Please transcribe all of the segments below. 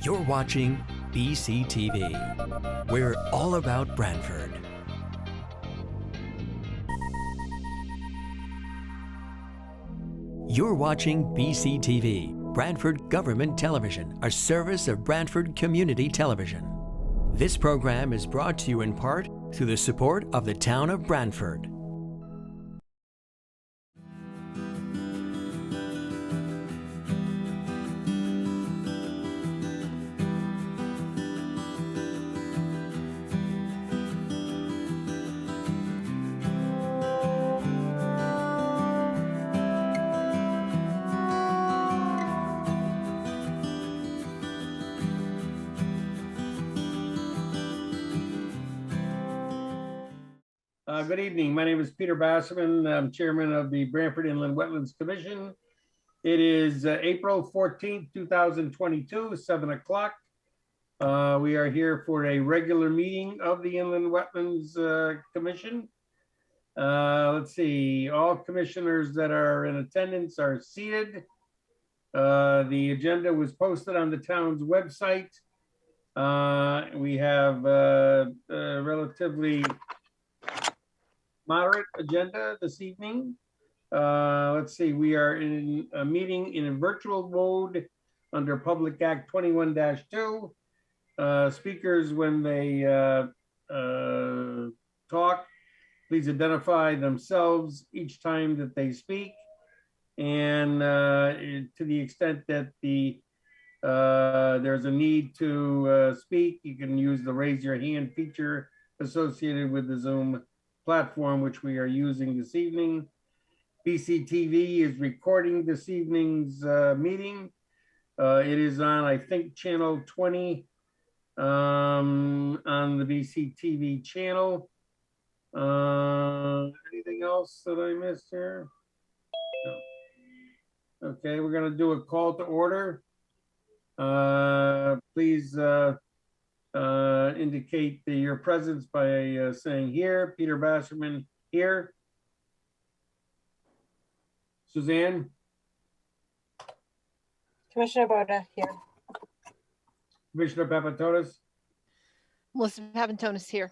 You're watching BCTV. We're all about Branford. You're watching BCTV, Branford Government Television, a service of Branford Community Television. This program is brought to you in part through the support of the town of Branford. Good evening. My name is Peter Basserman. I'm chairman of the Branford Inland Wetlands Commission. It is April 14th, 2022, 7 o'clock. We are here for a regular meeting of the Inland Wetlands Commission. Let's see, all commissioners that are in attendance are seated. The agenda was posted on the town's website. We have a relatively moderate agenda this evening. Let's see, we are in a meeting in a virtual mode under Public Act 21-2. Speakers, when they talk, please identify themselves each time that they speak. And to the extent that there's a need to speak, you can use the raise your hand feature associated with the Zoom platform, which we are using this evening. BCTV is recording this evening's meeting. It is on, I think, channel 20 on the BCTV channel. Anything else that I missed here? No. Okay, we're going to do a call to order. Please indicate your presence by saying here. Peter Basserman, here. Suzanne? Commissioner Boda, here. Commissioner Papatonis? Melissa Papantonis, here.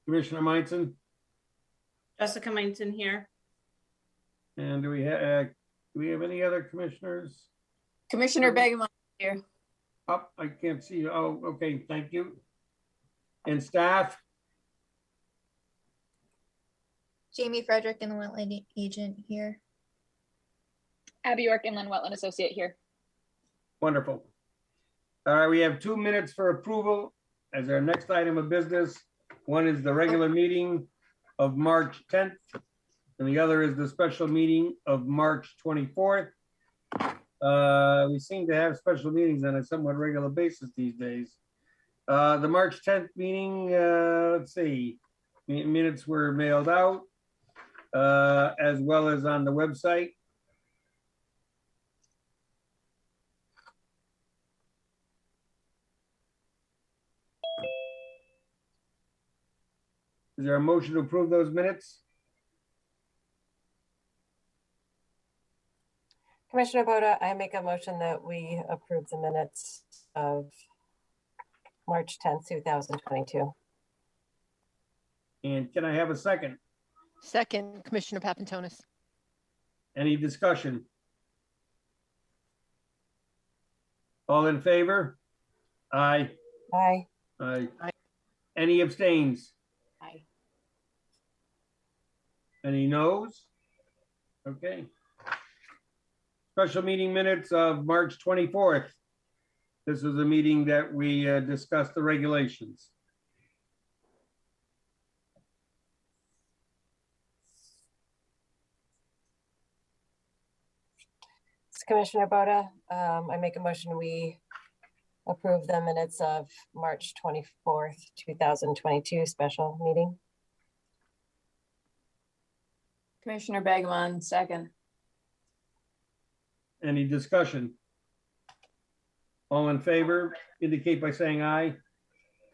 Commissioner Meinson? Jessica Meinson, here. And do we have any other commissioners? Commissioner Begemon, here. Oh, I can't see you. Oh, okay, thank you. And staff? Jamie Frederick, Inland Wetland Agent, here. Abby York, Inland Wetland Associate, here. Wonderful. All right, we have 2 minutes for approval as our next item of business. One is the regular meeting of March 10th, and the other is the special meeting of March 24th. We seem to have special meetings on a somewhat regular basis these days. The March 10th meeting, let's see, minutes were mailed out as well as on the website. Is there a motion to approve those minutes? Commissioner Boda, I make a motion that we approve the minutes of March 10th, 2022. And can I have a second? Second, Commissioner Papantonis. Any discussion? All in favor? Aye. Aye. Aye. Aye. Any abstains? Aye. Any noes? Okay. Special meeting minutes of March 24th. This was a meeting that we discussed the regulations. Commissioner Boda, I make a motion we approve the minutes of March 24th, 2022 special meeting. Commissioner Begemon, second. Any discussion? All in favor, indicate by saying aye.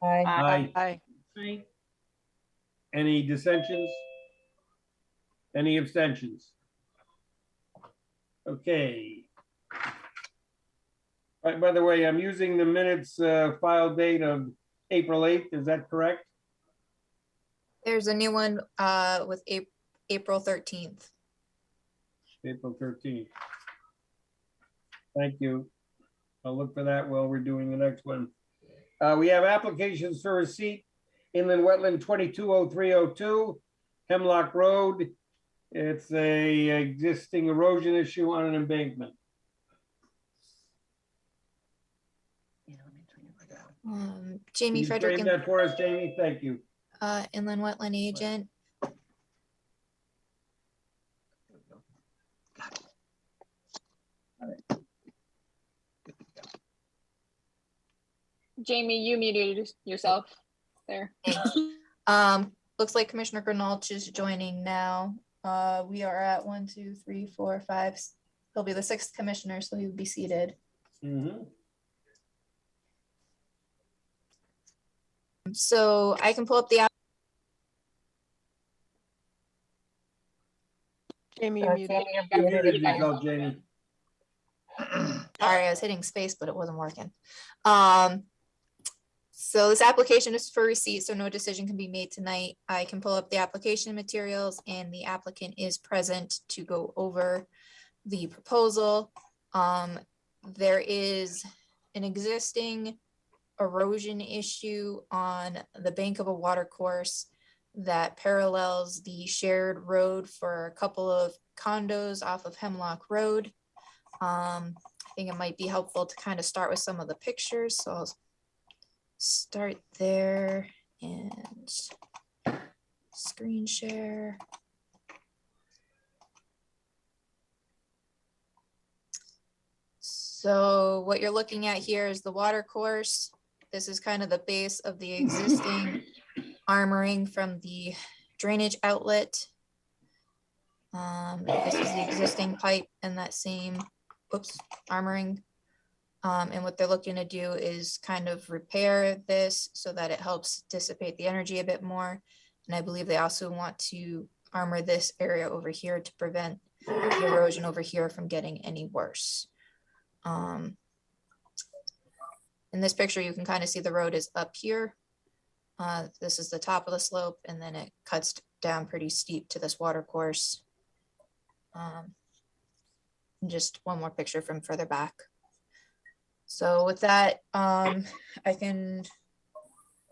Aye. Aye. Aye. Aye. Any dissensions? Any abstentions? Okay. By the way, I'm using the minutes file date of April 8th. Is that correct? There's a new one with April 13th. April 13th. Thank you. I'll look for that while we're doing the next one. We have applications for receipt. Inland Wetland 220302, Hemlock Road. It's a existing erosion issue on an embankment. Can Jamie you Frederick, frame that for us, Jamie? Thank you. Inland Wetland Agent. Jamie, you muted yourself there. Thanks. Looks like Commissioner Granolch is joining now. We are at 1, 2, 3, 4, 5. He'll be the 6th commissioner, so he will be seated. Mhm. So I can pull up the app. Jamie, you're muted. You muted yourself, Jamie. Sorry, I was hitting space, but it wasn't working. So this application is for receipt, so no decision can be made tonight. I can pull up the application materials and the applicant is present to go over the proposal. There is an existing erosion issue on the bank of a water course that parallels the shared road for a couple of condos off of Hemlock Road. I think it might be helpful to kind of start with some of the pictures. So I'll start there and screen share. So what you're looking at here is the water course. This is kind of the base of the existing armoring from the drainage outlet. This is the existing pipe and that same, armoring. And what they're looking to do is kind of repair this so that it helps dissipate the energy a bit more. And I believe they also want to armor this area over here to prevent the erosion over here from getting any worse. In this picture, you can kind of see the road is up here. This is the top of the slope, and then it cuts down pretty steep to this water course. Just one more picture from further back. So with that, I don't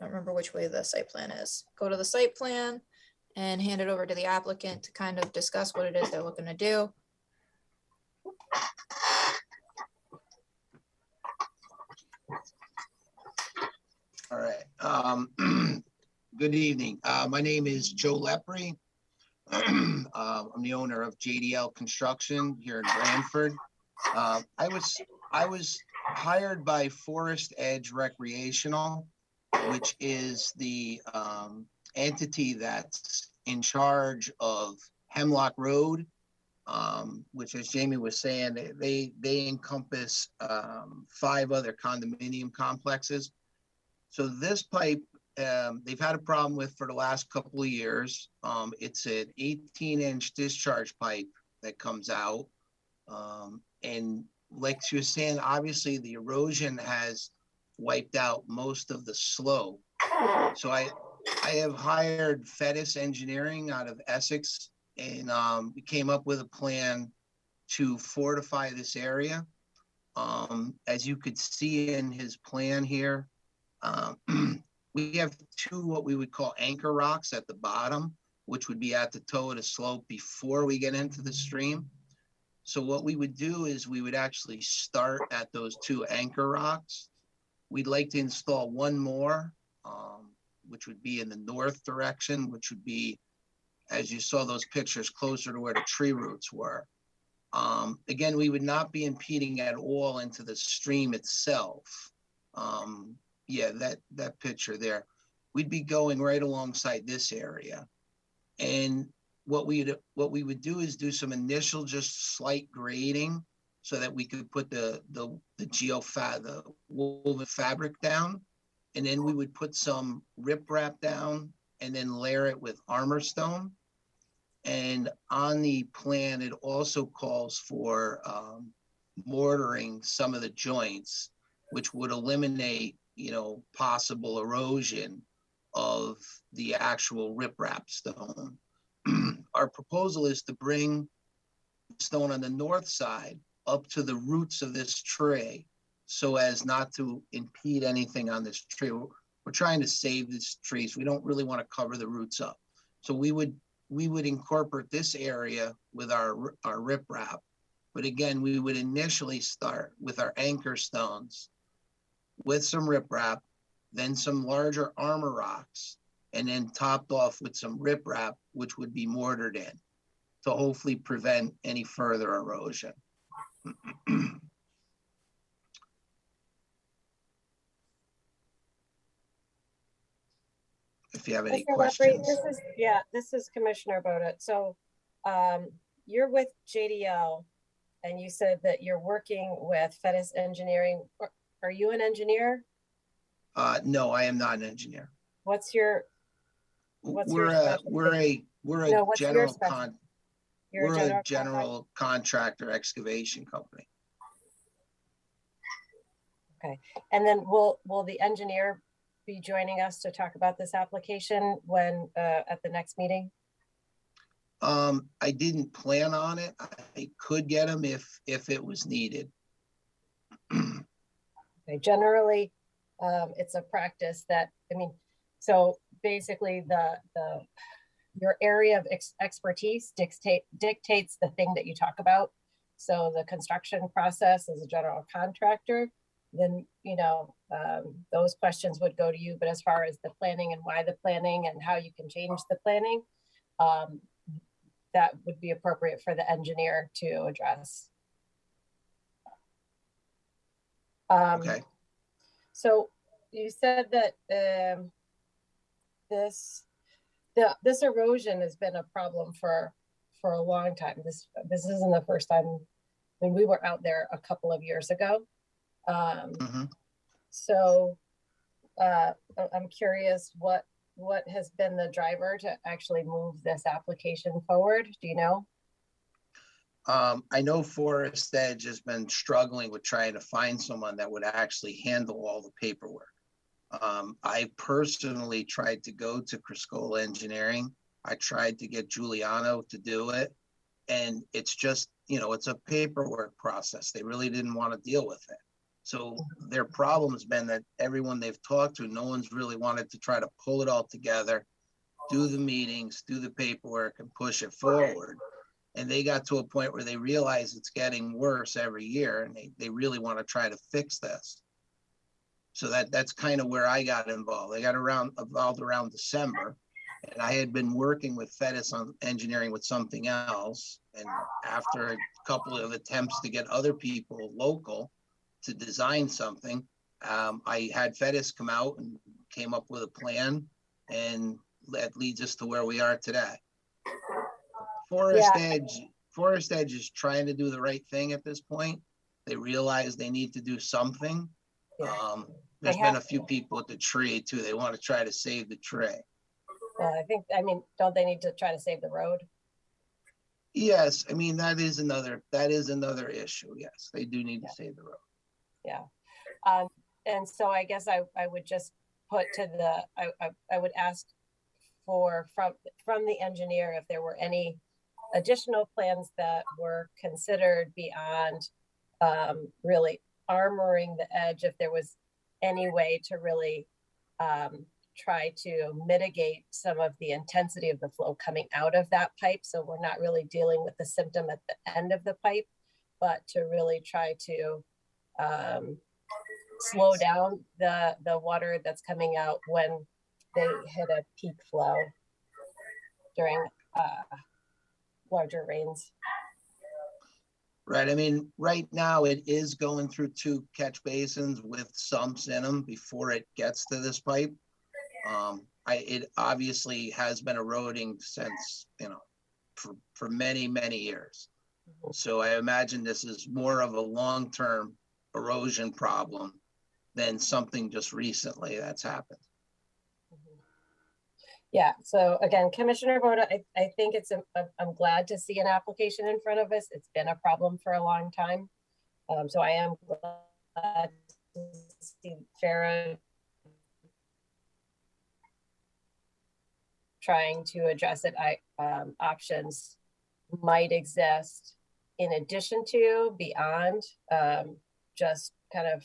remember which way the site plan is. Go to the site plan and hand it over to the applicant to kind of discuss what it is they're looking to do. All right. Good evening. My name is Joe Lepre. I'm the owner of JDL Construction here in Branford. I was hired by Forest Edge Recreational, which is the entity that's in charge of Hemlock Road, which, as Jamie was saying, they encompass 5 other condominium complexes. So this pipe, they've had a problem with for the last couple of years. It's an 18-inch discharge pipe that comes out. And like she was saying, obviously the erosion has wiped out most of the slope. So I have hired Fettis Engineering out of Essex, and we came up with a plan to fortify this area. As you could see in his plan here, we have 2 what we would call anchor rocks at the bottom, which would be at the toe of the slope before we get into the stream. So what we would do is we would actually start at those 2 anchor rocks. We'd like to install 1 more, which would be in the north direction, which would be, as you saw those pictures, closer to where the tree roots were. Again, we would not be impeding at all into the stream itself. Yeah, that picture there. We'd be going right alongside this area. And what we would do is do some initial just slight grading so that we could put the woven fabric down. And then we would put some riprap down and then layer it with armor stone. And on the plan, it also calls for mortaring some of the joints, which would eliminate, possible erosion of the actual riprap stone. Our proposal is to bring stone on the north side up to the roots of this tree so as not to impede anything on this tree. We're trying to save this tree, so we don't really want to cover the roots up. So we would incorporate this area with our riprap. But again, we would initially start with our anchor stones with some riprap, then some larger armor rocks, and then topped off with some riprap, which would be mortared in to hopefully prevent any further erosion. If you have any Mr. questions. This is Commissioner Boda. So you're with JDL and you said that you're working with Fettis Engineering. Are you an engineer? No, I am not an engineer. What's your specialty? We're a what's your general specialty? we're a general contractor excavation company. Okay, and then will the engineer be joining us to talk about this application when at the next meeting? I didn't plan on it. I could get him if it was needed. Okay, generally, it's a practice that, so basically your area of expertise dictates the thing that you talk about. So the construction process as a general contractor, then, those questions would go to you. But as far as the planning and why the planning and how you can change the planning, that would be appropriate for the engineer to address. Okay. So you said that this erosion has been a problem for a long time. This isn't the first time. We were out there a couple of years ago. So I'm curious what has been the driver to actually move this application forward? Do you know? I know Forest Edge has been struggling with trying to find someone that would actually handle all the paperwork. I personally tried to go to Criscola Engineering. I tried to get Giuliano to do it. And it's just, it's a paperwork process. They really didn't want to deal with it. So their problem has been that everyone they've talked to, no one's really wanted to try to pull it all together, do the meetings, do the paperwork, and push it forward. And they got to a point where they realize it's getting worse every year, and they really want to try to fix this. So that's kind of where I got involved. I got involved around December, and I had been working with Fettis on engineering with something else. And after a couple of attempts to get other people local to design something, I had Fettis come out and came up with a plan, and that leads us to where we are today. Forest Edge is trying to do the right thing at this point. They realize they need to do something. There's been a few people at the tree too. They want to try to save the tree. Well, don't they need to try to save the road? Yes, that is another issue. Yes, they do need to save the road. Yeah. And so I guess I would just put I would ask from the engineer if there were any additional plans that were considered beyond really armoring the edge, if there was any way to really try to mitigate some of the intensity of the flow coming out of that pipe. So we're not really dealing with the symptom at the end of the pipe, but to really try to slow down the water that's coming out when they hit a peak flow during larger rains. Right. Right now it is going through 2 catch basins with sumps in them before it gets to this pipe. It obviously has been eroding since, for many, many years. So I imagine this is more of a long-term erosion problem than something just recently that's happened. Yeah, so again, Commissioner Boda, I think I'm glad to see an application in front of us. It's been a problem for a long time. So I am glad to see Farah trying to address it. Options might exist in addition to, beyond, just kind of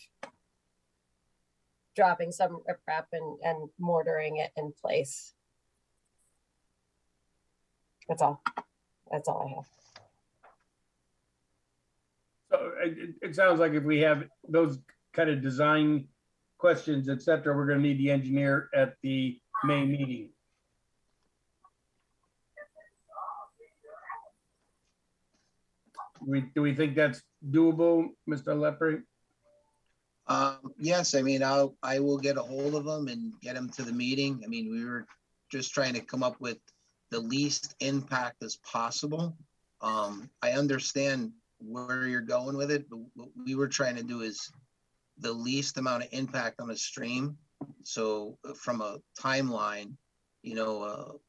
dropping some riprap and mortaring it in place. That's all. That's all I have. So it sounds like if we have those kind of design questions, et cetera, we're gonna need the engineer at the May meeting. Do we think that's doable, Mr. Lepre? Yes, I mean, I will get a hold of them and get them to the meeting. I mean, we were just trying to come up with the least impact as possible. I understand where you're going with it, but what we were trying to do is the least amount of impact on the stream. So from a timeline, you know,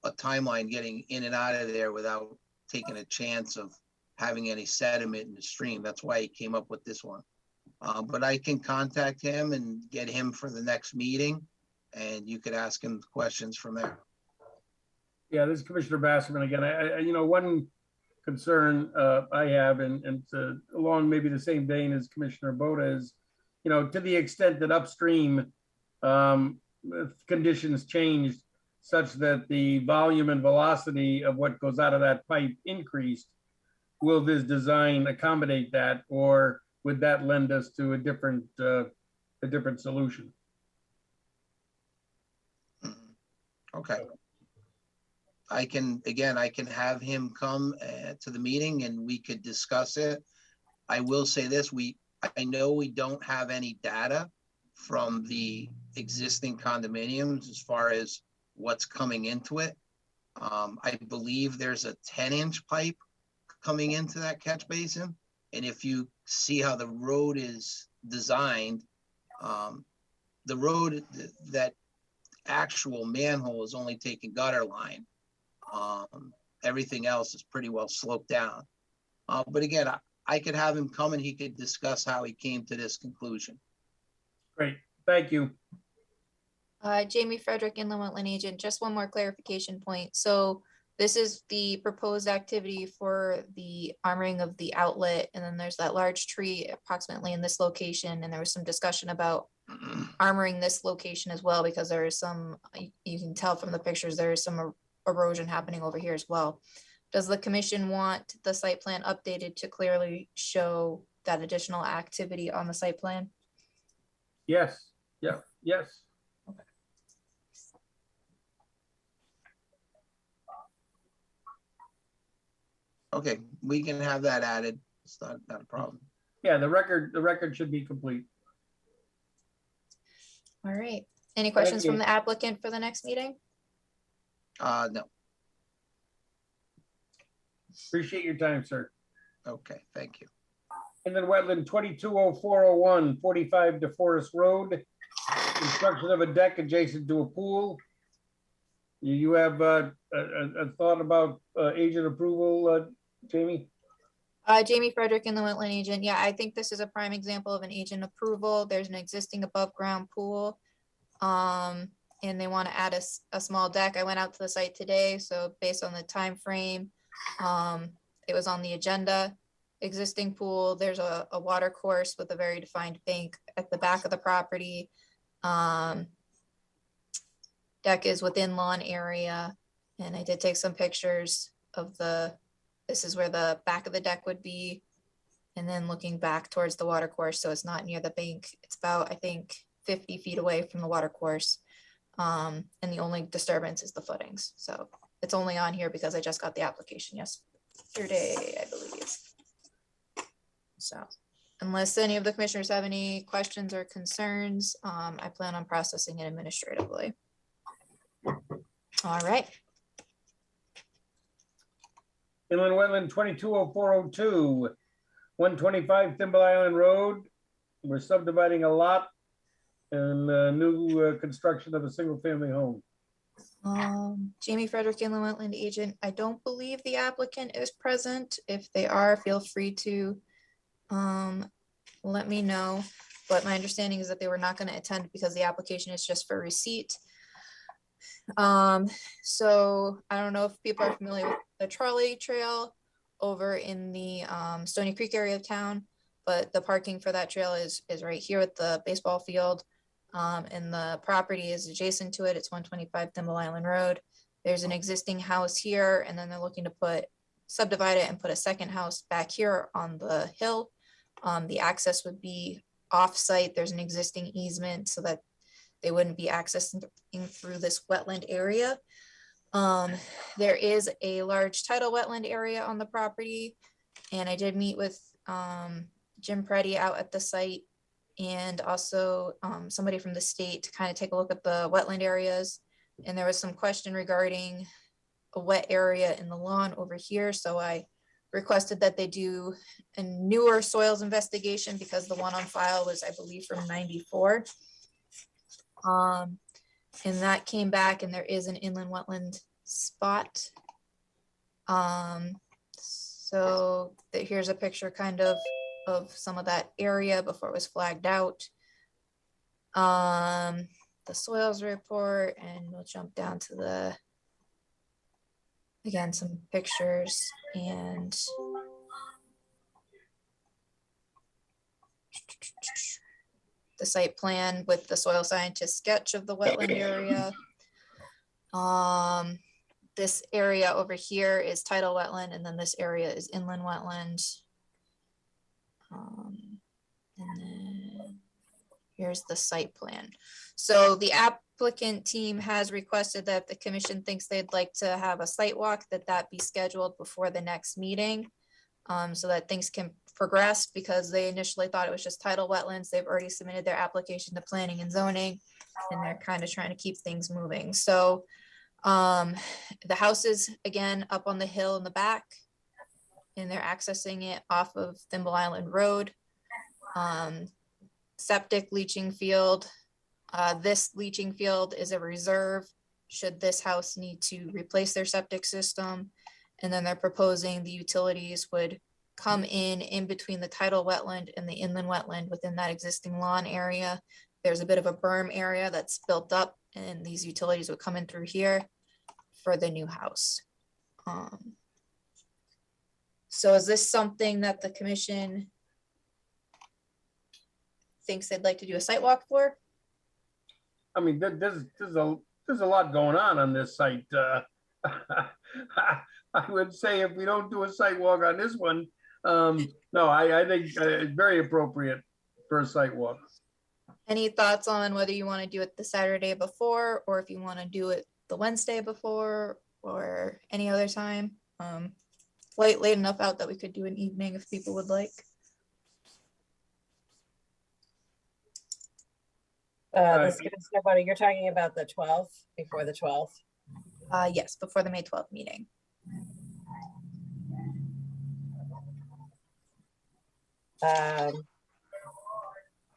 a timeline getting in and out of there without taking a chance of having any sediment in the stream. That's why he came up with this one. But I can contact him and get him for the next meeting, and you could ask him questions from there. Yeah, this is Commissioner Basserman again. I you know, one concern I have, and along maybe the same vein as Commissioner Boda, is, you know, to the extent that upstream conditions changed such that the volume and velocity of what goes out of that pipe increased, will this design accommodate that, or would that lend us to a different solution? Okay. I can have him come to the meeting and we could discuss it. I will say this, I know we don't have any data from the existing condominiums as far as what's coming into it. I believe there's a 10-inch pipe coming into that catch basin. And if you see how the road is designed, the road, that actual manhole is only taking gutter line. Everything else is pretty well sloped down. But again, I could have him come and he could discuss how he came to this conclusion. Great, thank you. Jamie Frederick, Inland Wetland Agent, just one more clarification point. So this is the proposed activity for the armoring of the outlet, and then there's that large tree approximately in this location, and there was some discussion about armoring this location as well, because there is some, you can tell from the pictures, there is some erosion happening over here as well. Does the commission want the site plan updated to clearly show that additional activity on the site plan? Yes, yeah, yes. Okay, we can have that added. It's not a problem. Yeah, the record should be complete. All right. Any questions from the applicant for the next meeting? No. Appreciate your time, sir. Okay, thank you. And then wetland 220401, 45 DeForest Road, construction of a deck adjacent to a pool. You have a thought about agent approval, Jamie? Jamie Frederick, in the Wetland Agent. Yeah, I think this is a prime example of an agent approval. There's an existing above ground pool. And they want to add a small deck. I went out to the site today, so based on the time frame, it was on the agenda. Existing pool, there's a water course with a very defined bank at the back of the property. Deck is within lawn area, and I did take some pictures of this is where the back of the deck would be, and then looking back towards the water course, so it's not near the bank. It's about, I think, 50 feet away from the water course, and the only disturbance is the footings. So it's only on here because I just got the application yesterday, I believe. So unless any of the commissioners have any questions or concerns, I plan on processing it administratively. All right. Inland Wetland 220402, 125 Thimble Island Road. We're subdividing a lot and new construction of a single family home. Jamie Frederick, Inland Wetland Agent. I don't believe the applicant is present. If they are, feel free to let me know. But my understanding is that they were not going to attend because the application is just for receipt. So I don't know if people are familiar with the trolley trail over in the Stony Creek area of town, but the parking for that trail is right here at the baseball field. And the property is adjacent to it. It's 125 Thimble Island Road. There's an existing house here, and then they're looking to subdivide it and put a second house back here on the hill. The access would be off-site. There's an existing easement so that they wouldn't be accessing through this wetland area. There is a large tidal wetland area on the property, and I did meet with Jim Preddy out at the site, and also somebody from the state to kind of take a look at the wetland areas. And there was some question regarding a wet area in the lawn over here. So I requested that they do a newer soils investigation because the one on file was, I believe, from '94. And that came back, and there is an inland wetland spot. So here's a picture kind of some of that area before it was flagged out. The soils report, and we'll jump down to again, some pictures and the site plan with the soil scientist sketch of the wetland area. This area over here is tidal wetland, and then this area is inland wetland. And then here's the site plan. So the applicant team has requested that if the commission thinks they'd like to have a site walk, that be scheduled before the next meeting, so that things can progress, because they initially thought it was just tidal wetlands. They've already submitted their application to planning and zoning, and they're kind of trying to keep things moving. So the house is again up on the hill in the back, and they're accessing it off of Thimble Island Road. Septic leaching field. This leaching field is a reserve should this house need to replace their septic system. And then they're proposing the utilities would come in between the tidal wetland and the inland wetland within that existing lawn area. There's a bit of a berm area that's built up, and these utilities would come in through here for the new house. So is this something that the commission thinks they'd like to do a site walk for? I mean, there's a lot going on this site. I would say if we don't do a site walk on this one, no, I think it's very appropriate for a site walk. Any thoughts on whether you want to do it the Saturday before, or if you want to do it the Wednesday before, or any other time? Late enough out that we could do an evening if people would like. You're talking about the 12th, before the 12th? Yes, before the May 12th meeting.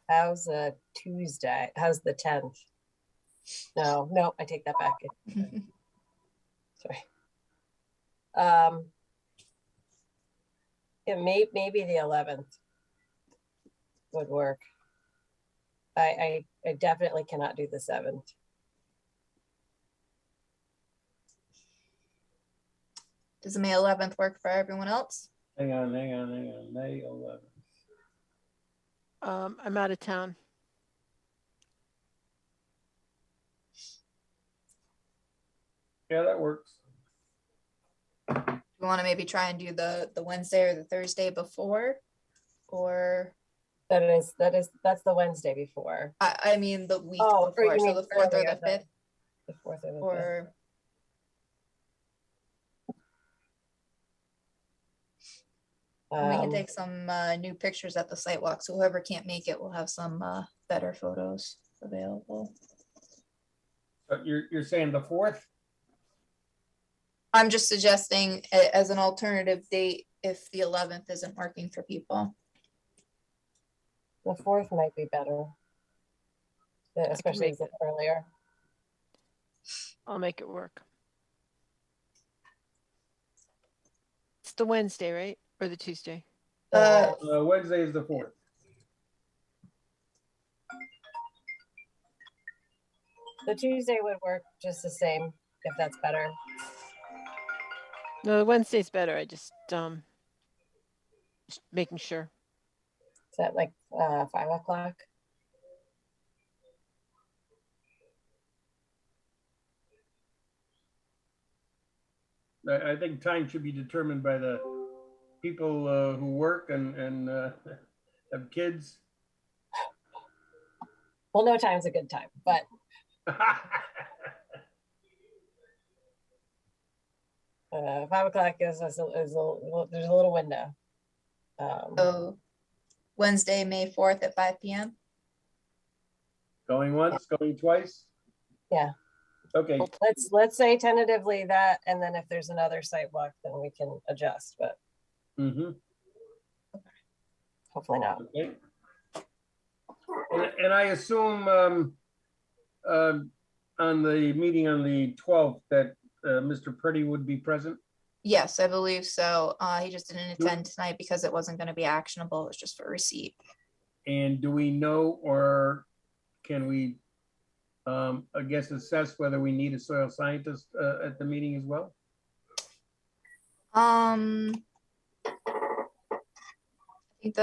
How's a Tuesday? How's the 10th? No, I take that back. Sorry. Maybe the 11th would work. I definitely cannot do the 7th. Does the May 11th work for everyone else? Hang on. May 11th. I'm out of town. Yeah, that works. You want to maybe try and do the Wednesday or the Thursday before, or? That's the Wednesday before. I mean the week before, so the 4th or the 5th. The 4th or the 5th. Or we can take some new pictures at the site walk, so whoever can't make it will have some better photos available. You're saying the 4th? I'm just suggesting as an alternative date if the 11th isn't working for people. The 4th might be better, especially earlier. I'll make it work. It's the Wednesday, right? Or the Tuesday? Wednesday is the 4th. The Tuesday would work just the same, if that's better. No, Wednesday's better. I just making sure. Is that like 5 o'clock? I think time should be determined by the people who work and have kids. Well, no time's a good time, but 5 o'clock is there's a little window. So Wednesday, May 4th at 5 p.m. Going once, going twice? Yeah. Okay, Let's say tentatively that, and then if there's another site walk, then we can adjust, but hopefully not. okay. And I assume on the meeting on the 12th that Mr. Purdy would be present? Yes, I believe so. He just didn't attend tonight because it wasn't going to be actionable. It was just for receipt. And do we know, or can we, I guess, assess whether we need a soil scientist at the meeting as well? I think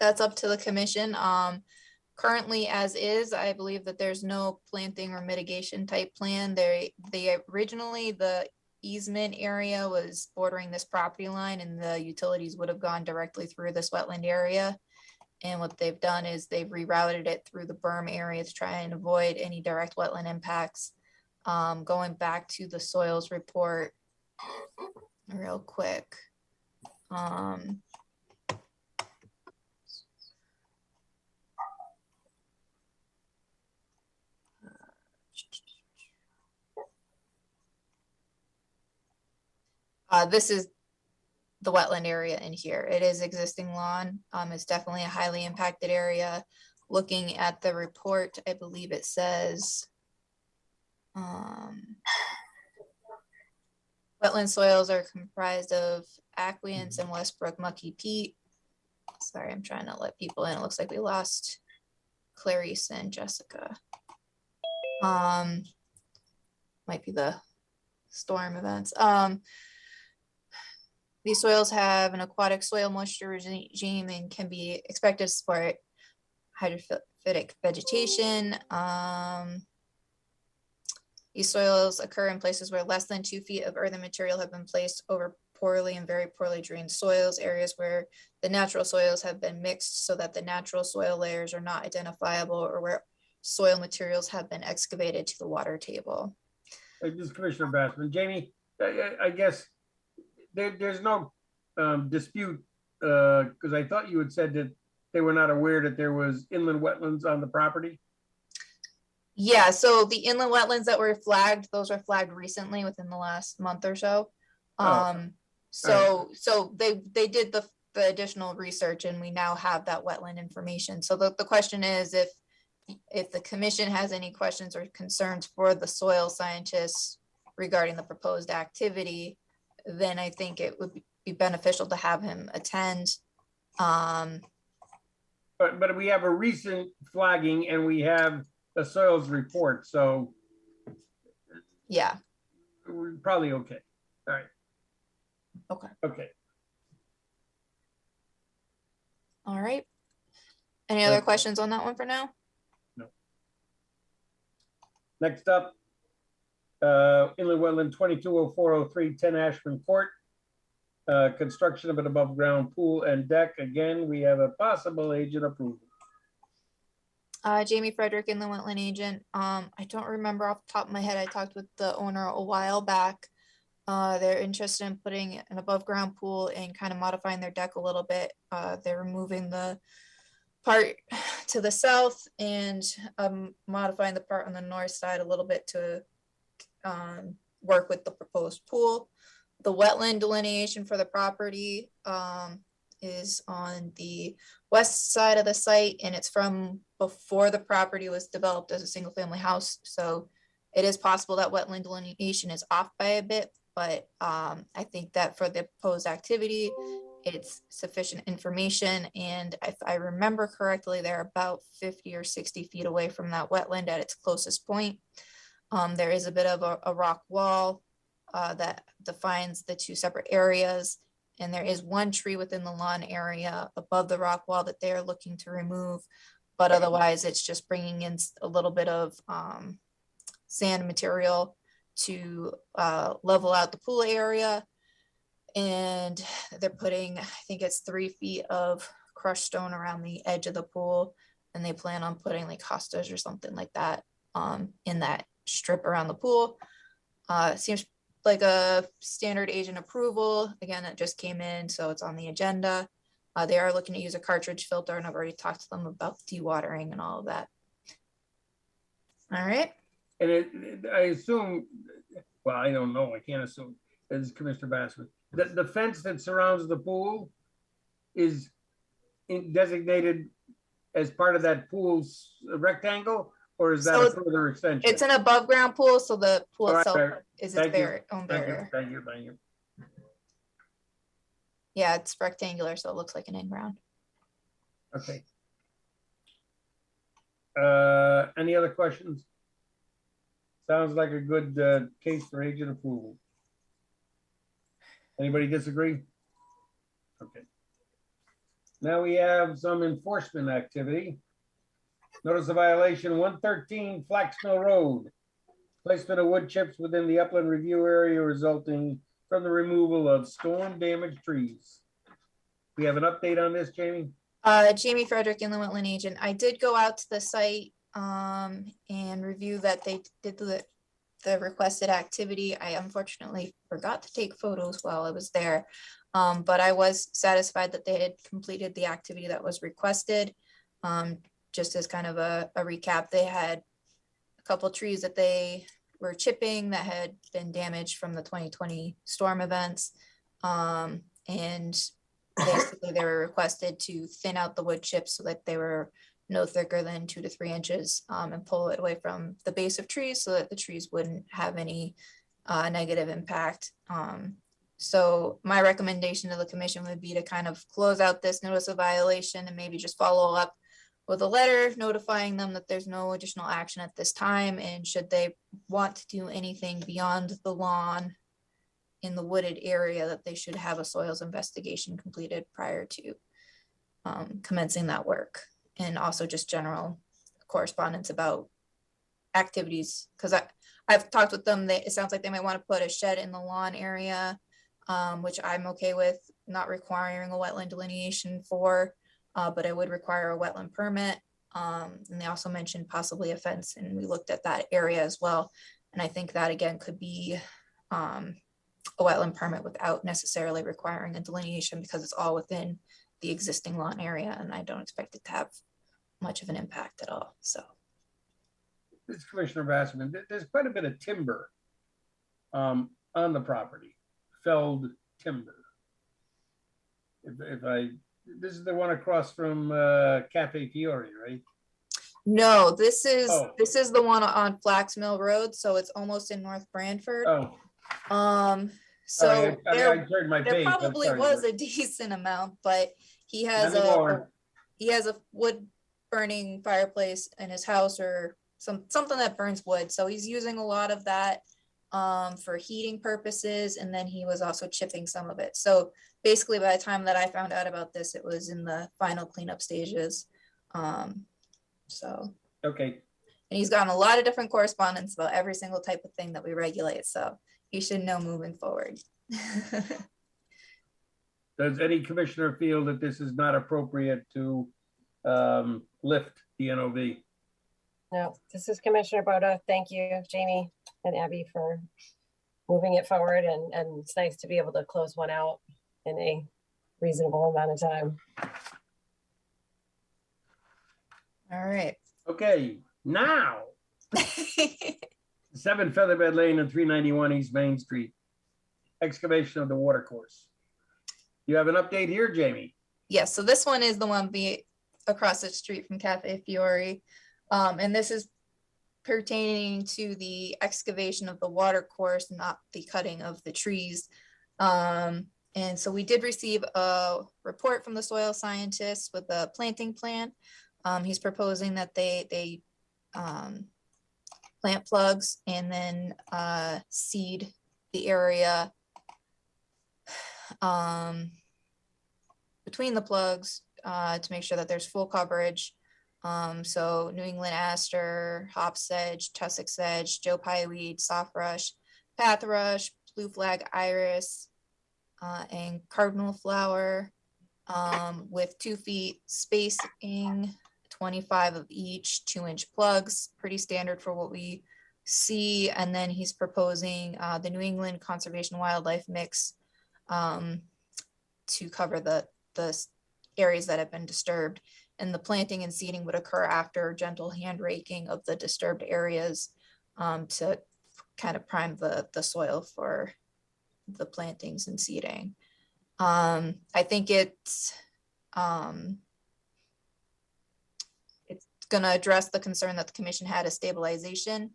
that's up to the commission. Currently, as is, I believe that there's no planting or mitigation type plan. They originally, the easement area was bordering this property line, and the utilities would have gone directly through this wetland area. And what they've done is they've rerouted it through the berm area to try and avoid any direct wetland impacts. Going back to the soils report real quick. This is the wetland area in here. It is existing lawn. It's definitely a highly impacted area. Looking at the report, I believe it says wetland soils are comprised of aqueous and Westbrook mucky peat. Sorry, I'm trying to let people in. It looks like we lost Clarice and Jessica. Might be the storm events. These soils have an aquatic soil moisture regime and can be expected to support hydrophytic vegetation. These soils occur in places where less than 2 feet of earthen material have been placed over poorly and very poorly drained soils, areas where the natural soils have been mixed so that the natural soil layers are not identifiable, or where soil materials have been excavated to the water table. This is Commissioner Bassman. Jamie, I guess there's no dispute, because I thought you had said that they were not aware that there was inland wetlands on the property. Yeah, so the inland wetlands that were flagged, those were flagged recently within the last month or so. So they did the additional research, and we now have that wetland information. So the question is, if the commission has any questions or concerns for the soil scientists regarding the proposed activity, then I think it would be beneficial to have him attend. But we have a recent flagging and we have a soils report, so yeah, we're probably okay. All right. Okay. Okay. All right. Any other questions on that one for now? No. Next up, inland wetland 220403 10 Ashman Court. Construction of an above ground pool and deck. Again, we have a possible agent approval. Jamie Frederick, inland wetland agent. I don't remember off the top of my head. I talked with the owner a while back. They're interested in putting an above ground pool and kind of modifying their deck a little bit. They're removing the part to the south and modifying the part on the north side a little bit to work with the proposed pool. The wetland delineation for the property is on the west side of the site, and it's from before the property was developed as a single family house. So it is possible that wetland delineation is off by a bit, but I think that for the proposed activity, it's sufficient information. And if I remember correctly, they're about 50 or 60 feet away from that wetland at its closest point. There is a bit of a rock wall that defines the two separate areas. And there is one tree within the lawn area above the rock wall that they are looking to remove. But otherwise, it's just bringing in a little bit of sand material to level out the pool area. And they're putting, I think it's 3 feet of crushed stone around the edge of the pool. And they plan on putting like hostas or something like that in that strip around the pool. Seems like a standard agent approval. Again, it just came in, so it's on the agenda. They are looking to use a cartridge filter, and I've already talked to them about dewatering and all of that. All right. And I assume, well, I don't know, I can't assume, as Commissioner Bassman, the fence that surrounds the pool is designated as part of that pool's rectangle, or is that So a further extension? It's an above ground pool, so the pool All right, itself right. is Thank its you. own Thank you, barrier. thank you, thank you. Yeah, it's rectangular, so it looks like an in-ground. Okay. Any other questions? Sounds like a good case for agent approval. Anybody disagree? Okay. Now we have some enforcement activity. Notice of violation 113 Flax Mill Road. Placement of wood chips within the upland review area resulting from the removal of storm damaged trees. We have an update on this, Jamie? Jamie Frederick, inland wetland agent. I did go out to the site and review that they did the requested activity. I unfortunately forgot to take photos while I was there, but I was satisfied that they had completed the activity that was requested. Just as kind of a recap, they had a couple trees that they were chipping that had been damaged from the 2020 storm events. And basically they were requested to thin out the wood chips so that they were no thicker than 2 to 3 inches and pull it away from the base of trees so that the trees wouldn't have any negative impact. So my recommendation to the commission would be to kind of close out this notice of violation and maybe just follow up with a letter notifying them that there's no additional action at this time. And should they want to do anything beyond the lawn in the wooded area, that they should have a soils investigation completed prior to commencing that work. And also just general correspondence about activities. Because I've talked with them, it sounds like they might want to put a shed in the lawn area, which I'm okay with, not requiring a wetland delineation for, but it would require a wetland permit. And they also mentioned possibly a fence, and we looked at that area as well. And I think that again could be a wetland permit without necessarily requiring a delineation, because it's all within the existing lawn area, and I don't expect it to have much of an impact at all. So This is Commissioner Bassman. There's quite a bit of timber on the property, felled timber. This is the one across from Cafe Fiore, right? no, this is the one on Flax Mill Road, so it's almost in North Branford. Oh, So I turned my there page. I'm probably sorry. was a decent amount, but he has Not anymore. he has a wood burning fireplace in his house, or something that burns wood. So he's using a lot of that for heating purposes, and then he was also chipping some of it. So basically, by the time that I found out about this, it was in the final cleanup stages. So Okay. and he's gotten a lot of different correspondence about every single type of thing that we regulate. So he should know moving forward. Does any commissioner feel that this is not appropriate to lift the NOV? No, this is Commissioner Boda. Thank you, Jamie and Abby, for moving it forward. And it's nice to be able to close one out in a reasonable amount of time. All right. Okay, now 7 Featherbed Lane and 391 East Main Street. Excavation of the water course. You have an update here, Jamie? Yes, so this one is the one across the street from Cafe Fiore. And this is pertaining to the excavation of the water course, not the cutting of the trees. And so we did receive a report from the soil scientist with a planting plan. He's proposing that they plant plugs and then seed the area between the plugs to make sure that there's full coverage. So New England aster, hop sedge, tussock sedge, Joe Pye weed, soft rush, path rush, blue flag iris, and cardinal flower, with 2 feet spacing, 25 of each, 2-inch plugs, pretty standard for what we see. And then he's proposing the New England Conservation Wildlife mix to cover the areas that have been disturbed. And the planting and seeding would occur after gentle hand raking of the disturbed areas to kind of prime the soil for the plantings and seeding. I think it's going to address the concern that the commission had of stabilization.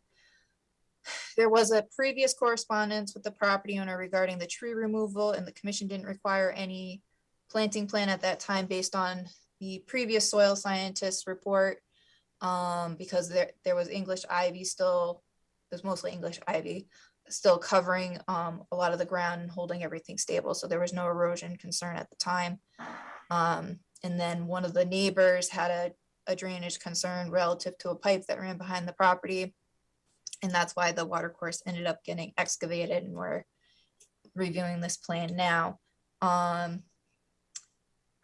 There was a previous correspondence with the property owner regarding the tree removal, and the commission didn't require any planting plan at that time based on the previous soil scientist report, because there was English ivy still, there's mostly English ivy still covering a lot of the ground and holding everything stable. So there was no erosion concern at the time. And then one of the neighbors had a drainage concern relative to a pipe that ran behind the property. And that's why the water course ended up getting excavated, and we're reviewing this plan now. I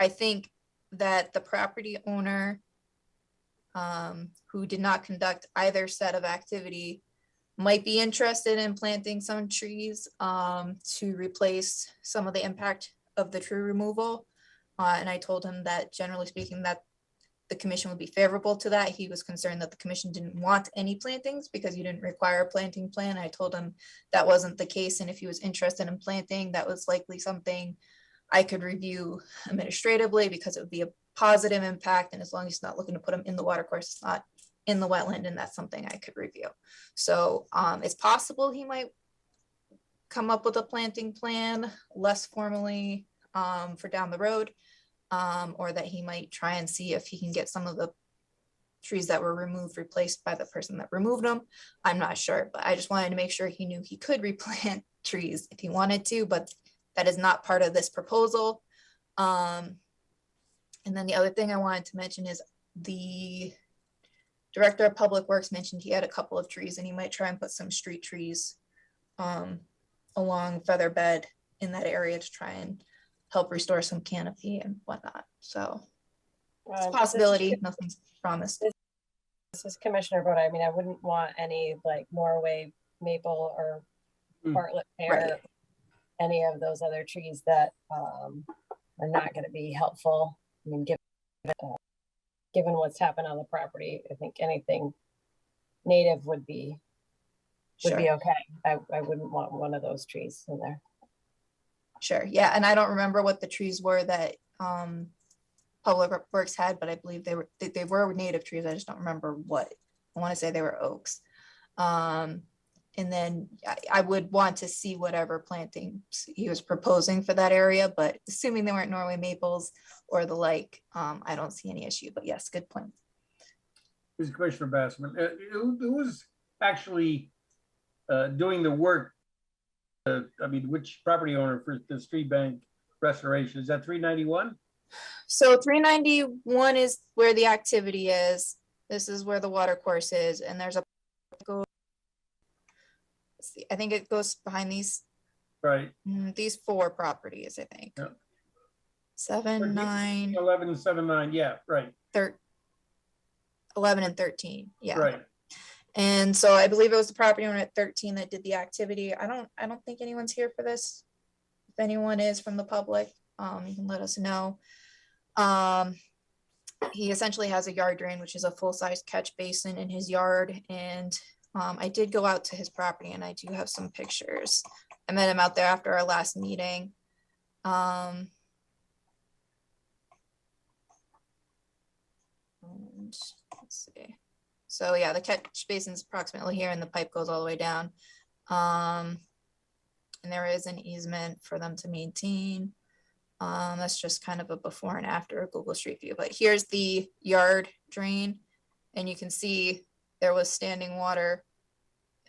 think that the property owner who did not conduct either set of activity might be interested in planting some trees to replace some of the impact of the tree removal. And I told him that generally speaking, that the commission would be favorable to that. He was concerned that the commission didn't want any plantings because you didn't require a planting plan. I told him that wasn't the case. And if he was interested in planting, that was likely something I could review administratively because it would be a positive impact. And as long as he's not looking to put them in the water course, it's not in the wetland, and that's something I could review. So it's possible he might come up with a planting plan less formally for down the road, or that he might try and see if he can get some of the trees that were removed replaced by the person that removed them. I'm not sure, but I just wanted to make sure he knew he could replant trees if he wanted to, but that is not part of this proposal. And then the other thing I wanted to mention is the Director of Public Works mentioned he had a couple of trees and he might try and put some street trees along Featherbed in that area to try and help restore some canopy and whatnot. So it's a possibility, nothing's promised. This is Commissioner Broda. I mean, I wouldn't want any like Norway maple or Bartlett pear, Right. any of those other trees that are not going to be helpful. I mean, given what's happened on the property, I think anything native would be okay. I wouldn't want one of those trees in there. Sure. Yeah. And I don't remember what the trees were that Public Works had, but I believe they were native trees. I just don't remember what. I want to say they were oaks. And then I would want to see whatever plantings he was proposing for that area, but assuming they weren't Norway maples or the like, I don't see any issue. But yes, good point. This is Commissioner Bassman. Who was actually doing the work? I mean, which property owner for the street bank restoration? Is that 391? So 391 is where the activity is. This is where the water course is, and there's a I think it goes behind these, right? These 4 properties, I think. Yeah. 7, 9, 11 and 7, 9. Yeah, right. 11 and 13. Yeah. Right. And so I believe it was the property owner at 13 that did the activity. I don't think anyone's here for this. If anyone is from the public, you can let us know. He essentially has a yard drain, which is a full-size catch basin in his yard. And I did go out to his property and I do have some pictures. I met him out there after our last meeting. And let's see. So yeah, the catch basin is approximately here and the pipe goes all the way down. And there is an easement for them to maintain. That's just kind of a before and after Google Street View, but here's the yard drain. And you can see there was standing water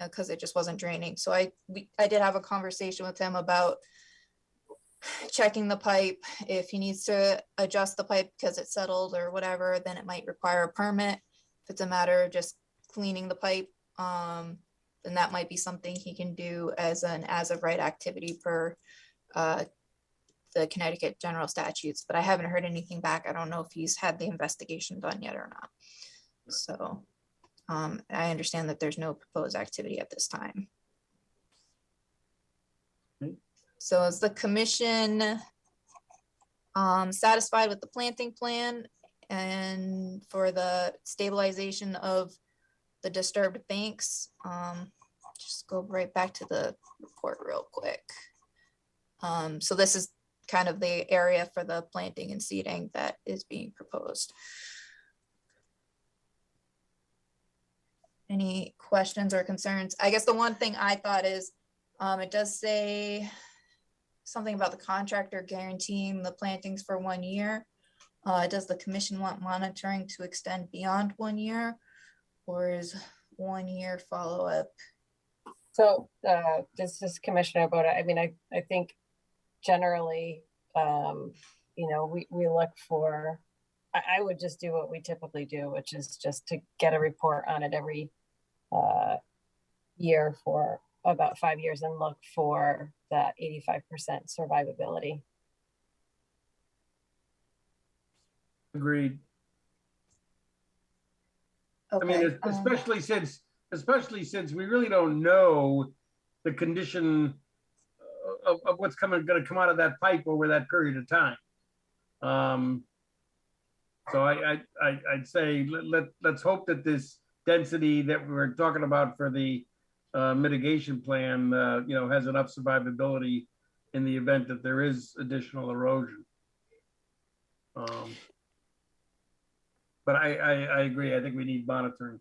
because it just wasn't draining. So I did have a conversation with him about checking the pipe. If he needs to adjust the pipe because it's settled or whatever, then it might require a permit. If it's a matter of just cleaning the pipe, then that might be something he can do as of right activity per the Connecticut general statutes, but I haven't heard anything back. I don't know if he's had the investigation done yet or not. So I understand that there's no proposed activity at this time. Okay. So is the commission satisfied with the planting plan and for the stabilization of the disturbed banks? Just go right back to the report real quick. So this is kind of the area for the planting and seeding that is being proposed. Any questions or concerns? I guess the one thing I thought is, it does say something about the contractor guaranteeing the plantings for 1 year. Does the commission want monitoring to extend beyond 1 year, or is 1 year follow-up? So this is Commissioner Boda. I mean, I think generally, you know, we look for, I would just do what we typically do, which is just to get a report on it every year for about 5 years and look for that 85% survivability. Agreed. Okay. I mean, especially since we really don't know the condition of what's going to come out of that pipe over that period of time. So I'd say let's hope that this density that we're talking about for the mitigation plan, you know, has enough survivability in the event that there is additional erosion. But I agree. I think we need monitoring.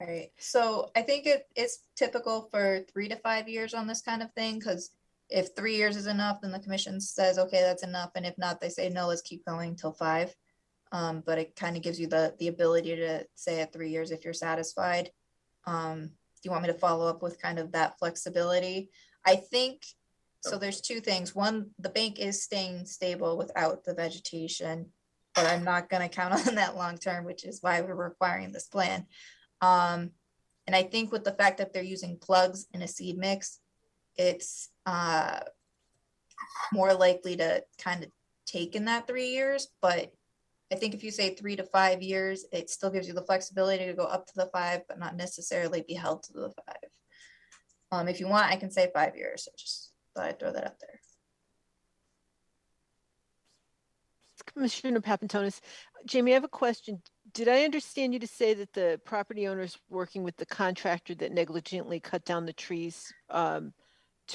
Right. So I think it's typical for 3 to 5 years on this kind of thing, because if 3 years is enough, then the commission says, okay, that's enough. And if not, they say, no, let's keep going till 5. But it kind of gives you the ability to say at 3 years if you're satisfied. Do you want me to follow up with kind of that flexibility? I think, so there's 2 things. One, the bank is staying stable without the vegetation, but I'm not going to count on that long term, which is why we're requiring this plan. And I think with the fact that they're using plugs in a seed mix, it's more likely to kind of take in that 3 years. But I think if you say 3 to 5 years, it still gives you the flexibility to go up to the 5, but not necessarily be held to the 5. If you want, I can say 5 years. I just thought I'd throw that out there. Commissioner Papantonis, Jamie, I have a question. Did I understand you to say that the property owner's working with the contractor that negligently cut down the trees to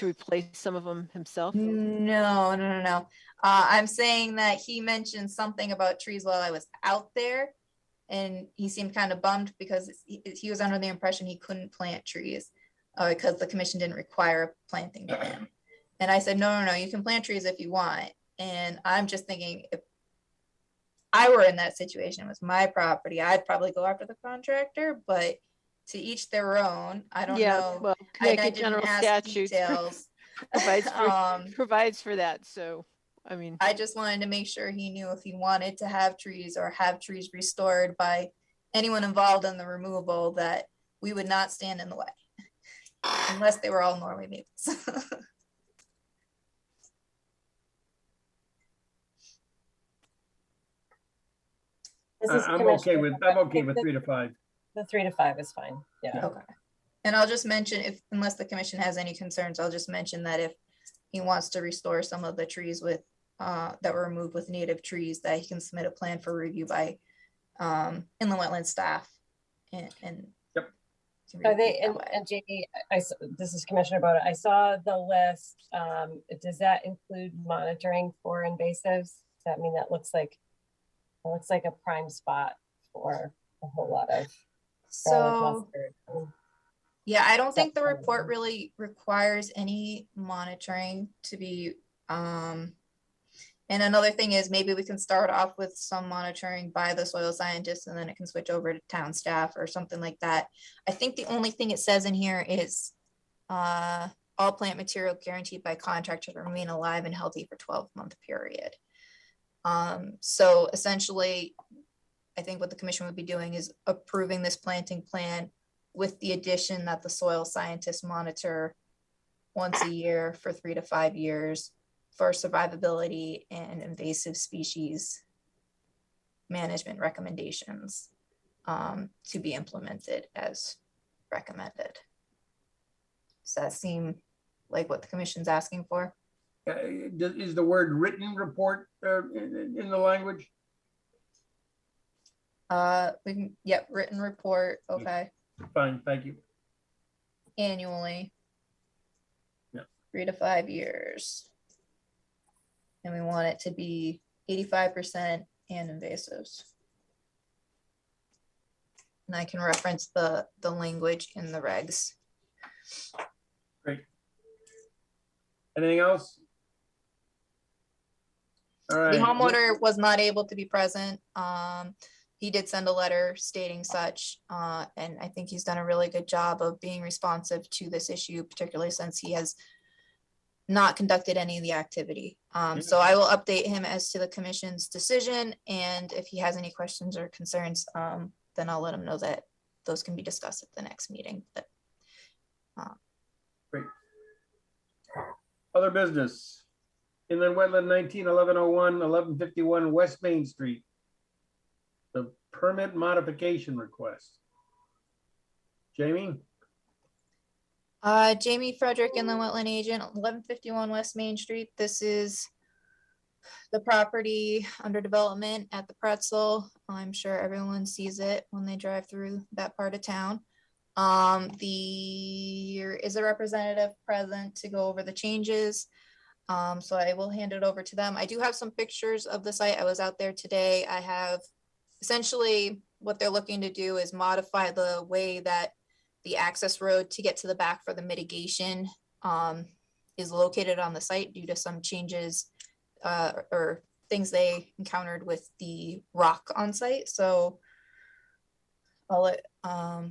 replace some of them himself? No. I'm saying that he mentioned something about trees while I was out there, and he seemed kind of bummed because he was under the impression he couldn't plant trees because the commission didn't require a planting plan. And I said, no, you can plant trees if you want. And I'm just thinking, if I were in that situation, it was my property, I'd probably go after the contractor, but to each their own. I don't know. Well, Connecticut general statutes provides for that. So, I mean, I just wanted to make sure he knew if he wanted to have trees or have trees restored by anyone involved in the removal, that we would not stand in the way unless they were all Norway maples. I'm okay with 3 to 5. The 3 to 5 is fine. Yeah. Okay. And I'll just mention, unless the commission has any concerns, I'll just mention that if he wants to restore some of the trees with that were removed with native trees, that he can submit a plan for review by inland wetland staff. And yep. Are they and Jamie? This is Commissioner Boda. I saw the list. Does that include monitoring for invasives? Does that mean that looks like a prime spot for a whole lot of So, mustard. yeah, I don't think the September. report really requires any monitoring to be, and another thing is maybe we can start off with some monitoring by the soil scientist and then it can switch over to town staff or something like that. I think the only thing it says in here is all plant material guaranteed by contractor to remain alive and healthy for 12-month period. So essentially, I think what the commission would be doing is approving this planting plan with the addition that the soil scientists monitor once a year for 3 to 5 years for survivability and invasive species management recommendations to be implemented as recommended. Does that seem like what the commission's asking for? Is the word written report in the language? We can, yep, written report, okay, Fine, thank you. annually. Yeah. 3 to 5 years. And we want it to be 85% and invasives. And I can reference the language in the regs. Great. Anything else? All right. The homeowner was not able to be present. He did send a letter stating such, and I think he's done a really good job of being responsive to this issue, particularly since he has not conducted any of the activity. So I will update him as to the commission's decision, and if he has any questions or concerns, then I'll let him know that those can be discussed at the next meeting. But, Great. Other business. Inland Wetland 19-1101, 1151 West Main Street. The permit modification request. Jamie? Jamie Frederick, Inland Wetland Agent, 1151 West Main Street. This is the property under development at the Pretzel. I'm sure everyone sees it when they drive through that part of town. There is a representative present to go over the changes. So I will hand it over to them. I do have some pictures of the site. I was out there today. I have essentially what they're looking to do is modify the way that the access road to get to the back for the mitigation is located on the site due to some changes or things they encountered with the rock on site. So I'll let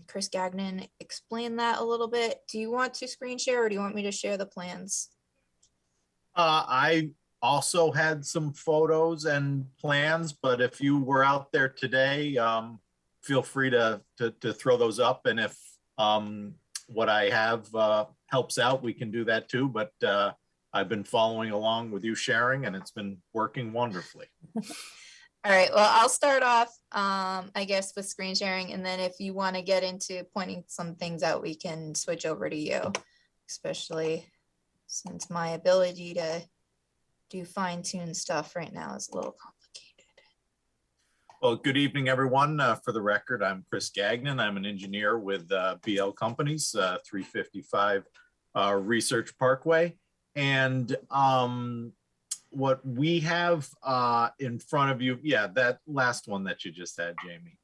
Chris Gagnon explain that a little bit. Do you want to screen share or do you want me to share the plans? I also had some photos and plans, but if you were out there today, feel free to throw those up. And if what I have helps out, we can do that too. But I've been following along with you sharing and it's been working wonderfully. All right, well, I'll start off, I guess, with screen sharing. And then if you want to get into pointing some things out, we can switch over to you, especially since my ability to do fine-tune stuff right now is a little complicated. Well, good evening, everyone. For the record, I'm Chris Gagnon. I'm an engineer with BL Companies, 355 Research Parkway. And what we have in front of you, yeah, that last one that you just had, Jamie.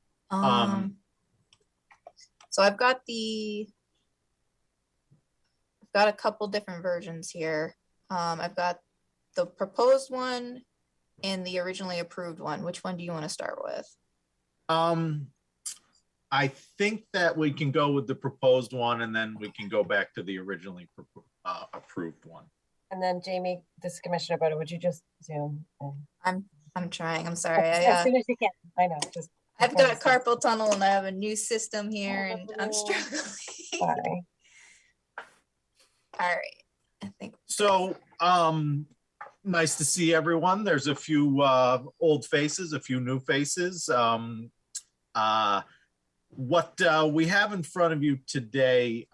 So I've got a couple different versions here. I've got the proposed one and the originally approved one. Which one do you want to start with? I think that we can go with the proposed one and then we can go back to the originally approved one. And then Jamie, this is Commissioner Butter, would you just zoom? I'm trying, I'm sorry. As soon as you can, I know, just. I've got carpal tunnel and I have a new system here and I'm struggling. Sorry. All right, I think. So, nice to see everyone. There's a few old faces, a few new faces. What we have in front of you today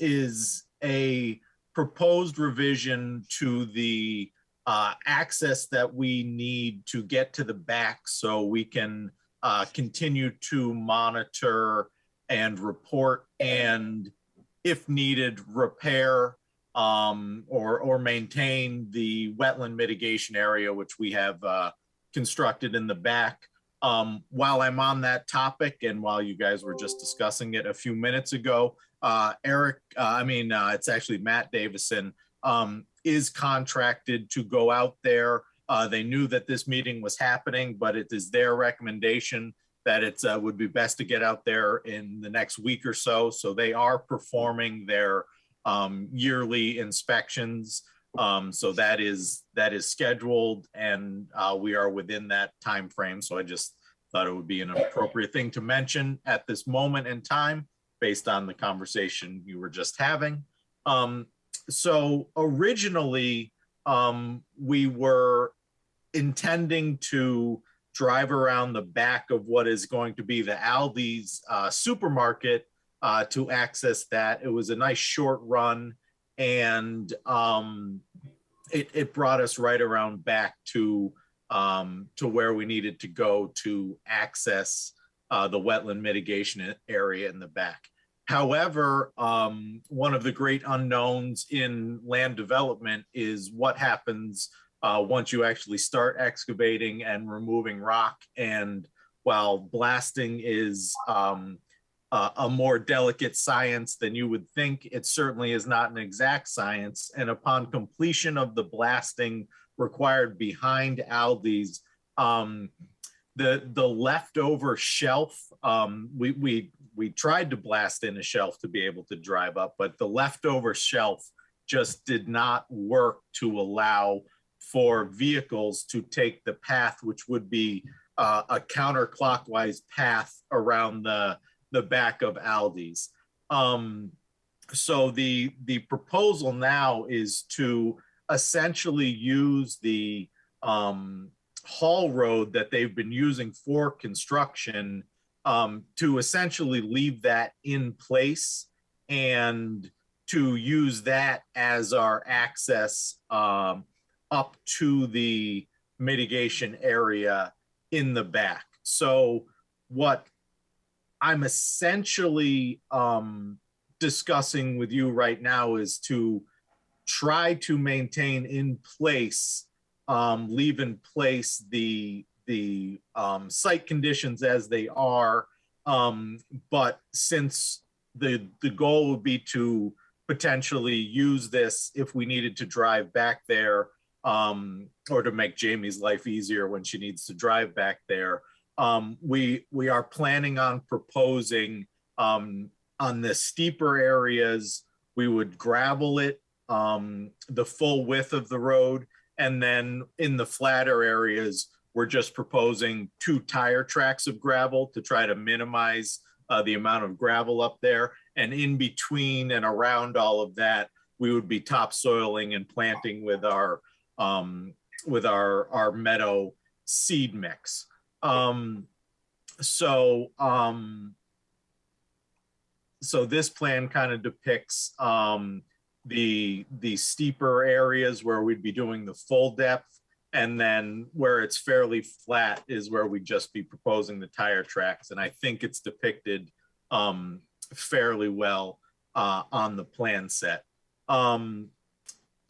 is a proposed revision to the access that we need to get to the back so we can continue to monitor and report and, if needed, repair or maintain the wetland mitigation area, which we have constructed in the back. While I'm on that topic, and while you guys were just discussing it a few minutes ago, it's actually Matt Davison, is contracted to go out there. They knew that this meeting was happening, but it is their recommendation that it would be best to get out there in the next week or so. So they are performing their yearly inspections. So that is scheduled, and we are within that time frame. So I just thought it would be an appropriate thing to mention at this moment in time, based on the conversation you were just having. So originally, we were intending to drive around the back of what is going to be the Aldi's supermarket to access that. It was a nice short run, and it brought us right around back to where we needed to go to access the wetland mitigation area in the back. However, one of the great unknowns in land development is what happens once you actually start excavating and removing rock. And while blasting is a more delicate science than you would think, it certainly is not an exact science. And upon completion of the blasting required behind Aldi's, the leftover shelf, we tried to blast in a shelf to be able to drive up, but the leftover shelf just did not work to allow for vehicles to take the path, which would be a counterclockwise path around the back of Aldi's. So the proposal now is to essentially use the haul road that they've been using for construction to essentially leave that in place and to use that as our access up to the mitigation area in the back. So what I'm essentially discussing with you right now is to try to maintain in place, leave in place the site conditions as they are. But since the goal would be to potentially use this if we needed to drive back there, or to make Jamie's life easier when she needs to drive back there, we are planning on proposing on the steeper areas, we would gravel it the full width of the road. And then in the flatter areas, we're just proposing 2 tire tracks of gravel to try to minimize the amount of gravel up there. And in between and around all of that, we would be topsoiling and planting with our meadow seed mix. So this plan kind of depicts the steeper areas where we'd be doing the full depth, and then where it's fairly flat is where we'd just be proposing the tire tracks. And I think it's depicted fairly well on the plan set.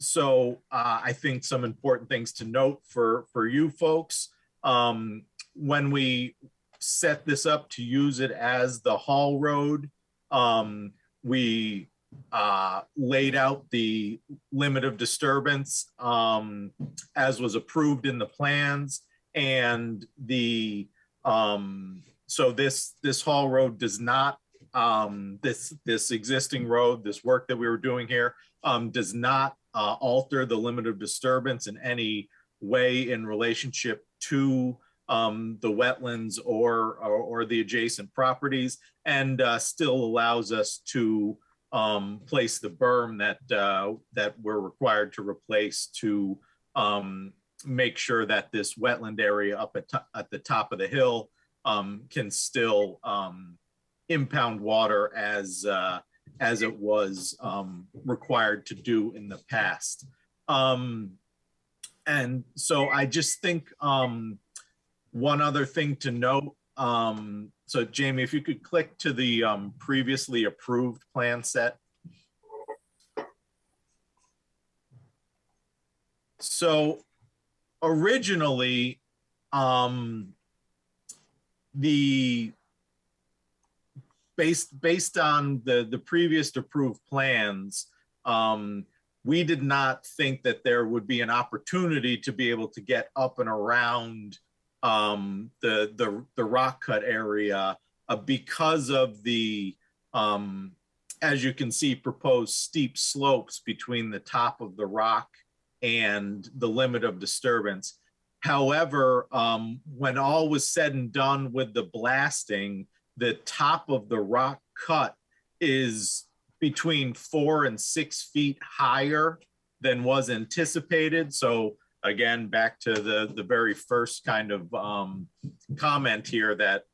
So I think some important things to note for you folks, when we set this up to use it as the haul road, we laid out the limit of disturbance as was approved in the plans. And the so this haul road does not, this existing road, this work that we were doing here does not alter the limit of disturbance in any way in relationship to the wetlands or the adjacent properties, and still allows us to place the berm that we're required to replace to make sure that this wetland area up at the top of the hill can still impound water as it was required to do in the past. And so I just think one other thing to note, so Jamie, if you could click to the previously approved plan set. So originally, the based on the previous approved plans, we did not think that there would be an opportunity to be able to get up and around the rock cut area because of the, as you can see, proposed steep slopes between the top of the rock and the limit of disturbance. However, when all was said and done with the blasting, the top of the rock cut is between 4 and 6 feet higher than was anticipated. So again, back to the very first kind of comment here that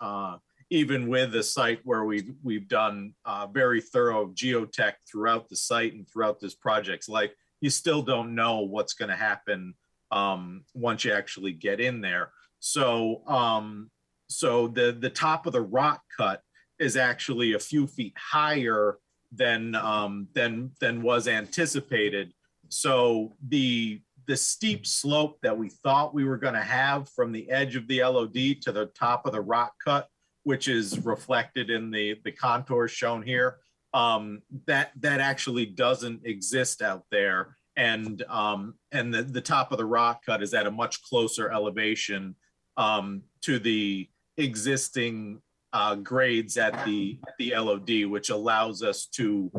even with the site where we've done very thorough geotech throughout the site and throughout this project's life, you still don't know what's going to happen once you actually get in there. So so the top of the rock cut is actually a few feet higher than was anticipated. So the steep slope that we thought we were going to have from the edge of the LOD to the top of the rock cut, which is reflected in the contours shown here, that actually doesn't exist out there. And the top of the rock cut is at a much closer elevation to the existing grades at the LOD, which allows us to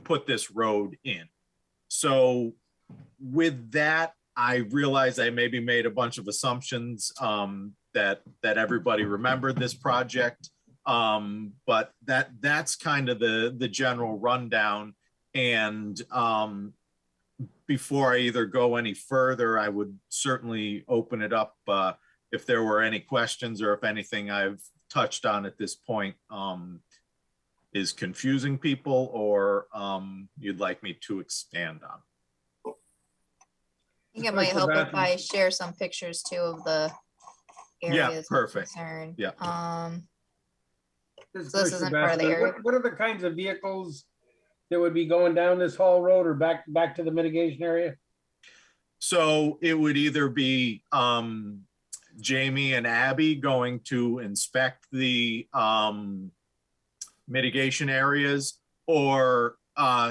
put this road in. So with that, I realize I maybe made a bunch of assumptions that everybody remembered this project, but that's kind of the general rundown. And before I either go any further, I would certainly open it up if there were any questions or if anything I've touched on at this point is confusing people or you'd like me to expand on. I think it might help if I share some pictures too of the areas of concern. Yeah. So this isn't part of the area. What are the kinds of vehicles that would be going down this Hall Road or back to the mitigation area? So it would either be Jamie and Abby going to inspect the mitigation areas, or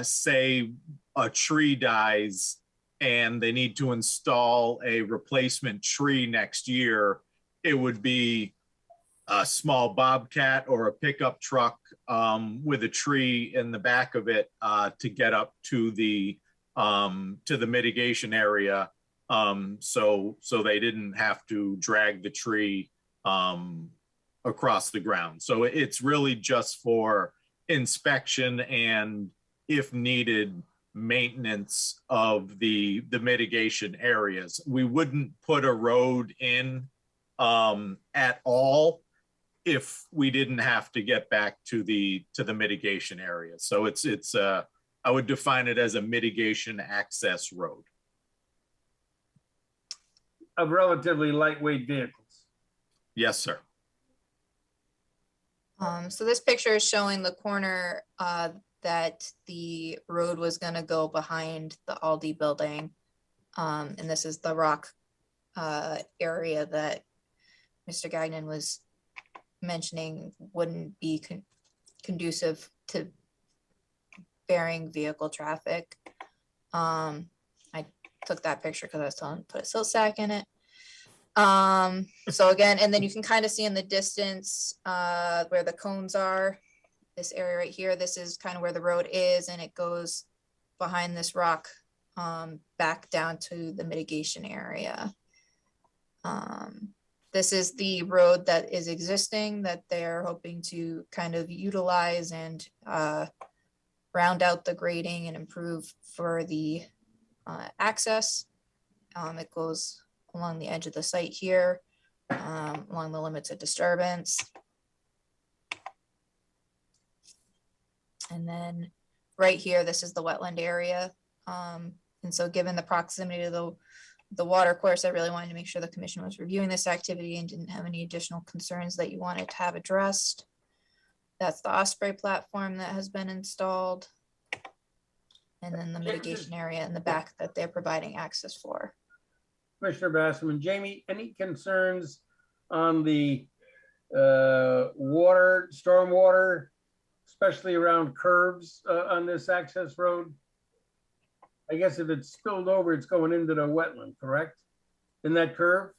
say a tree dies and they need to install a replacement tree next year. It would be a small Bobcat or a pickup truck with a tree in the back of it to get up to the mitigation area, so they didn't have to drag the tree across the ground. So it's really just for inspection and, if needed, maintenance of the mitigation areas. We wouldn't put a road in at all if we didn't have to get back to the mitigation area. So it's I would define it as a mitigation access road. Of relatively lightweight vehicles. Yes, sir. So this picture is showing the corner that the road was going to go behind the Aldi building. And this is the rock area that Mr. Gagnon was mentioning wouldn't be conducive to bearing vehicle traffic. I took that picture because I was telling him to put a silt sack in it. So again, and then you can kind of see in the distance where the cones are, this area right here, this is kind of where the road is, and it goes behind this rock back down to the mitigation area. This is the road that is existing that they're hoping to kind of utilize and round out the grading and improve for the access. It goes along the edge of the site here, along the limits of disturbance. And then right here, this is the wetland area. And so given the proximity to the water course, I really wanted to make sure the commission was reviewing this activity and didn't have any additional concerns that you wanted to have addressed. That's the osprey platform that has been installed. And then the mitigation area in the back that they're providing access for. Commissioner Basserman, Jamie, any concerns on the stormwater, especially around curves on this access road? I guess if it's spilled over, it's going into the wetland, correct? In that curve?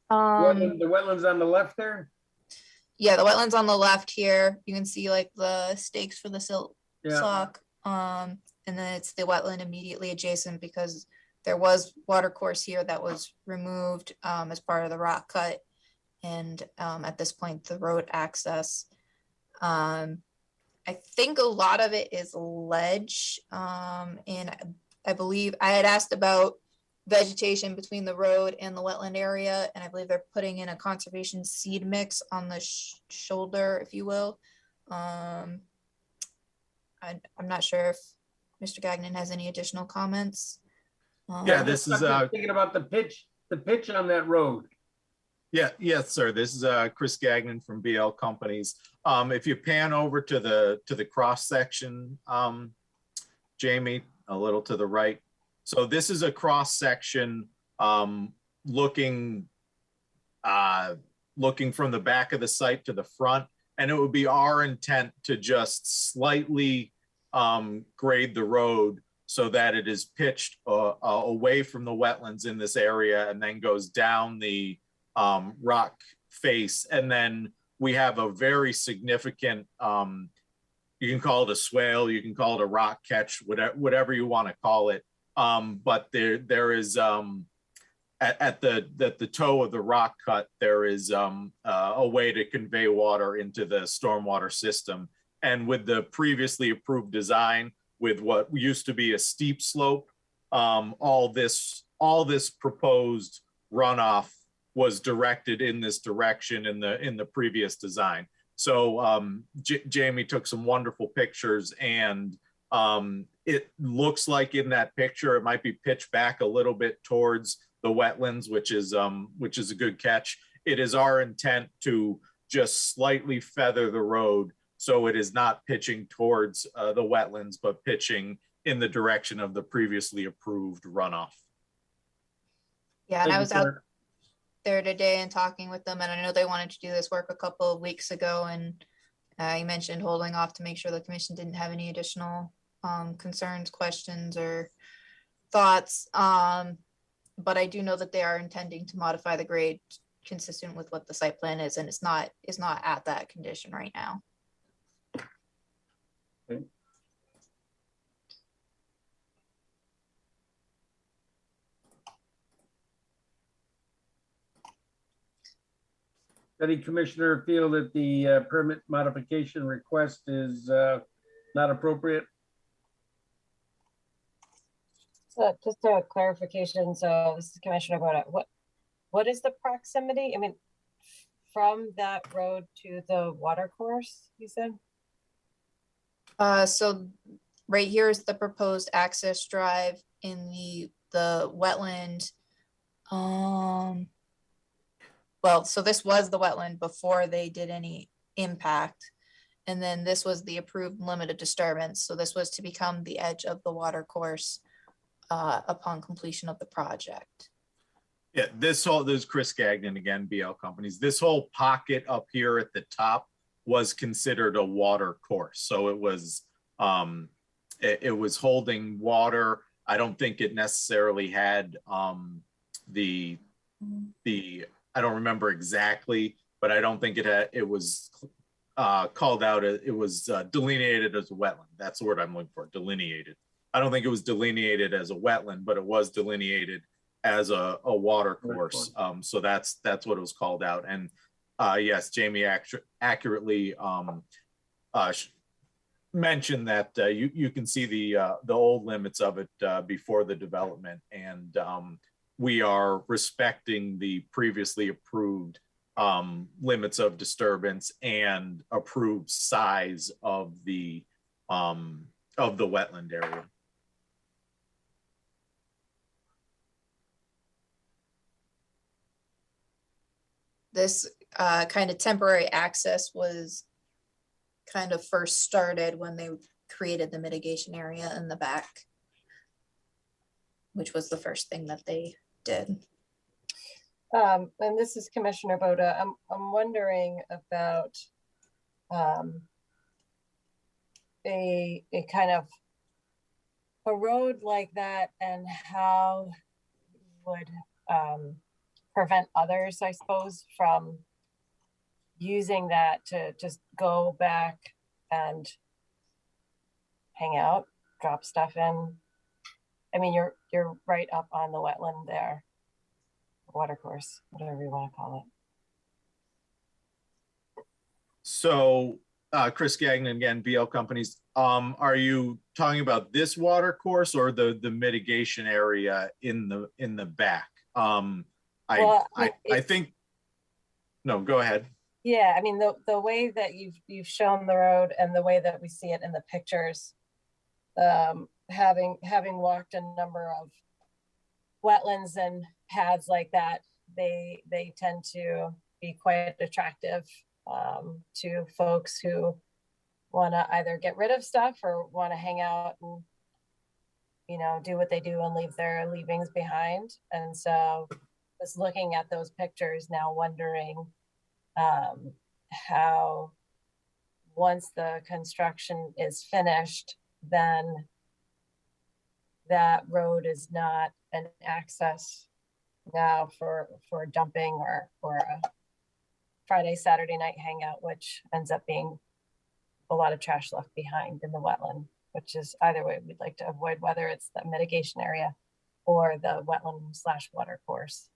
The wetlands on the left there? Yeah, the wetlands on the left here, you can see like the stakes for the silt Yeah. sock. And then it's the wetland immediately adjacent because there was water course here that was removed as part of the rock cut. And at this point, the road access. I think a lot of it is ledge. And I believe I had asked about vegetation between the road and the wetland area, and I believe they're putting in a conservation seed mix on the shoulder, if you will. I'm not sure if Mr. Gagnon has any additional comments. Yeah, this is thinking about the pitch on that road. Yeah, yes, sir. This is Chris Gagnon from BL Companies. If you pan over to the cross section, Jamie, a little to the right. So this is a cross section looking from the back of the site to the front, and it would be our intent to just slightly grade the road so that it is pitched away from the wetlands in this area and then goes down the rock face. And then we have a very significant, you can call it a swale, you can call it a rock catch, whatever you want to call it. But there is at the toe of the rock cut, there is a way to convey water into the stormwater system. And with the previously approved design, with what used to be a steep slope, all this proposed runoff was directed in this direction in the previous design. So Jamie took some wonderful pictures, and it looks like in that picture it might be pitched back a little bit towards the wetlands, which is a good catch. It is our intent to just slightly feather the road so it is not pitching towards the wetlands, but pitching in the direction of the previously approved runoff. Yeah, and I was out there today and talking with them, and I know they wanted to do this work a couple of weeks ago, and you mentioned holding off to make sure the commission didn't have any additional concerns, questions, or thoughts. But I do know that they are intending to modify the grade consistent with what the site plan is, and it's not at that condition right now. Okay. Any commissioner feel that the permit modification request is not appropriate? So just a clarification. So this is Commissioner Boda. What is the proximity? I mean, from that road to the water course, you said? So right here is the proposed access drive in the wetland. Well, so this was the wetland before they did any impact. And then this was the approved limited disturbance. So this was to become the edge of the water course upon completion of the project. Yeah, there's Chris Gagnon again, BL Companies. This whole pocket up here at the top was considered a water course. So it was holding water. I don't think it necessarily had the I don't remember exactly, but I don't think it was called out. It was delineated as a wetland. That's the word I'm looking for, delineated. I don't think it was delineated as a wetland, but it was delineated as a water course. So that's what it was called out. And yes, Jamie accurately mentioned that you can see the old limits of it before the development, and we are respecting the previously approved limits of disturbance and approved size of the wetland area. This kind of temporary access was kind of first started when they created the mitigation area in the back, which was the first thing that they did. And this is Commissioner Boda. I'm wondering about a kind of a road like that and how would prevent others, I suppose, from using that to just go back and hang out, drop stuff in. I mean, you're right up on the wetland there, water course, whatever you want to call it. So, Chris Gagnon again, BL Companies. Are you talking about this water course or the mitigation area in the back? I think. No, go ahead. Yeah, I mean the way that you've shown the road and the way that we see it in the pictures, having walked a number of wetlands and paths like that, they tend to be quite attractive to folks who want to either get rid of stuff or want to hang out and, you know, do what they do and leave their leavings behind. And so just looking at those pictures now, wondering how once the construction is finished, then that road is not an access now for dumping or a Friday, Saturday night hangout, which ends up being a lot of trash left behind in the wetland, which is either way we'd like to avoid, whether it's the mitigation area or the wetland/water course.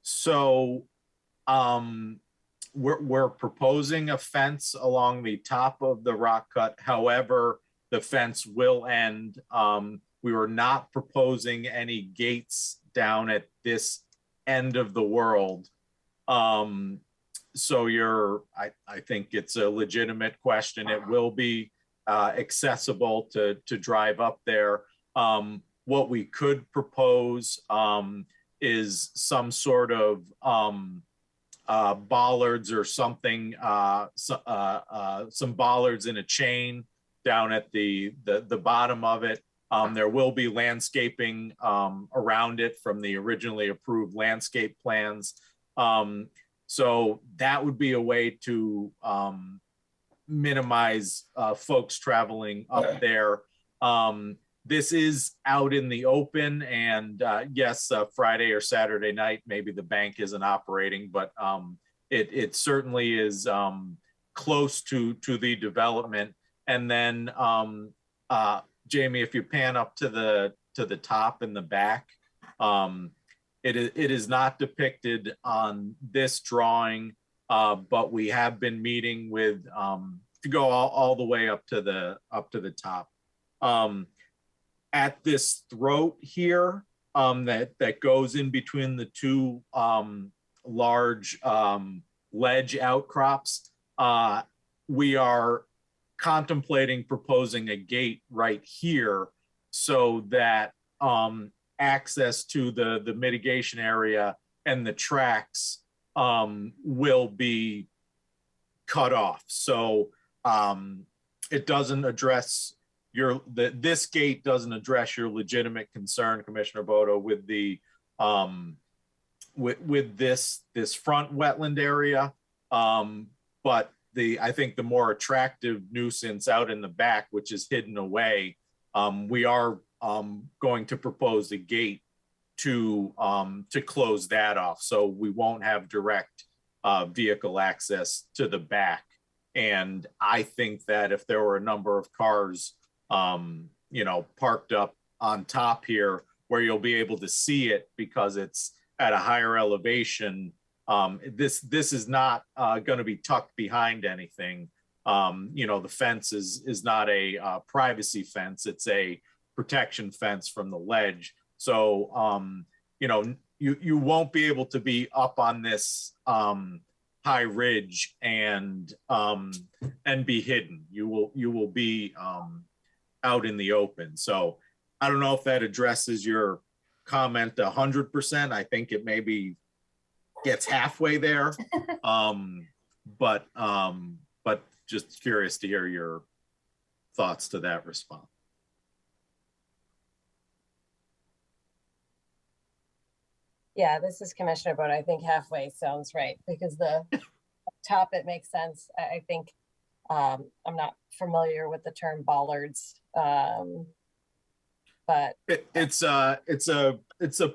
So we're proposing a fence along the top of the rock cut. However, the fence will end. We were not proposing any gates down at this end of the world. So I think it's a legitimate question. It will be accessible to drive up there. What we could propose is some sort of bollards or something, some bollards in a chain down at the bottom of it. There will be landscaping around it from the originally approved landscape plans. So that would be a way to minimize folks traveling up there. This is out in the open, and yes, Friday or Saturday night, maybe the bank isn't operating, but it certainly is close to the development. And then Jamie, if you pan up to the top in the back, it is not depicted on this drawing, but we have been meeting with, to go all the way up to the top. At this throat here, that goes in between the two large ledge outcrops, we are contemplating proposing a gate right here so that access to the mitigation area and the tracks will be cut off. So it doesn't address this gate doesn't address your legitimate concern, Commissioner Bodo, with the with this front wetland area. But I think the more attractive nuisance out in the back, which is hidden away, we are going to propose a gate to close that off, so we won't have direct vehicle access to the back. And I think that if there were a number of cars, you know, parked up on top here, where you'll be able to see it because it's at a higher elevation, this is not going to be tucked behind anything. You know, the fence is not a privacy fence; it's a protection fence from the ledge. So, you know, you won't be able to be up on this high ridge and be hidden. You will be out in the open. So I don't know if that addresses your comment 100%. I think it maybe gets halfway there. But just curious to hear your thoughts to that response. Yeah, this is Commissioner Boda. I think halfway sounds right because the top, it makes sense. I think I'm not familiar with the term bollards. But It's a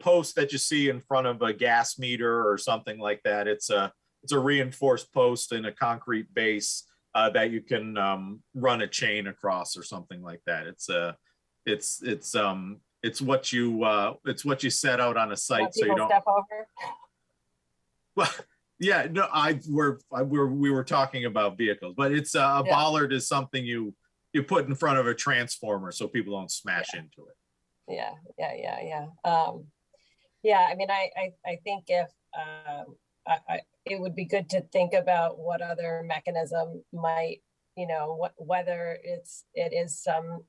post that you see in front of a gas meter or something like that. It's a reinforced post in a concrete base that you can run a chain across or something like that. It's what you set out on a site so you don't step over. Well, yeah, no, we were talking about vehicles, but it's a bollard is something you put in front of a transformer so people don't smash into it. Yeah. Yeah, I mean, I think if it would be good to think about what other mechanism might, whether it is some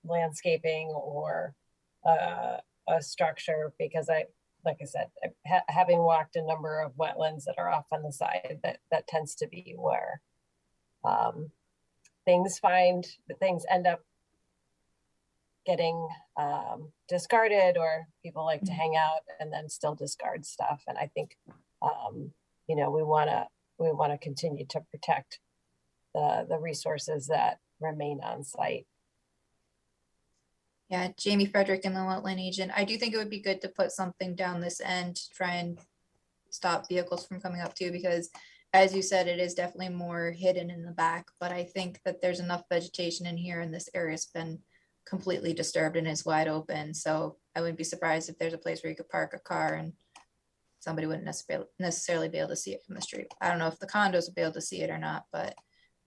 landscaping or a structure, because like I said, having walked a number of wetlands that are off on the side, that tends to be where things end up getting discarded, or people like to hang out and then still discard stuff. And I think, we want to continue to protect the resources that remain on site. Yeah, Jamie Frederick, and the wetland agent. I do think it would be good to put something down this end to try and stop vehicles from coming up too, because as you said, it is definitely more hidden in the back, but I think that there's enough vegetation in here and this area's been completely disturbed and is wide open. So I wouldn't be surprised if there's a place where you could park a car and somebody wouldn't necessarily be able to see it from the street. I don't know if the condos would be able to see it or not, but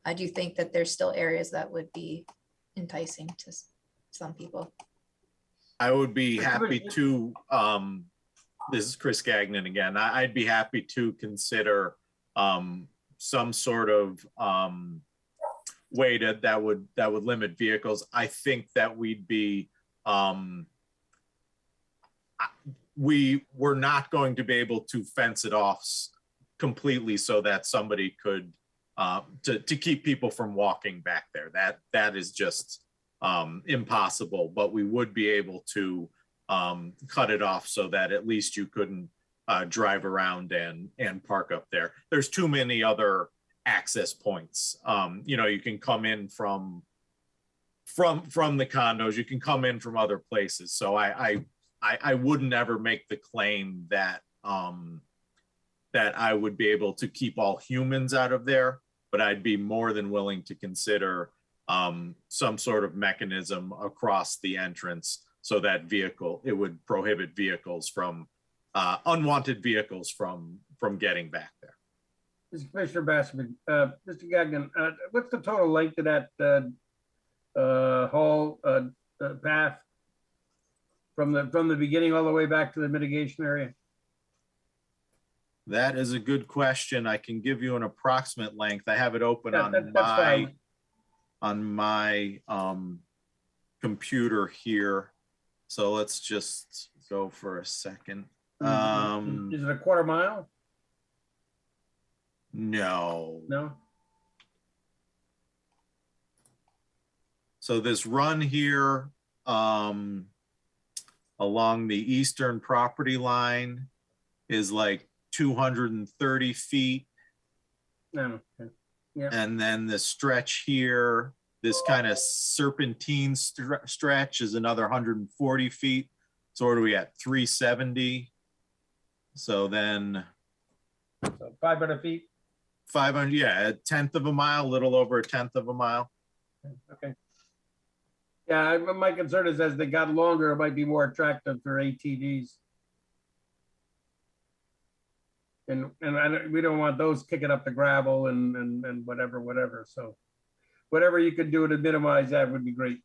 I do think that there's still areas that would be enticing to some people. I would be happy to, this is Chris Gagnon again. I'd be happy to consider some sort of way that would limit vehicles. I think that we'd be, we're not going to be able to fence it off completely so that somebody could, to keep people from walking back there. That is just impossible, but we would be able to cut it off so that at least you couldn't drive around and park up there. There's too many other access points. You can come in from the condos, you can come in from other places. So I wouldn't ever make the claim that that I would be able to keep all humans out of there, but I'd be more than willing to consider some sort of mechanism across the entrance so that it would prohibit vehicles from unwanted vehicles from getting back there. This is Commissioner Bassman. Mr. Gagnon, what's the total length of that whole path from the beginning all the way back to the mitigation area? That is a good question. I can give you an approximate length. I have it open on my computer here. So let's just go for a second. Is it a quarter mile? No. No. So this run here along the eastern property line is like 230 feet. No. Okay. Yeah. And then the stretch here, this kind of serpentine stretch is another 140 feet. So what are we at? 370. So then 500 feet. 500, yeah, a tenth of a mile, a little over a tenth of a mile. Okay. Yeah, my concern is as they got longer, it might be more attractive for ATVs. And we don't want those kicking up the gravel and whatever. So whatever you could do to minimize that would be great.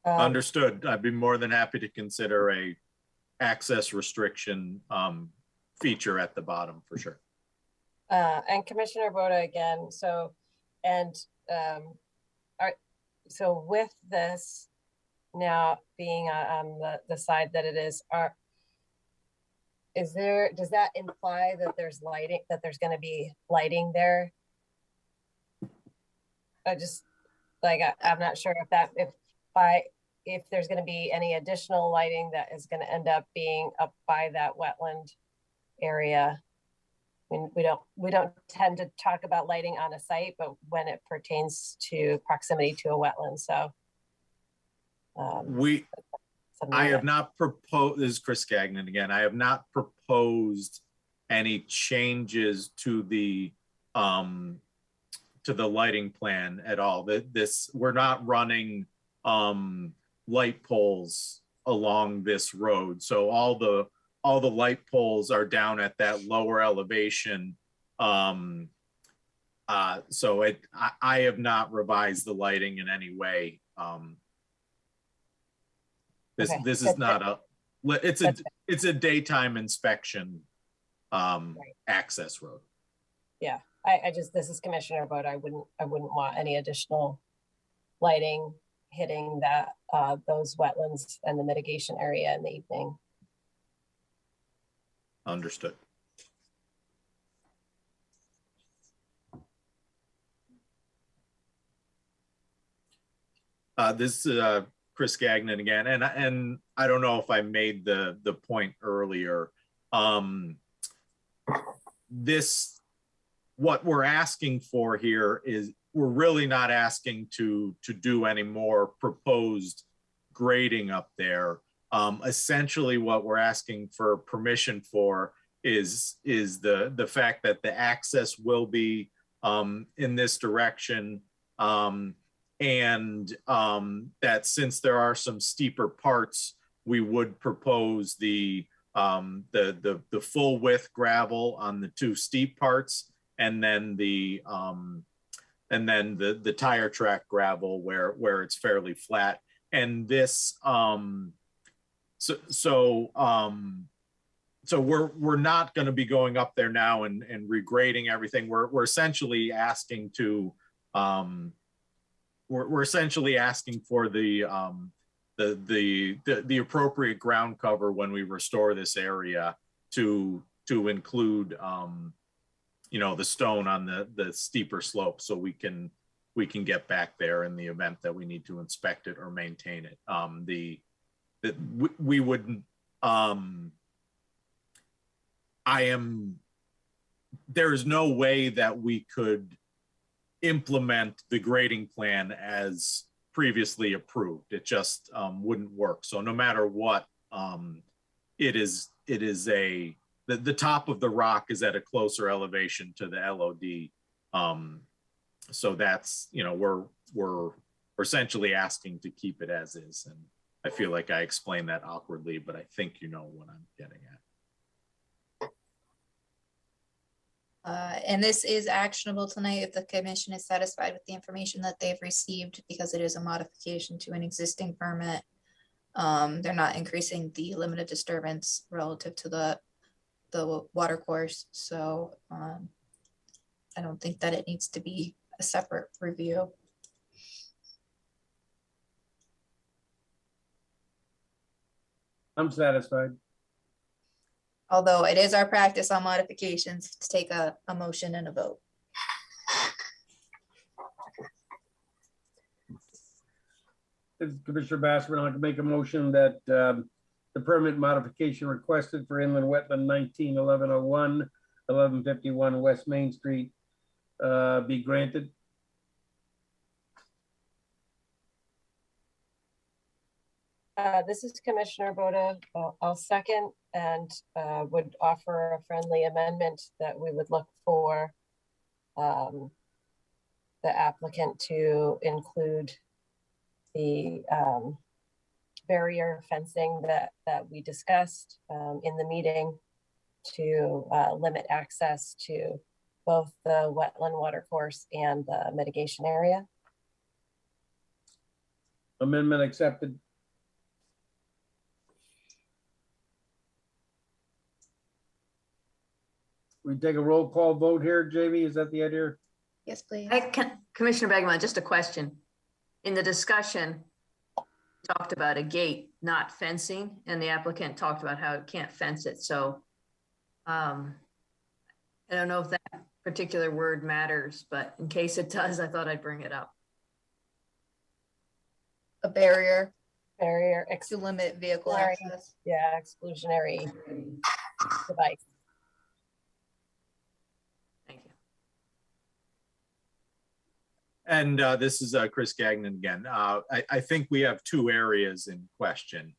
Understood. I'd be more than happy to consider a access restriction feature at the bottom for sure. And Commissioner Boda again. So with this now being on the side that it is, does that imply that there's lighting, that there's going to be lighting there? I'm not sure if if there's going to be any additional lighting that is going to end up being up by that wetland area. I mean, we don't tend to talk about lighting on a site, but when it pertains to proximity to a wetland, so. I have not proposed, this is Chris Gagnon again, I have not proposed any changes to the lighting plan at all. We're not running light poles along this road. So all the light poles are down at that lower elevation. So I have not revised the lighting in any way. This is not a, it's a daytime inspection access road. Yeah, I just, this is Commissioner Boda. I wouldn't want any additional lighting hitting that those wetlands and the mitigation area in the evening. Understood. This is Chris Gagnon again, and I don't know if I made the point earlier. What we're asking for here is we're really not asking to do any more proposed grading up there. Essentially, what we're asking for permission for is the fact that the access will be in this direction. And that since there are some steeper parts, we would propose the full width gravel on the two steep parts, and then the tire track gravel where it's fairly flat. And this so we're not going to be going up there now and regrading everything. We're essentially asking to we're essentially asking for the appropriate ground cover when we restore this area to include you know, the stone on the steeper slope, so we can get back there in the event that we need to inspect it or maintain it. We wouldn't there is no way that we could implement the grading plan as previously approved. It just wouldn't work. So no matter what, it is the top of the rock is at a closer elevation to the LOD. So that's, you know, we're essentially asking to keep it as is. And I feel like I explained that awkwardly, but I think you know what I'm getting at. And this is actionable tonight if the commission is satisfied with the information that they've received, because it is a modification to an existing permit. They're not increasing the limited disturbance relative to the water course. So I don't think that it needs to be a separate review. I'm satisfied. Although it is our practice on modifications to take a motion and a vote. Commissioner Bassman, I'd like to make a motion that the permit modification requested for inland wetland 19-1101, 1151 West Main Street be granted. This is Commissioner Boda. I'll second and would offer a friendly amendment that we would look for the applicant to include the barrier fencing that we discussed in the meeting to limit access to both the wetland water course and the mitigation area. Amendment accepted. We take a roll call vote here, Jamie, is that the idea? Yes, please. Commissioner Bagman, just a question. In the discussion, talked about a gate, not fencing, and the applicant talked about how it can't fence it. So I don't know if that particular word matters, but in case it does, I thought I'd bring it up. A barrier. barrier, to limit vehicle Sorry. access. yeah, exclusionary device. Thank you. And this is Chris Gagnon again. I think we have two areas in question.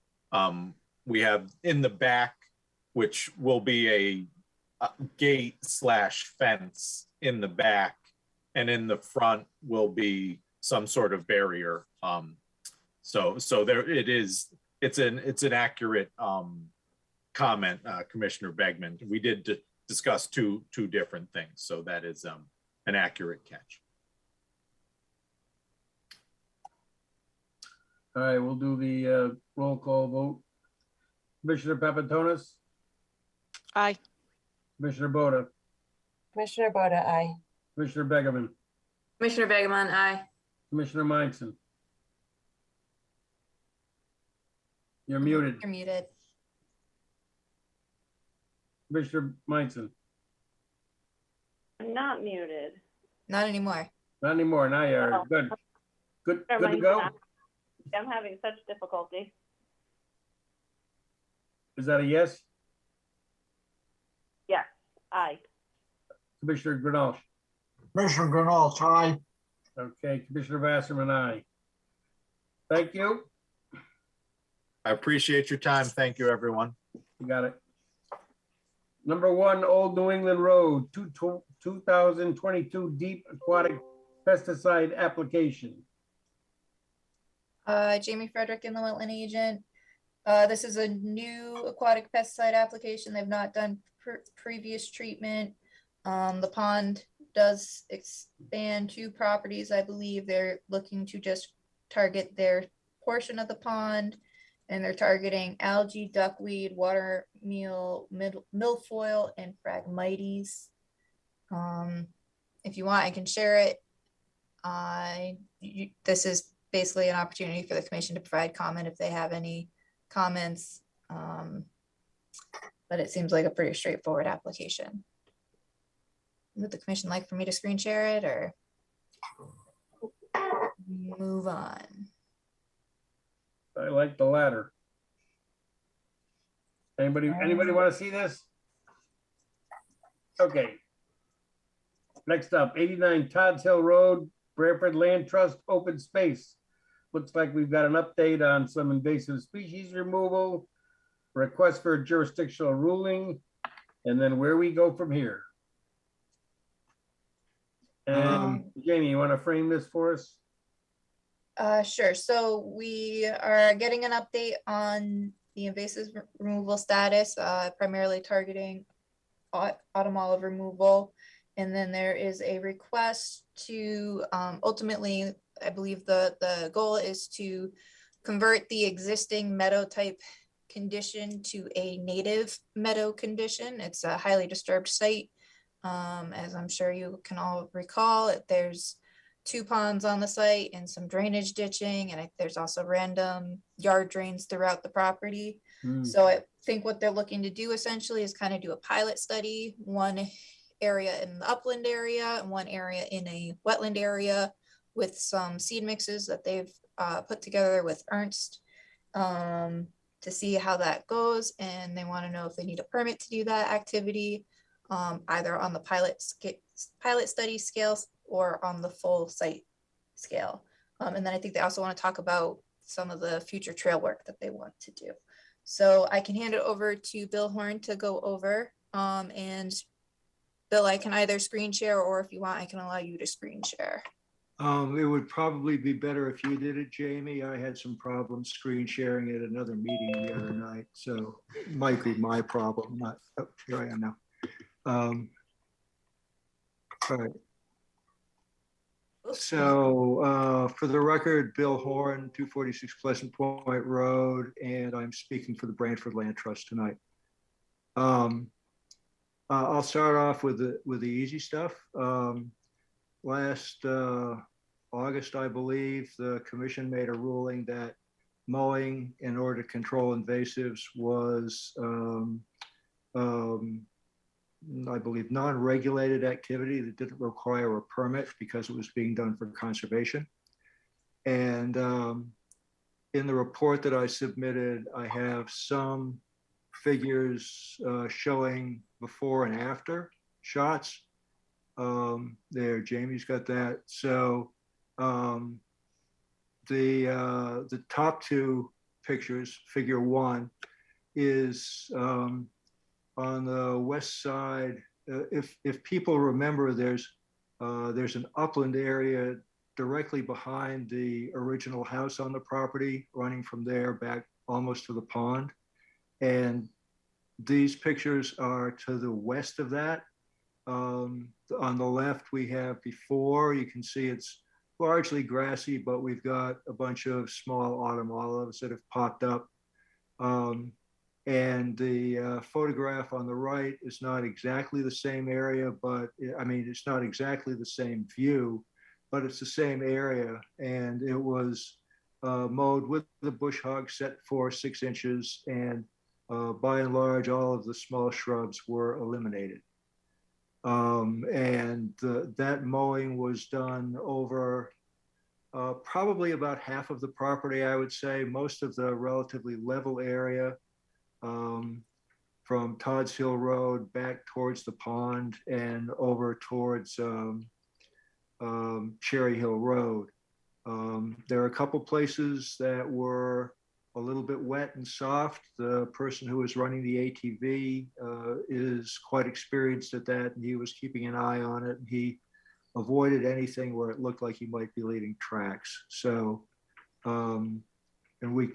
We have in the back, which will be a gate / fence in the back, and in the front will be some sort of barrier. So there it is. It's an accurate comment, Commissioner Begman. We did discuss two different things, so that is an accurate catch. All right, we'll do the roll call vote. Commissioner Papantonis, Aye. Commissioner Boda, Commissioner Boda, aye. Commissioner Begeman, Commissioner Begeman, aye. Commissioner Meinson. You're muted. You're muted. Commissioner Meinson. I'm not muted. Not anymore. Not anymore. Now you are. Oh. Good. Good Never to mind. go? I'm having such difficulty. Is that a yes? Yes, aye. Commissioner Grinalsh. Commissioner Grinalds, aye. Okay, Commissioner Vasserman, aye. Thank you. I appreciate your time. Thank you, everyone. You got it. Number 1, Old New England Road, 2022 deep aquatic pesticide application. Jamie Frederick, in the wetland agent. This is a new aquatic pesticide application. They've not done previous treatment. The pond does expand 2 properties. I believe they're looking to just target their portion of the pond, and they're targeting algae, duckweed, water meal, milfoil, and Phragmites. If you want, I can share it. This is basically an opportunity for the commission to provide comment if they have any comments. But it seems like a pretty straightforward application. Would the commission like for me to screen share it or move on? I like the latter. Anybody want to see this? Okay. Next up, 89 Todd's Hill Road, Branford Land Trust, open space. Looks like we've got an update on some invasive species removal, request for a jurisdictional ruling, and then where we go from here. And Jamie, you want to frame this for us? Sure. So we are getting an update on the invasive removal status, primarily targeting autumn olive removal. And then there is a request to ultimately, I believe the goal is to convert the existing meadow type condition to a native meadow condition. It's a highly disturbed site. As I'm sure you can all recall, there's 2 ponds on the site and some drainage ditching, and there's also random yard drains throughout the property. So I think what they're looking to do essentially is kind of do a pilot study, one area in the upland area and one area in a wetland area, with some seed mixes that they've put together with Ernst to see how that goes. And they want to know if they need a permit to do that activity, either on the pilot study scale or on the full site scale. And then I think they also want to talk about some of the future trail work that they want to do. So I can hand it over to Bill Horn to go over. And Bill, I can either screen share, or if you want, I can allow you to screen share. It would probably be better if you did it, Jamie. I had some problems screen sharing at another meeting the other night, so it might be my problem. Not, oh, here I am now. All right. So for the record, Bill Horn, 246 Pleasant Point Road, and I'm speaking for the Branford Land Trust tonight. I'll start off with the easy stuff. Last August, I believe, the commission made a ruling that mowing in order to control invasives was, I believe, non-regulated activity that didn't require a permit because it was being done for conservation. And in the report that I submitted, I have some figures showing before and after shots. There, Jamie's got that. So the top two pictures, figure one, is on the west side. If people remember, there's an upland area directly behind the original house on the property, running from there back almost to the pond. And these pictures are to the west of that. On the left, we have before. You can see it's largely grassy, but we've got a bunch of small autumn olives that have popped up. And the photograph on the right is not exactly the same area, but I mean, it's not exactly the same view, but it's the same area. And it was mowed with the bush hog set for 6 inches. And by and large, all of the small shrubs were eliminated. That mowing was done over probably about half of the property, I would say. Most of the relatively level area from Todd's Hill Road back towards the pond and over towards Cherry Hill Road. There are a couple places that were a little bit wet and soft. The person who was running the ATV is quite experienced at that, and he was keeping an eye on it, and he avoided anything where it looked like he might be leaving tracks. So, and we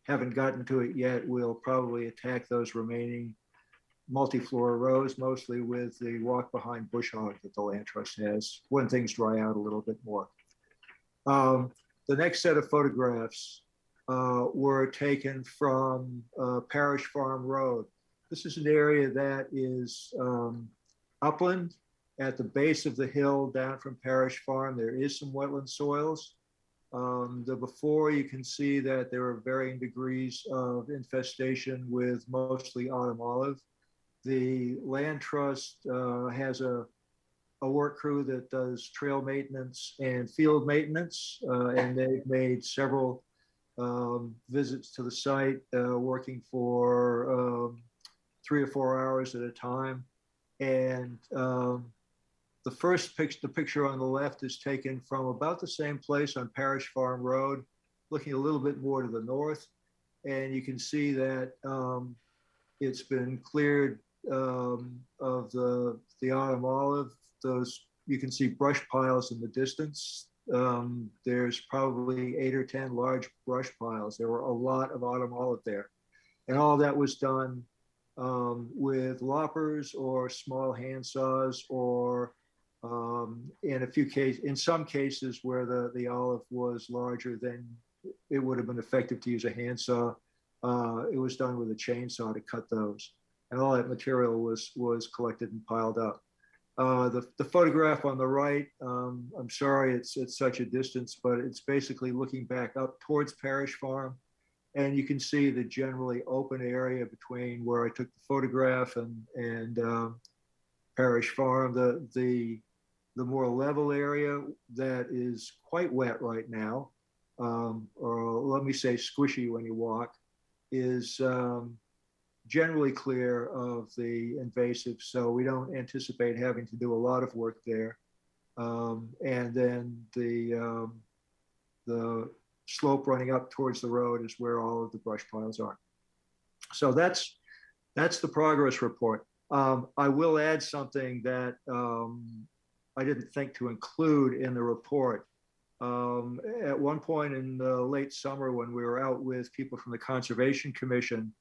haven't gotten to it yet. We'll probably attack those remaining multi-floor rows, mostly with the walk behind bush hog that the land trust has when things dry out a little bit more. The next set of photographs were taken from Parish Farm Road. This is an area that is upland at the base of the hill down from Parish Farm. There is some wetland soils. The before, you can see that there are varying degrees of infestation with mostly autumn olive. The land trust has a work crew that does trail maintenance and field maintenance, and they've made several visits to the site, working for 3 or 4 hours at a time. And the first picture, the picture on the left, is taken from about the same place on Parish Farm Road, looking a little bit more to the north. And you can see that it's been cleared of the autumn olive. Those, you can see brush piles in the distance. There's probably 8 or 10 large brush piles. There were a lot of autumn olive there. And all that was done with loppers or small hand saws, or in some cases where the olive was larger than it would have been effective to use a handsaw, it was done with a chainsaw to cut those. And all that material was collected and piled up. The photograph on the right, I'm sorry it's at such a distance, but it's basically looking back up towards Parish Farm. And you can see the generally open area between where I took the photograph and Parish Farm. The more level area that is quite wet right now, or let me say squishy when you walk, is generally clear of the invasive. So we don't anticipate having to do a lot of work there. And then the slope running up towards the road is where all of the brush piles are. So that's the progress report. I will add something that I didn't think to include in the report. At one point in the late summer, when we were out with people from the Conservation Commission,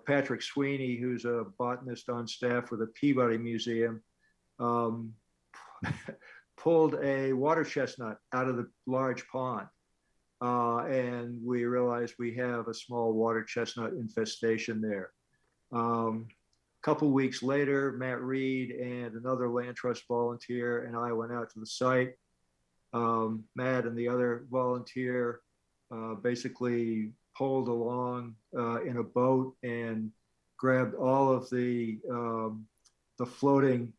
Patrick Sweeney, who's a botanist on staff with the Peabody Museum, pulled a water chestnut out of the large pond. And we realized we have a small water chestnut infestation there. Couple weeks later, Matt Reed and another land trust volunteer and I went out to the site. Matt and the other volunteer basically pulled along in a boat and grabbed all of the floating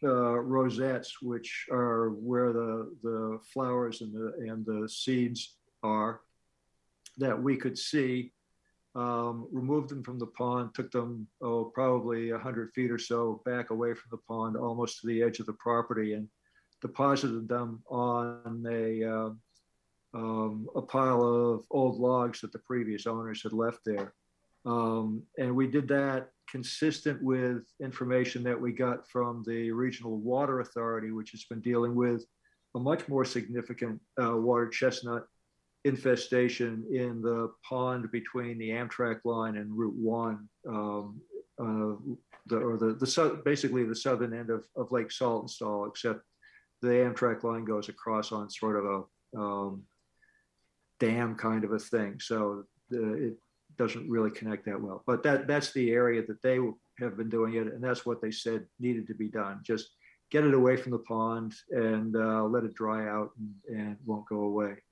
rosettes, which are where the flowers and the seeds are. that we could see, removed them from the pond, took them, probably 100 feet or so back away from the pond, almost to the edge of the property, and deposited them on a pile of old logs that the previous owners had left there. And we did that consistent with information that we got from the Regional Water Authority, which has been dealing with a much more significant water chestnut infestation in the pond between the Amtrak line and Route 1, basically the southern end of Lake Saltonstall, except the Amtrak line goes across on sort of a dam kind of a thing. So it doesn't really connect that well. But that's the area that they have been doing it, and that's what they said needed to be done. Just get it away from the pond and let it dry out, and it won't go away.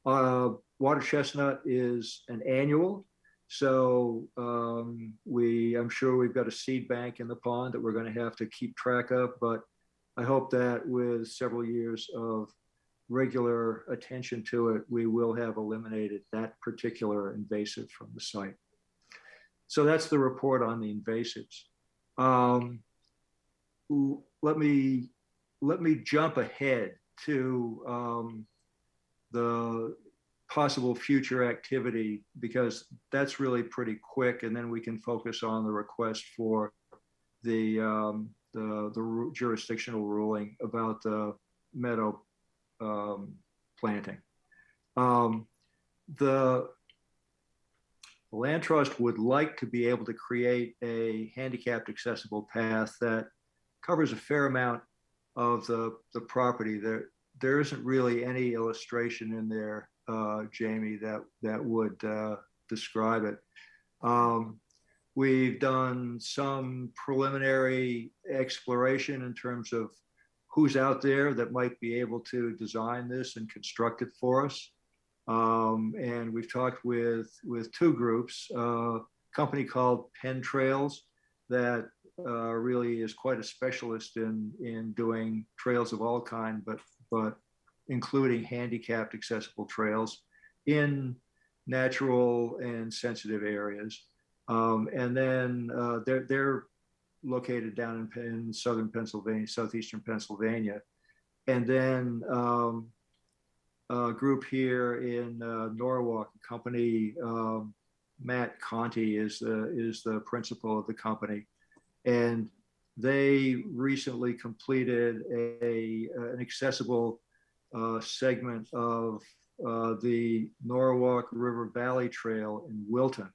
Water chestnut is an annual, so I'm sure we've got a seed bank in the pond that we're going to have to keep track of, but I hope that with several years of regular attention to it, we will have eliminated that particular invasive from the site. So that's the report on the invasives. Let me jump ahead to the possible future activity, because that's really pretty quick, and then we can focus on the request for the jurisdictional ruling about the meadow planting. The Land Trust would like to be able to create a handicapped accessible path that covers a fair amount of the property. There isn't really any illustration in there, Jamie, that would describe it. We've done some preliminary exploration in terms of who's out there that might be able to design this and construct it for us. And we've talked with two groups, a company called Penn Trails that really is quite a specialist in doing trails of all kind, but including handicapped accessible trails in natural and sensitive areas. And then they're located down in southern Pennsylvania, southeastern Pennsylvania. And then a group here in Norwalk, a company, Matt Conti is the principal of the company. And they recently completed an accessible segment of the Norwalk River Valley Trail in Wilton.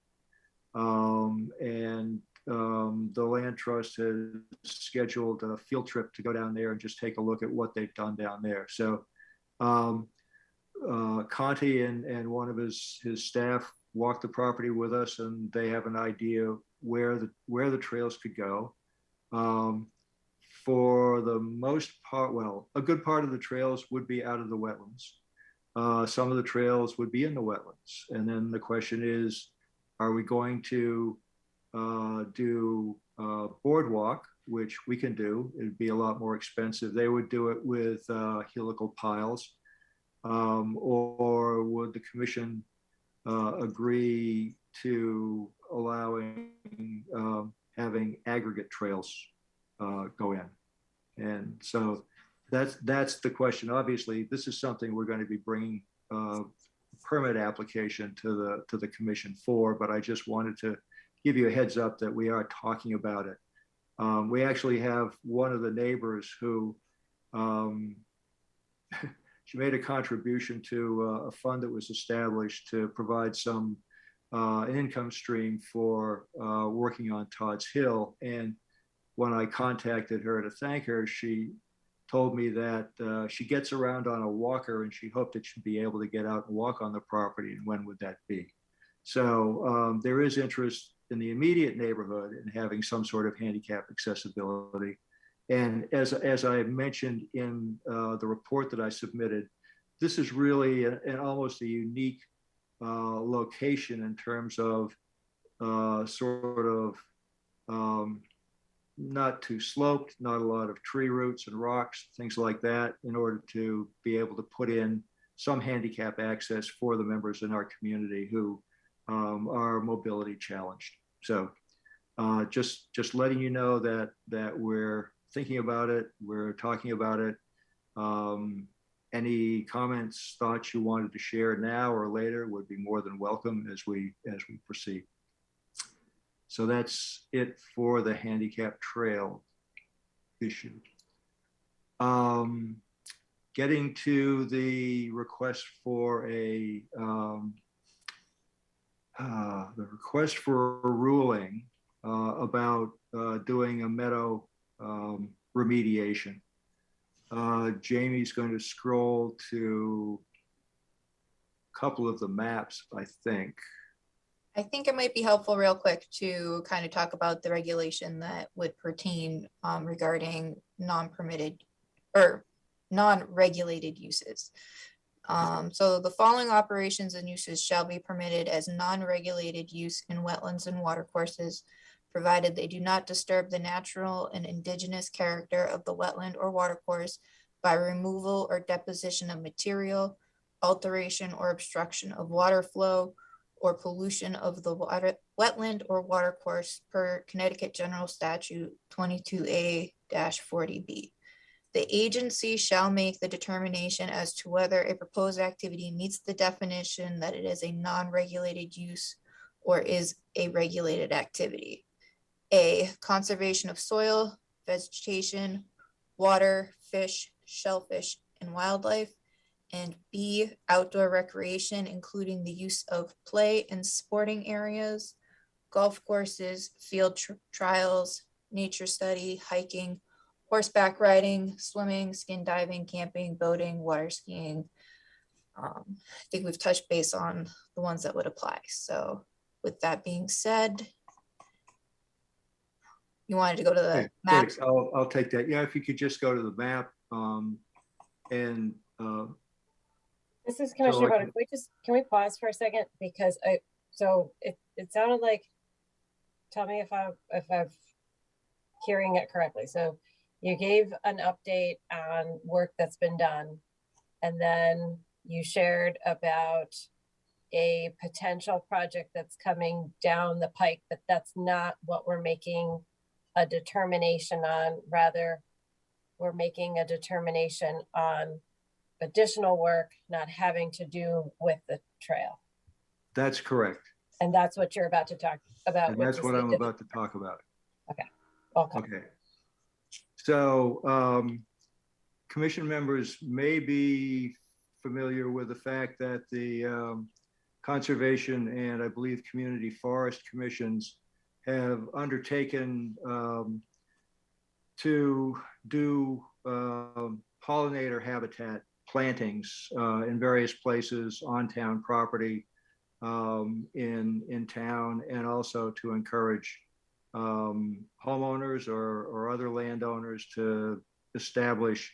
And the Land Trust has scheduled a field trip to go down there and just take a look at what they've done down there. So Conti and one of his staff walked the property with us, and they have an idea where the trails could go. For the most part, well, a good part of the trails would be out of the wetlands. Some of the trails would be in the wetlands. And then the question is, are we going to do boardwalk, which we can do? It'd be a lot more expensive. They would do it with helical piles. Or would the commission agree to allowing having aggregate trails go in? And so that's the question. Obviously, this is something we're going to be bringing permit application to the commission for, but I just wanted to give you a heads up that we are talking about it. We actually have one of the neighbors who she made a contribution to a fund that was established to provide some an income stream for working on Todd's Hill. And when I contacted her to thank her, she told me that she gets around on a walker and she hoped that she'd be able to get out and walk on the property, and when would that be? So there is interest in the immediate neighborhood in having some sort of handicap accessibility. And as I mentioned in the report that I submitted, this is really almost a unique location in terms of sort of not too sloped, not a lot of tree roots and rocks, things like that, in order to be able to put in some handicap access for the members in our community who are mobility challenged. So just letting you know that we're thinking about it, we're talking about it. Any comments, thoughts you wanted to share now or later would be more than welcome as we proceed. So that's it for the handicap trail issue. Getting to the request for a ruling about doing a meadow remediation. Jamie's going to scroll to a couple of the maps, I think. I think it might be helpful real quick to kind of talk about the regulation that would pertain regarding non-permitted or non-regulated uses. So the following operations and uses shall be permitted as non-regulated use in wetlands and watercourses, provided they do not disturb the natural and indigenous character of the wetland or watercourse by removal or deposition of material, alteration or obstruction of water flow, or pollution of the wetland or watercourse per Connecticut General Statute 22A-40B. The agency shall make the determination as to whether a proposed activity meets the definition that it is a non-regulated use or is a regulated activity. A, conservation of soil, vegetation, water, fish, shellfish, and wildlife. And B, outdoor recreation, including the use of play and sporting areas, golf courses, field trials, nature study, hiking, horseback riding, swimming, skin diving, camping, boating, water skiing. I think we've touched base on the ones that would apply. So with that being said, you wanted to go to the map? I'll take that. Yeah, if you could just go to the map and this is Commissioner Boda. Can we pause for a second? Because it sounded like, tell me if I'm hearing it correctly. So you gave an update on work that's been done, and then you shared about a potential project that's coming down the pike, but that's not what we're making a determination on. Rather, we're making a determination on additional work not having to do with the trail. That's correct. And that's what you're about to talk about. And that's what I'm about to talk about. Okay. Welcome. Okay. So commission members may be familiar with the fact that the Conservation and I believe Community Forest Commissions have undertaken to do pollinator habitat plantings in various places on town property in town, and also to encourage homeowners or other landowners to establish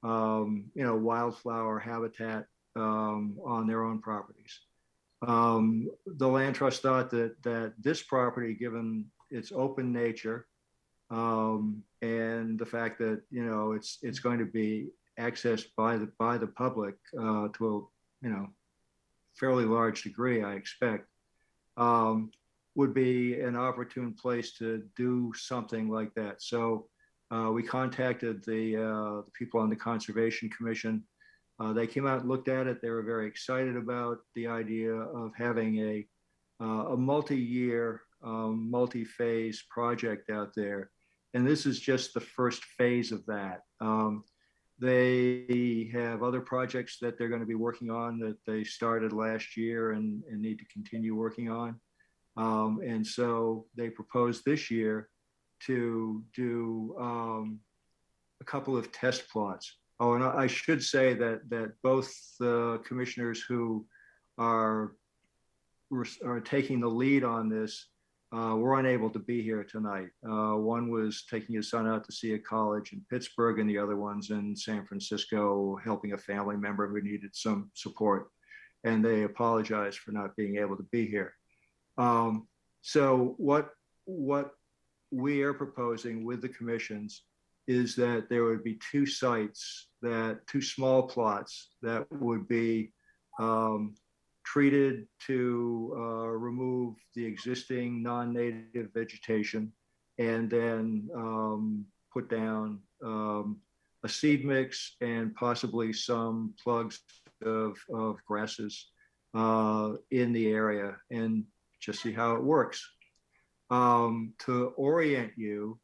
wildflower habitat on their own properties. The land trust thought that this property, given its open nature and the fact that it's going to be accessed by the public to a fairly large degree, I expect, would be an opportune place to do something like that. So we contacted the people on the Conservation Commission. They came out and looked at it. They were very excited about the idea of having a multi-year, multi-phase project out there. And this is just the first phase of that. They have other projects that they're going to be working on that they started last year and need to continue working on. And so they proposed this year to do a couple of test plots. Oh, and I should say that both the commissioners who are taking the lead on this were unable to be here tonight. One was taking his son out to see a college in Pittsburgh, and the other one's in San Francisco helping a family member who needed some support. And they apologized for not being able to be here. So what we are proposing with the commissions is that there would be two sites, two small plots that would be treated to remove the existing non-native vegetation, and then put down a seed mix and possibly some plugs of grasses in the area, and just see how it works. To orient you,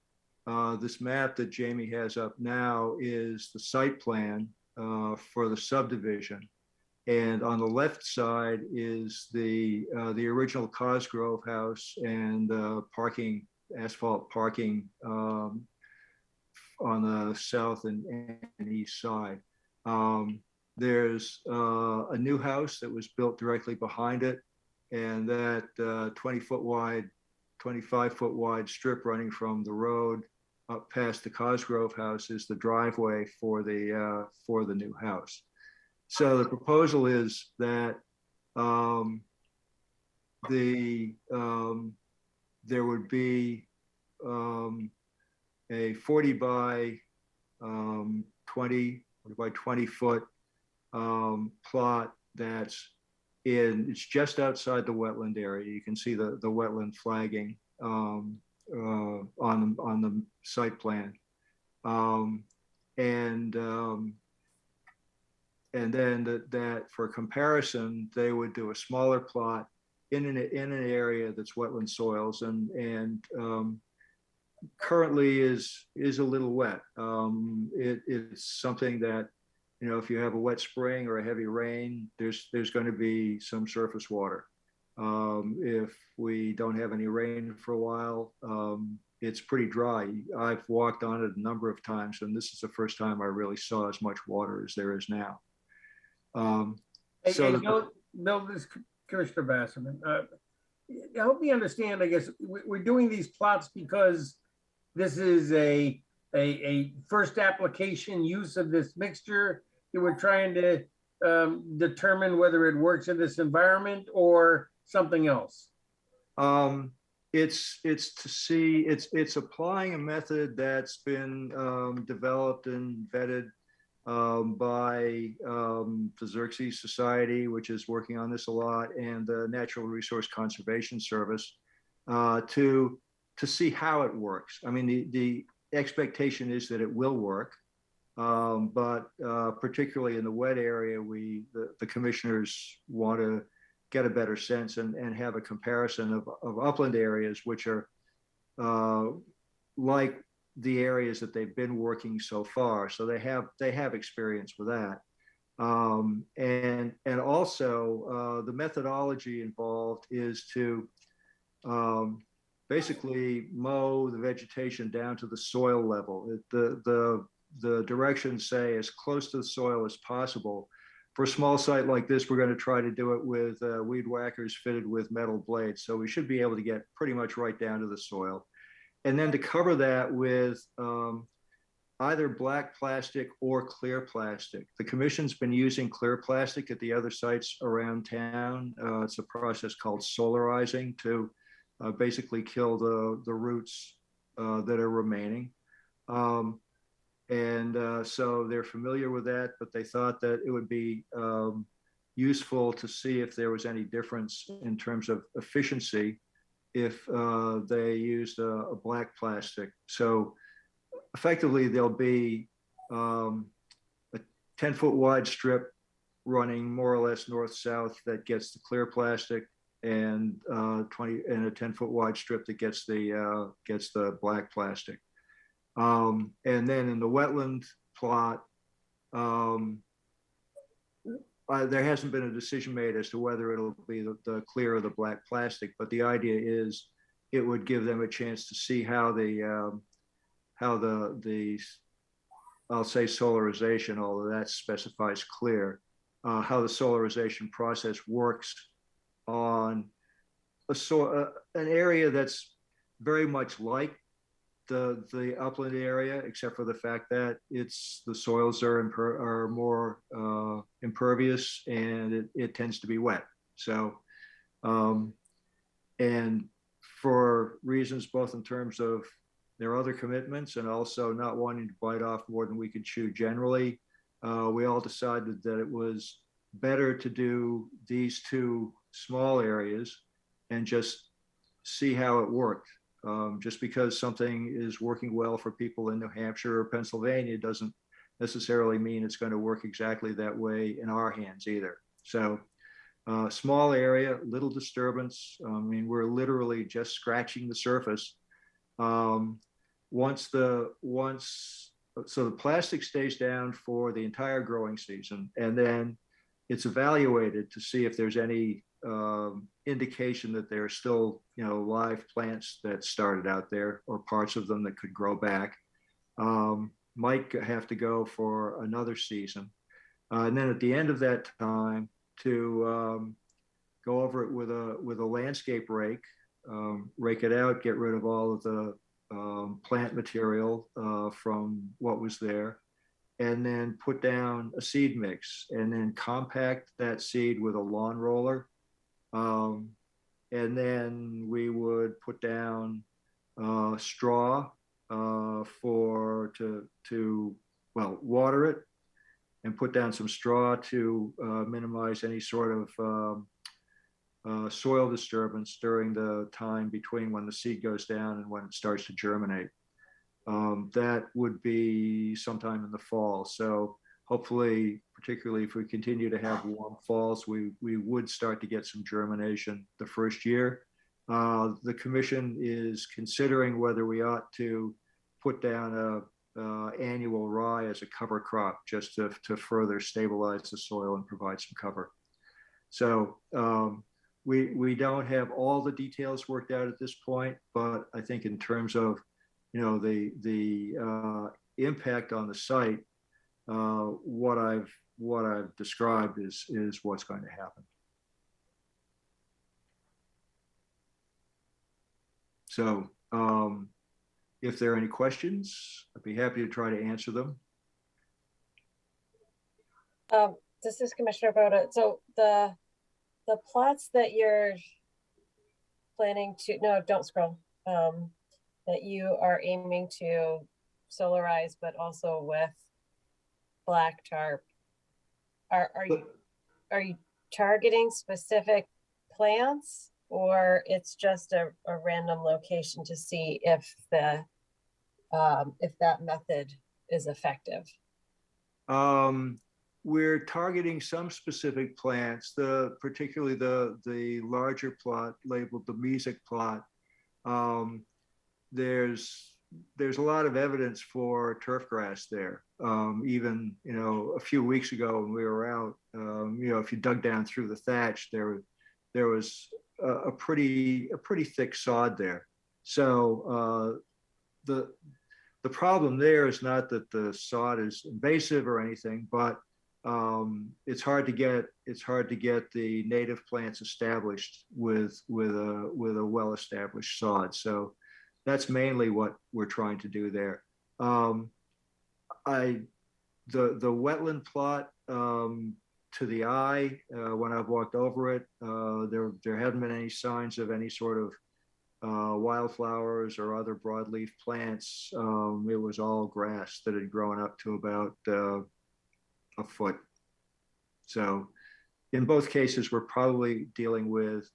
this map that Jamie has up now is the site plan for the subdivision. And on the left side is the original Cosgrove house and parking, asphalt parking on the south and east side. There's a new house that was built directly behind it, and that 20-foot wide, 25-foot wide strip running from the road up past the Cosgrove house is the driveway for the new house. So the proposal is that there would be a 40 by 20 foot plot that's it's just outside the wetland area. You can see the wetland flagging on the site plan, and then that for comparison, they would do a smaller plot in an area that's wetland soils and currently is a little wet. It's something that, you know, if you have a wet spring or a heavy rain, there's going to be some surface water. If we don't have any rain for a while, it's pretty dry. I've walked on it a number of times, and this is the first time I really saw as much water as there is now. This Commissioner Basserman, help me understand. I guess we're doing these plots because this is a first application use of this mixture that we're trying to determine whether it works in this environment or something else. It's to see, it's applying a method that's been developed and vetted by the Xerxes Society, which is working on this a lot, and the Natural Resource Conservation Service, to see how it works. I mean, the expectation is that it will work, but particularly in the wet area, the commissioners want to get a better sense and have a comparison of upland areas, which are like the areas that they've been working so far. So they have experience with that. And also the methodology involved is to basically mow the vegetation down to the soil level. The directions say as close to the soil as possible. For a small site like this, we're going to try to do it with weed whackers fitted with metal blades. So we should be able to get pretty much right down to the soil. And then to cover that with either black plastic or clear plastic. The commission's been using clear plastic at the other sites around town. It's a process called solarizing to basically kill the roots that are remaining. So they're familiar with that, but they thought that it would be useful to see if there was any difference in terms of efficiency if they used a black plastic. So effectively, there'll be a 10-foot wide strip running more or less north-south that gets the clear plastic, and a 10-foot wide strip that gets the black plastic. And then in the wetland plot, there hasn't been a decision made as to whether it'll be the clear or the black plastic, but the idea is it would give them a chance to see how the I'll say solarization, although that specifies clear, how the solarization process works on an area that's very much like the upland area, except for the fact that the soils are more impervious, and it tends to be wet. So, and for reasons both in terms of their other commitments and also not wanting to bite off more than we could chew generally, we all decided that it was better to do these two small areas and just see how it worked. Just because something is working well for people in New Hampshire or Pennsylvania doesn't necessarily mean it's going to work exactly that way in our hands either. So small area, little disturbance. I mean, we're literally just scratching the surface. So the plastic stays down for the entire growing season, and then it's evaluated to see if there's any indication that there are still, live plants that started out there or parts of them that could grow back. Might have to go for another season. And then at the end of that time to go over it with a landscape rake, rake it out, get rid of all of the plant material from what was there, and then put down a seed mix and then compact that seed with a lawn roller. And then we would put down straw to water it, and put down some straw to minimize any sort of soil disturbance during the time between when the seed goes down and when it starts to germinate. That would be sometime in the fall. So hopefully, particularly if we continue to have warm falls, we would start to get some germination the first year. The commission is considering whether we ought to put down a annual rye as a cover crop, just to further stabilize the soil and provide some cover. So we don't have all the details worked out at this point, but I think in terms of the impact on the site, what I've described is what's going to happen. So if there are any questions, I'd be happy to try to answer them. This is Commissioner Boda. So the plots that you're planning to, no, don't scroll, that you are aiming to solarize, but also with black tarp, are you targeting specific plants, or it's just a random location to see if that method is effective? We're targeting some specific plants, particularly the larger plot labeled the Mesic plot. There's a lot of evidence for turfgrass there. Even a few weeks ago when we were out, if you dug down through the thatch, there was a pretty thick sod there. So the problem there is not that the sod is invasive or anything, but it's hard to get the native plants established with a well-established sod. So that's mainly what we're trying to do there. The wetland plot, to the eye, when I've walked over it, there haven't been any signs of any sort of wildflowers or other broadleaf plants. It was all grass that had grown up to about a foot. So in both cases, we're probably dealing with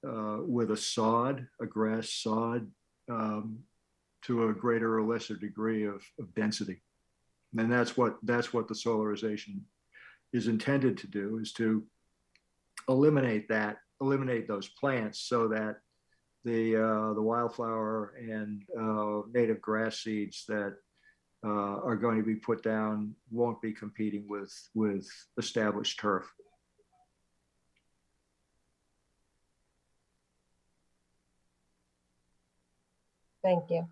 a sod, a grass sod, to a greater or lesser degree of density. And that's what the solarization is intended to do, is to eliminate those plants so that the wildflower and native grass seeds that are going to be put down won't be competing with established turf. Thank you.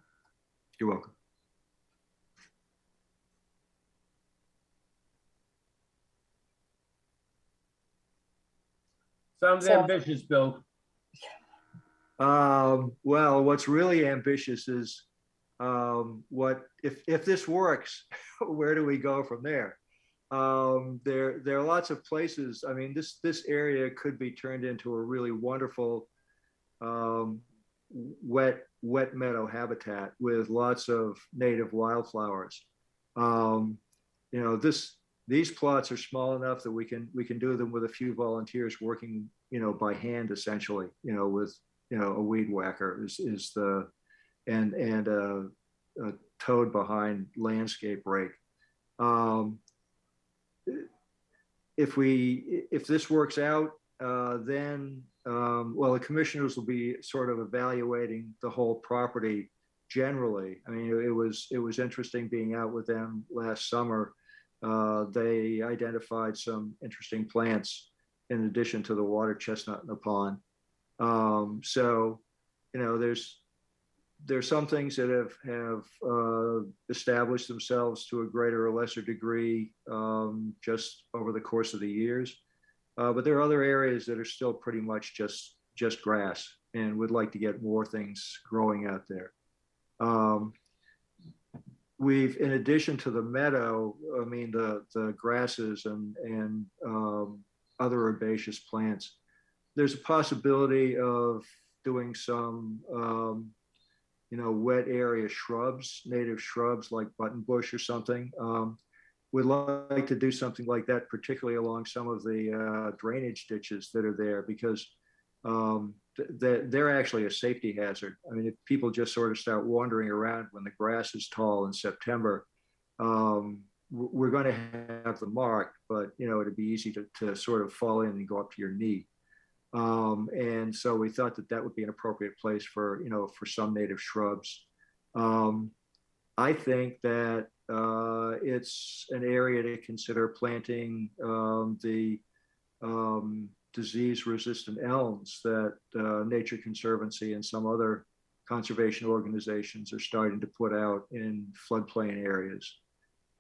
You're welcome. Sounds ambitious, Bill. Well, what's really ambitious is if this works, where do we go from there? There are lots of places. I mean, this area could be turned into a really wonderful wet meadow habitat with lots of native wildflowers. You know, these plots are small enough that we can do them with a few volunteers working, you know, by hand essentially, you know, with, you know, a weed whacker is the, and a toad behind landscape rake. If this works out, then, well, the commissioners will be sort of evaluating the whole property generally. I mean, it was interesting being out with them last summer. They identified some interesting plants in addition to the water chestnut in the pond. So, you know, there's some things that have established themselves to a greater or lesser degree just over the course of the years. But there are other areas that are still pretty much just grass and would like to get more things growing out there. We've, in addition to the meadow, I mean, the grasses and other herbaceous plants, there's a possibility of doing some, you know, wet area shrubs, native shrubs like buttonbush or something. We'd like to do something like that, particularly along some of the drainage ditches that are there, because they're actually a safety hazard. I mean, if people just sort of start wandering around when the grass is tall in September, we're going to have them marked, but, you know, it'd be easy to sort of fall in and go up to your knee. And so we thought that would be an appropriate place for, you know, for some native shrubs. I think that it's an area to consider planting the disease-resistant elms that Nature Conservancy and some other conservation organizations are starting to put out in floodplain areas.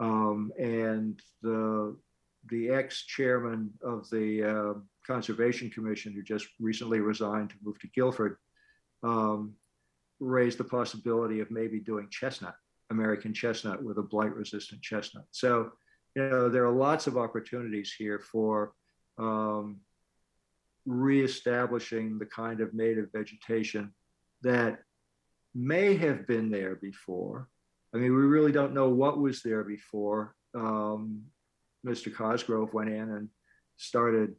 And the ex-chairman of the Conservation Commission, who just recently resigned to move to Guilford, raised the possibility of maybe doing chestnut, American chestnut, with a blight-resistant chestnut. So, you know, there are lots of opportunities here for reestablishing the kind of native vegetation that may have been there before. I mean, we really don't know what was there before. Mr. Cosgrove went in and started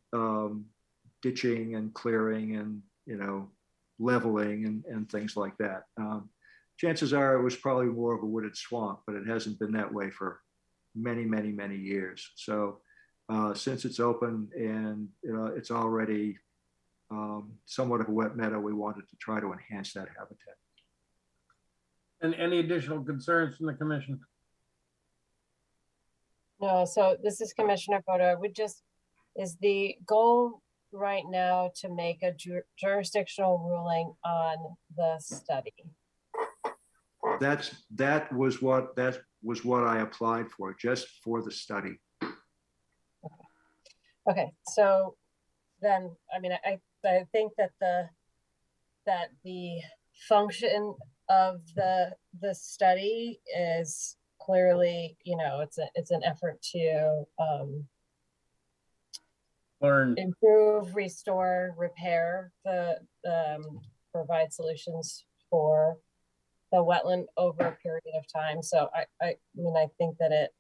ditching and clearing and, you know, leveling and things like that. Chances are it was probably more of a wooded swamp, but it hasn't been that way for many, many, many years. So since it's open and, you know, it's already somewhat of a wet meadow, we wanted to try to enhance that habitat. And any additional concerns from the commission? No, so this is Commissioner Bodo. I would just, is the goal right now to make a jurisdictional ruling on the study? That was what I applied for, just for the study. Okay, so then, I mean, I think that the function of the study is clearly, you know, it's an effort to learn, improve, restore, repair, provide solutions for the wetland over a period of time. So I mean, I think that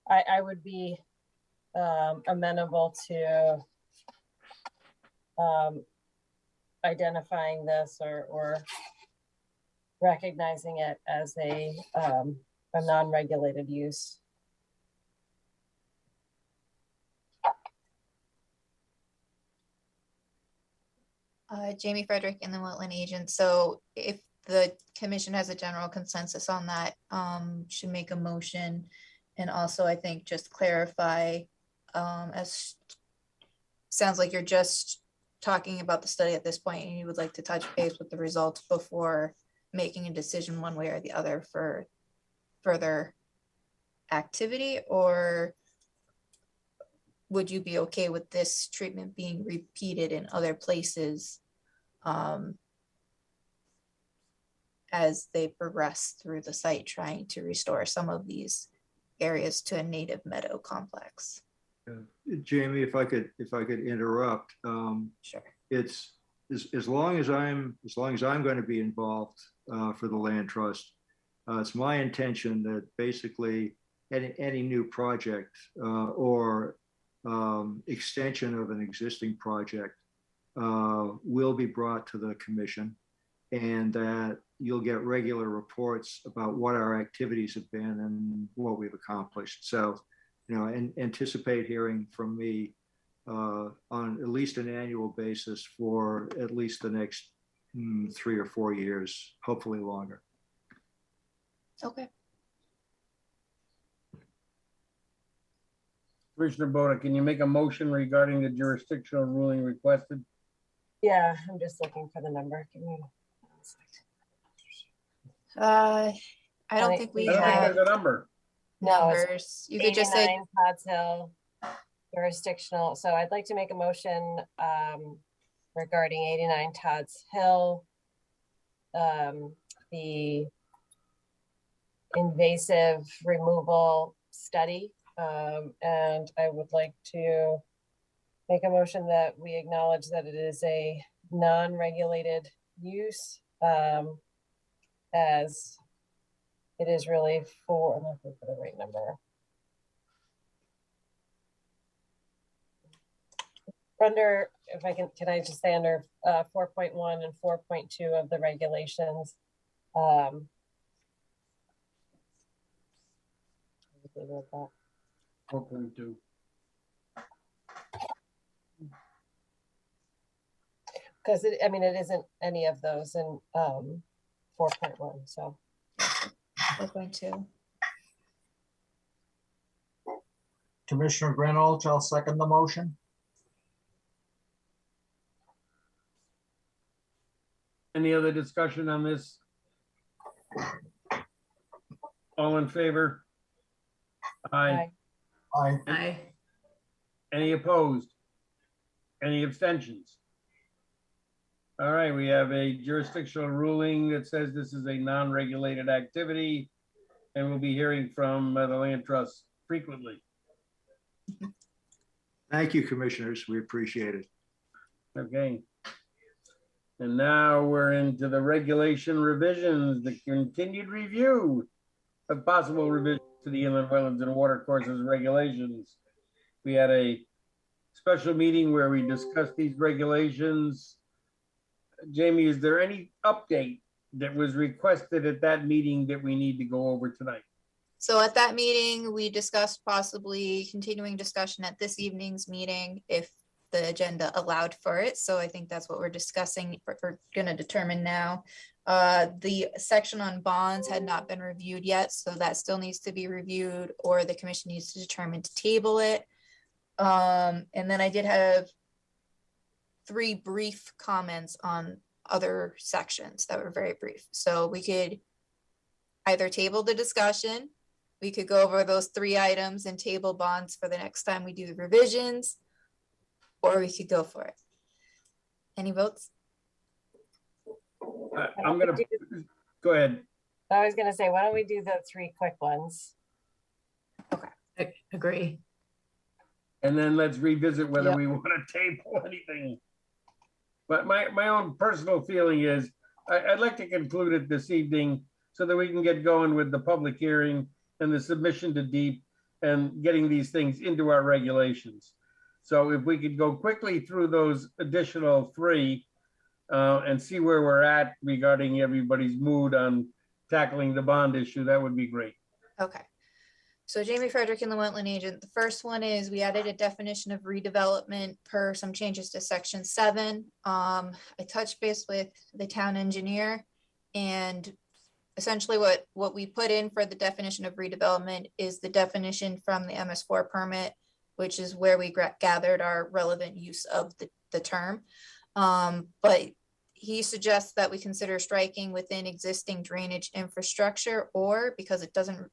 I would be amenable to identifying this or recognizing it as a non-regulated use. Jamie Frederick and the wetland agent. So if the commission has a general consensus on that, should make a motion. And also, I think just clarify, as sounds like you're just talking about the study at this point and you would like to touch base with the results before making a decision one way or the other for further activity, or would you be okay with this treatment being repeated in other places as they progress through the site, trying to restore some of these areas to a native meadow complex? Jamie, if I could interrupt, sure. It's as long as I'm going to be involved for the land trust, it's my intention that basically any new project or extension of an existing project will be brought to the commission, and that you'll get regular reports about what our activities have been and what we've accomplished. So, and anticipate hearing from me on at least an annual basis for at least the next 3 or 4 years, hopefully longer. Okay. Commissioner Boda, can you make a motion regarding the jurisdictional ruling requested? Yeah, I'm just looking for the number. Give me 1 second. I don't think we I don't think have there's a number. No, it's numbers. You could just say, 89 Todd's Hill jurisdictional. So I'd like to make a motion regarding 89 Todd's Hill, the invasive removal study. And I would like to make a motion that we acknowledge that it is a non-regulated use, as it is really for, I'm looking for the right number. Under, if I can I just say under 4.1 and 4.2 of the regulations. 4.2. Because I mean, it isn't any of those in 4.1, so. 4.2. Commissioner Granold, I'll second the motion. Any other discussion on this? All in favor? Aye. Aye. Aye. Any opposed? Any abstentions? All right, we have a jurisdictional ruling that says this is a non-regulated activity, and we'll be hearing from the land trust frequently. Thank you, commissioners. We appreciate it. Okay. And now we're into the regulation revisions, the continued review of possible revisions to the inland wetlands and water courses regulations. We had a special meeting where we discussed these regulations. Jamie, is there any update that was requested at that meeting that we need to go over tonight? So at that meeting, we discussed possibly continuing discussion at this evening's meeting if the agenda allowed for it. So I think that's what we're discussing. We're going to determine now. The section on bonds had not been reviewed yet, so that still needs to be reviewed, or the commission needs to determine to table it. And then I did have 3 brief comments on other sections that were very brief. So we could either table the discussion, we could go over those 3 items and table bonds for the next time we do the revisions, or we could go for it. Any votes? I'm gonna, go ahead. I was gonna say, why don't we do the 3 quick ones? I agree. And then let's revisit whether Yep. we want to table anything. But my own personal feeling is I'd like to conclude it this evening so that we can get going with the public hearing and the submission to DEEP and getting these things into our regulations. So if we could go quickly through those additional 3 and see where we're at regarding everybody's mood on tackling the bond issue, that would be great. Okay. So Jamie Frederick and the wetland agent. The first one is we added a definition of redevelopment per some changes to section 7. I touched base with the town engineer, and essentially what we put in for the definition of redevelopment is the definition from the MS4 permit, which is where we gathered our relevant use of the term. But he suggests that we consider striking within existing drainage infrastructure, or because it doesn't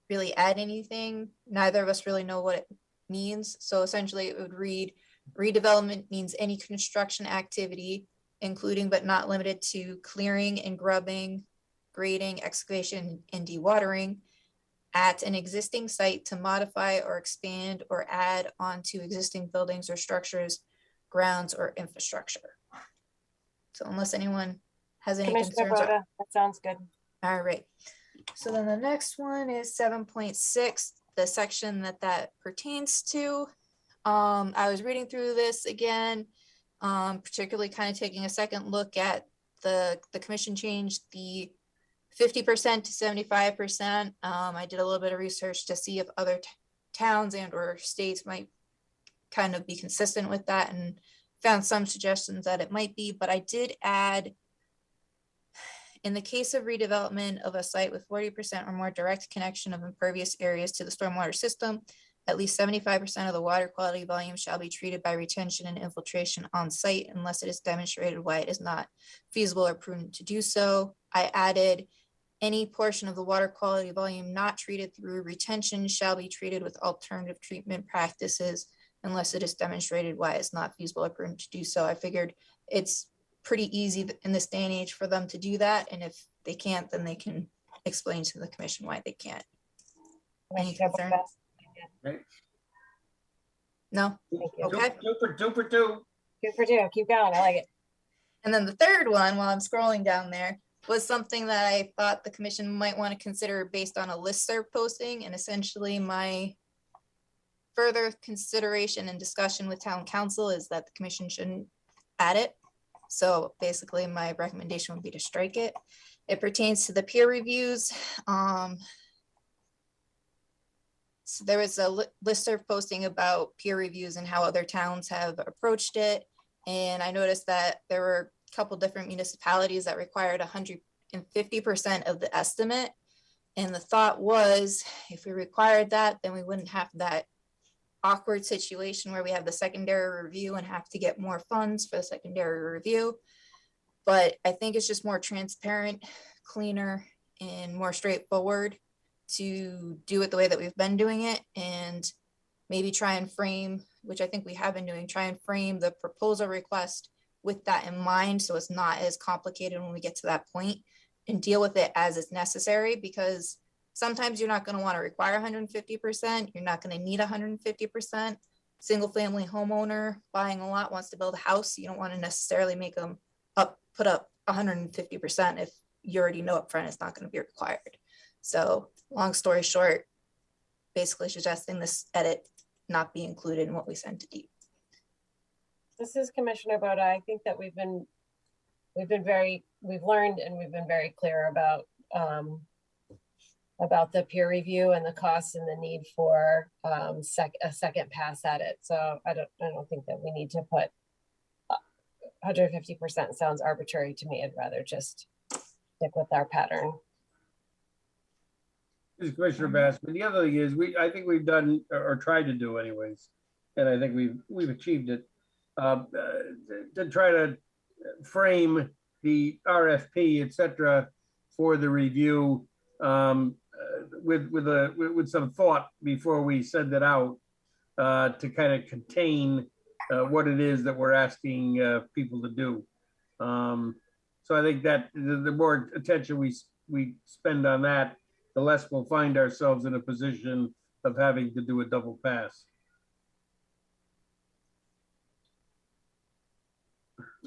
really add anything, neither of us really know what it means. So essentially it would read, redevelopment means any construction activity, including but not limited to clearing and grubbing, grading, excavation, and dewatering at an existing site to modify or expand or add onto existing buildings or structures, grounds, or infrastructure. So unless anyone has any Commissioner concerns. Boda, that sounds good. All right. So then the next one is 7.6, the section that pertains to. I was reading through this again, particularly kind of taking a second look at the commission changed the 50% to 75%. I did a little bit of research to see if other towns and or states might kind of be consistent with that, and found some suggestions that it might be, but I did add, in the case of redevelopment of a site with 40% or more direct connection of impervious areas to the stormwater system, at least 75% of the water quality volume shall be treated by retention and infiltration on site unless it is demonstrated why it is not feasible or prudent to do so. I added any portion of the water quality volume not treated through retention shall be treated with alternative treatment practices unless it is demonstrated why it's not feasible or prudent to do so. I figured it's pretty easy in this day and age for them to do that. And if they can't, then they can explain to the commission why they can't. Any concern? Right. No? Okay. Two for two. 2 for 2, keep going, I like it. And then the third one, while I'm scrolling down there, was something that I thought the commission might want to consider based on a listserv posting. And essentially my further consideration and discussion with town council is that the commission shouldn't add it. So basically my recommendation would be to strike it. It pertains to the peer reviews. So there was a listserv posting about peer reviews and how other towns have approached it. And I noticed that there were a couple different municipalities that required 150% of the estimate. And the thought was, if we required that, then we wouldn't have that awkward situation where we have the secondary review and have to get more funds for the secondary review. But I think it's just more transparent, cleaner, and more straightforward to do it the way that we've been doing it, and maybe try and frame, which I think we have been doing, try and frame the proposal request with that in mind, so it's not as complicated when we get to that point, and deal with it as it's necessary, because sometimes you're not going to want to require 150%. You're not going to need 150%. Single family homeowner buying a lot wants to build a house. You don't want to necessarily make them put up 150% if you already know up front it's not going to be required. So long story short, basically suggesting this edit not be included in what we send to DEEP. This is Commissioner Boda. I think that we've learned and we've been very clear about the peer review and the costs and the need for a second pass at it. So I don't think that we need to put 150%. Sounds arbitrary to me. I'd rather just stick with our pattern. This is Commissioner Bass, but the other thing is I think we've done or tried to do anyways, and I think we've achieved it, to try to frame the RFP, et cetera, for the review with some thought before we send it out, to kind of contain what it is that we're asking people to do. So I think that the more attention we spend on that, the less we'll find ourselves in a position of having to do a double pass.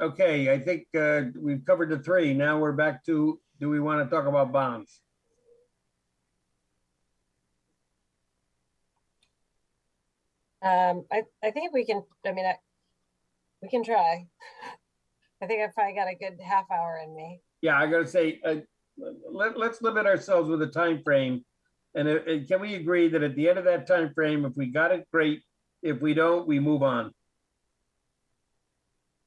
Okay, I think we've covered the 3. Now we're back to, do we want to talk about bonds? I think we can, we can try. I think I've probably got a good half hour in me. Yeah, I gotta say, let's limit ourselves with a time frame. And can we agree that at the end of that time frame, if we got it, great. If we don't, we move on.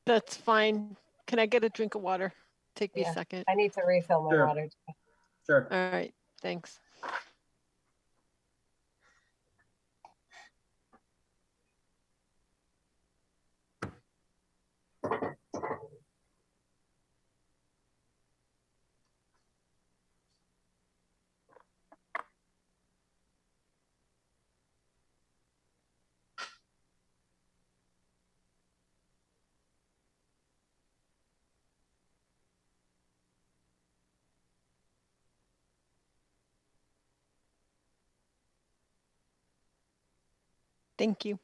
That's fine. Can I get a drink of water? Take me Yeah, a second. I need to refill my Sure. water. Sure. All right, thanks. Thank you.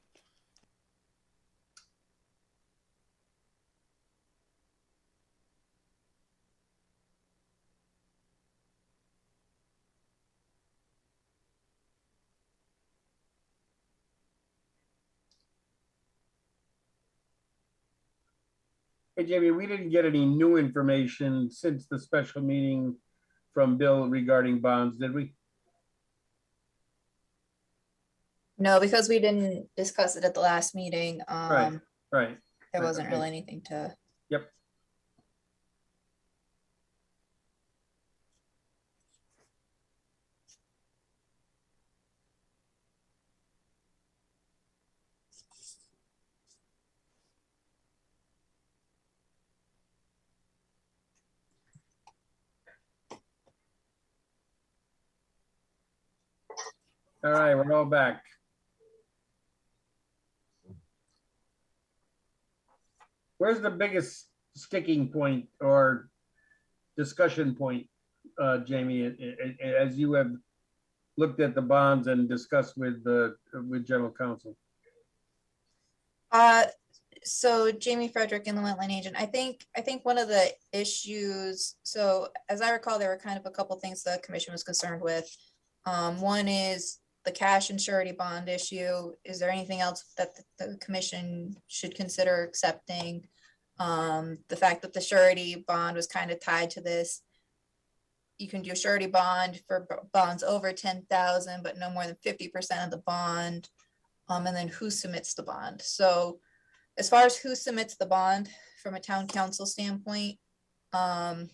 Hey, Jamie, we didn't get any new information since the special meeting from Bill regarding bonds, did we? No, because we didn't discuss it at the last meeting. Right, right. There wasn't Okay. really anything to. Yep. All right, we're all back. Where's the biggest sticking point or discussion point, Jamie, as you have looked at the bonds and discussed with general counsel? So Jamie Frederick and the wetland agent, I think one of the issues, so as I recall, there were kind of a couple things the commission was concerned with. One is the cash and surety bond issue. Is there anything else that the commission should consider accepting? The fact that the surety bond was kind of tied to this. You can do a surety bond for bonds over 10,000, but no more than 50% of the bond. And then who submits the bond. So as far as who submits the bond from a town council standpoint, I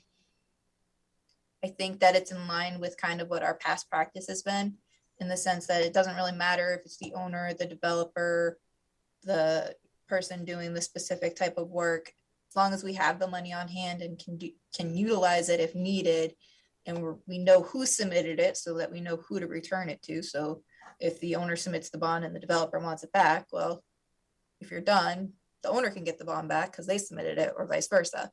think that it's in line with kind of what our past practice has been, in the sense that it doesn't really matter if it's the owner, the developer, the person doing the specific type of work, as long as we have the money on hand and can utilize it if needed, and we know who submitted it so that we know who to return it to. So if the owner submits the bond and the developer wants it back, well, if you're done, the owner can get the bond back because they submitted it, or vice versa.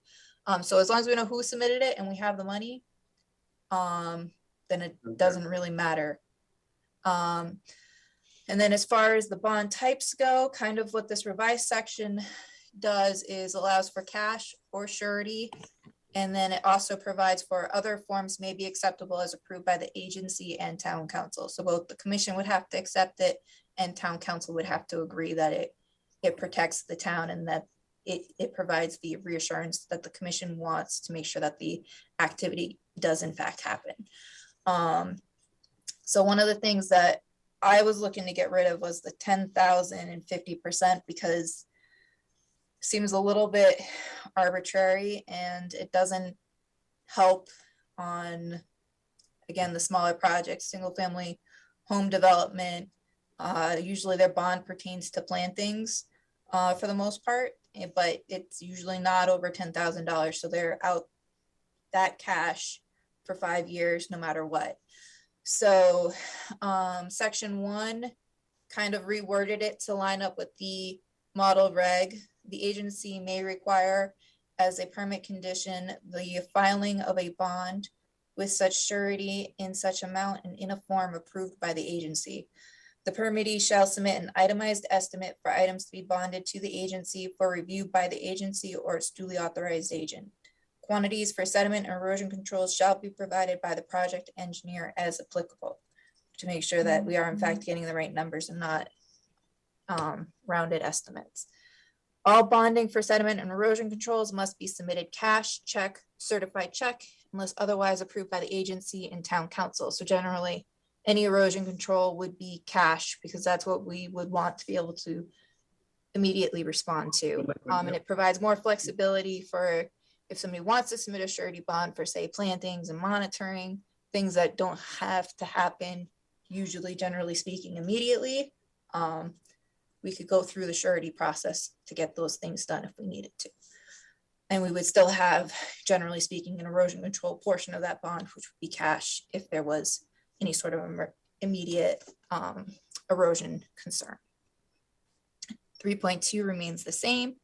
So as long as we know who submitted it and we have the money, then it doesn't really matter. And then as far as the bond types go, kind of what this revised section does is allows for cash or surety. And then it also provides for other forms may be acceptable as approved by the agency and town council. So both the commission would have to accept it and town council would have to agree that it protects the town and that it provides the reassurance that the commission wants to make sure that the activity does in fact happen. So one of the things that I was looking to get rid of was the 10,000 and 50%, because it seems a little bit arbitrary and it doesn't help on, again, the smaller projects, single family home development. Usually their bond pertains to plantings for the most part, but it's usually not over $10,000. So they're out that cash for 5 years, no matter what. So section 1 kind of reworded it to line up with the model reg. The agency may require as a permit condition the filing of a bond with such surety in such amount and in a form approved by the agency. The permittee shall submit an itemized estimate for items to be bonded to the agency for review by the agency or its duly authorized agent. Quantities for sediment and erosion controls shall be provided by the project engineer as applicable, to make sure that we are in fact getting the right numbers and not rounded estimates. All bonding for sediment and erosion controls must be submitted cash, check, certified check, unless otherwise approved by the agency and town council. So generally, any erosion control would be cash, because that's what we would want to be able to immediately respond to. And it provides more flexibility for if somebody wants to submit a surety bond for, say, plantings and monitoring, things that don't have to happen, usually, generally speaking, immediately. We could go through the surety process to get those things done if we needed to. And we would still have, generally speaking, an erosion control portion of that bond, which would be cash if there was any sort of immediate erosion concern. 3.2 remains the same.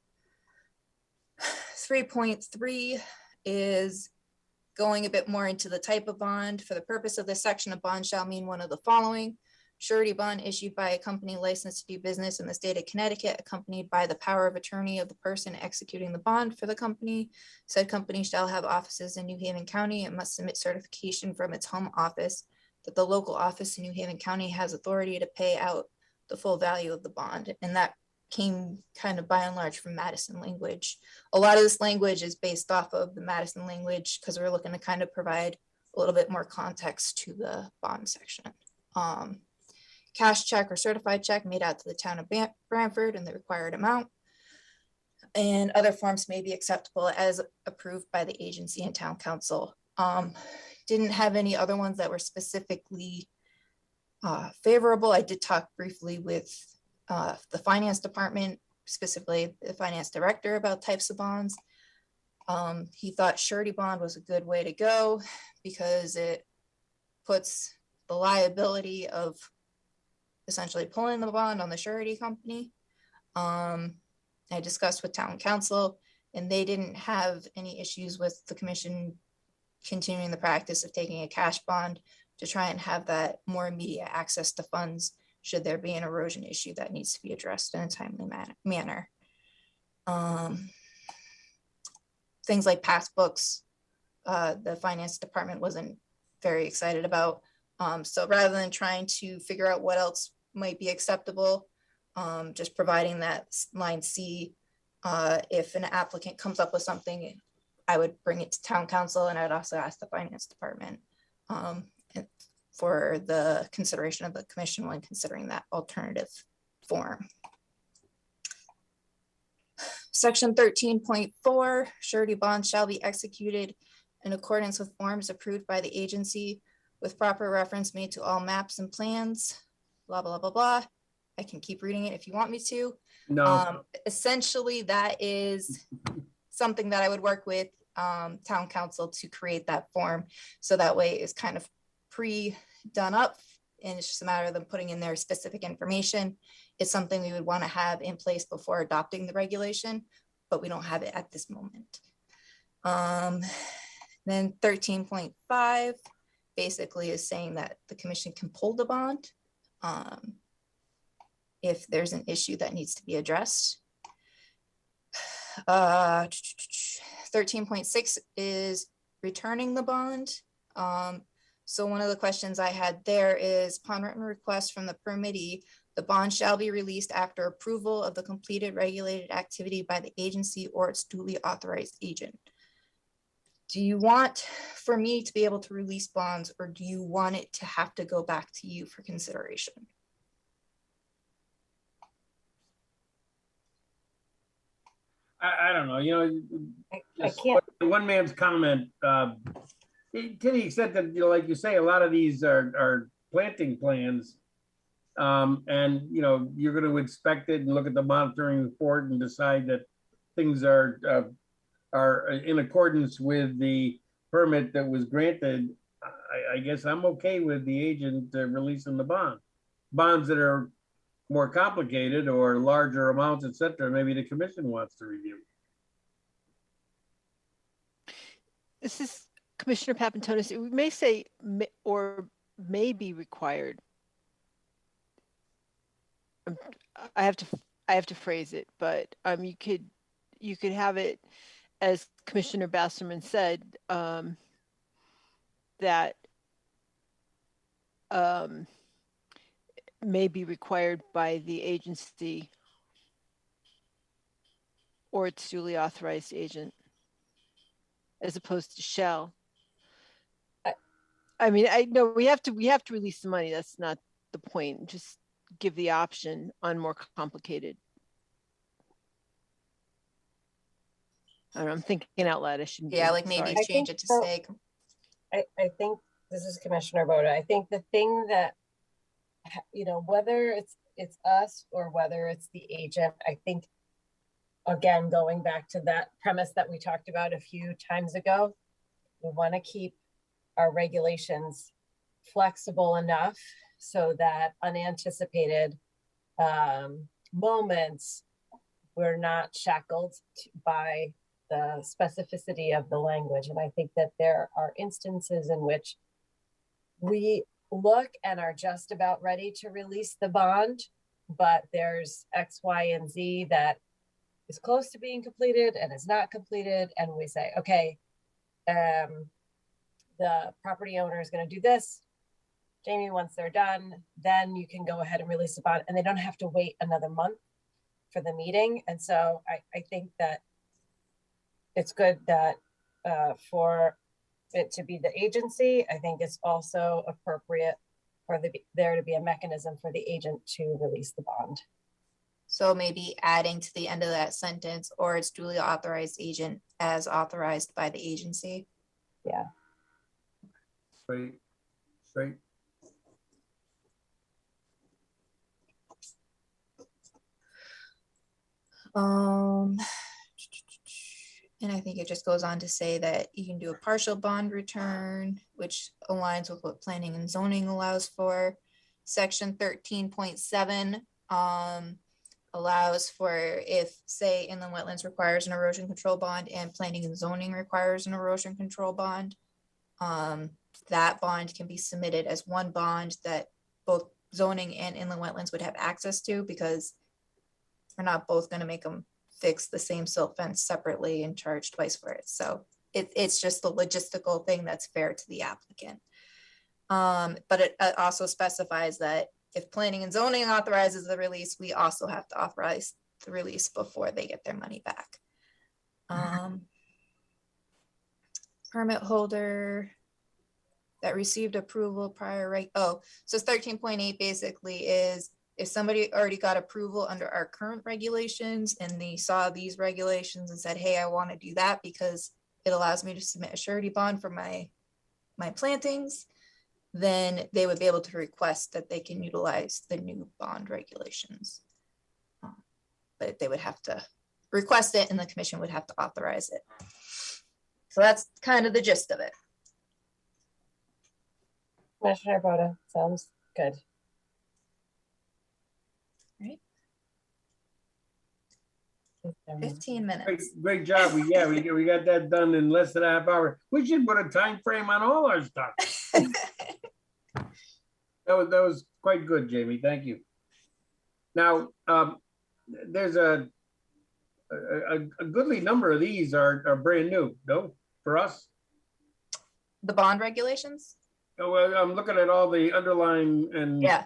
3.3 is going a bit more into the type of bond. For the purpose of this section, a bond shall mean one of the following: surety bond issued by a company licensed to do business in the state of Connecticut, accompanied by the power of attorney of the person executing the bond for the company. Said company shall have offices in New Haven County and must submit certification from its home office that the local office in New Haven County has authority to pay out the full value of the bond. And that came kind of by and large from Madison language. A lot of this language is based off of the Madison language because we're looking to kind of provide a little bit more context to the bond section. Cash check or certified check made out to the town of Branford in the required amount. And other forms may be acceptable as approved by the agency and town council. Didn't have any other ones that were specifically favorable. I did talk briefly with the finance department, specifically the finance director, about types of bonds. He thought surety bond was a good way to go because it puts the liability of essentially pulling the bond on the surety company. I discussed with town council and they didn't have any issues with the commission continuing the practice of taking a cash bond to try and have that more immediate access to funds should there be an erosion issue that needs to be addressed in a timely manner. Things like passbooks, the finance department wasn't very excited about. So rather than trying to figure out what else might be acceptable, just providing that line C, if an applicant comes up with something, I would bring it to town council and I'd also ask the finance department for the consideration of the commission when considering that alternative form. Section 13.4, surety bonds shall be executed in accordance with forms approved by the agency with proper reference made to all maps and plans, blah, blah, blah, blah. I can keep reading it if you want me to. No. Essentially, that is something that I would work with town council to create that form. So that way it's kind of pre-done up and it's just a matter of them putting in their specific information. It's something we would want to have in place before adopting the regulation, but we don't have it at this moment. Then 13.5 basically is saying that the commission can pull the bond if there's an issue that needs to be addressed. 13.6 is returning the bond. So one of the questions I had there is, upon written request from the permittee, the bond shall be released after approval of the completed regulated activity by the agency or its duly authorized agent. Do you want for me to be able to release bonds, or do you want it to have to go back to you for consideration? I don't know, you know, I can't. one man's comment, to the extent that, you know, like you say, a lot of these are planting plans. And, you know, you're going to inspect it and look at the monitoring report and decide that things are in accordance with the permit that was granted. I guess I'm okay with the agent releasing the bond. Bonds that are more complicated or larger amounts, et cetera, maybe the commission wants to review. This is Commissioner Papantonis. It may say or may be required. I have to phrase it, but you could have it as Commissioner Basserman said, that may be required by the agency or its duly authorized agent, as opposed to shall. I mean, I know we have to release the money. That's not the point. Just give the option on more complicated. I don't know, I'm thinking out loud. I shouldn't. Yeah, like maybe change it to say. I think this is Commissioner Boda. I think the thing that, you know, whether it's us or whether it's the agent, I think, again, going back to that premise that we talked about a few times ago, we want to keep our regulations flexible enough so that unanticipated moments, we're not shackled by the specificity of the language. And I think that there are instances in which we look and are just about ready to release the bond, but there's X, Y, and Z that is close to being completed and is not completed. And we say, okay, the property owner is going to do this. Jamie, once they're done, then you can go ahead and release the bond, and they don't have to wait another month. for the meeting. And so I think that it's good that for it to be the agency. I think it's also appropriate for there to be a mechanism for the agent to release the bond. So maybe adding to the end of that sentence, or its duly authorized agent as authorized by the agency. Yeah. Great, great. And I think it just goes on to say that you can do a partial bond return, which aligns with what planning and zoning allows for. Section 13.7 allows for if, say, inland wetlands requires an erosion control bond and planning and zoning requires an erosion control bond, that bond can be submitted as one bond that both zoning and inland wetlands would have access to, because we're not both going to make them fix the same silt fence separately and charge twice for it. So it's just the logistical thing that's fair to the applicant. But it also specifies that if planning and zoning authorizes the release, we also have to authorize the release before they get their money back. Permit holder that received approval prior, right? Oh, so 13.8 basically is if somebody already got approval under our current regulations and they saw these regulations and said, hey, I want to do that because it allows me to submit a surety bond for my plantings, then they would be able to request that they can utilize the new bond regulations. But they would have to request it and the commission would have to authorize it. So that's kind of the gist of it. Commissioner Boda, sounds good. Right. 15 minutes. Great job. We got that done in less than a half hour. We should put a time frame on all our stuff. That was quite good, Jamie. Thank you. Now, there's a goodly number of these are brand new, no, for us. The bond regulations? Oh, well, I'm looking at all the underlying and yeah.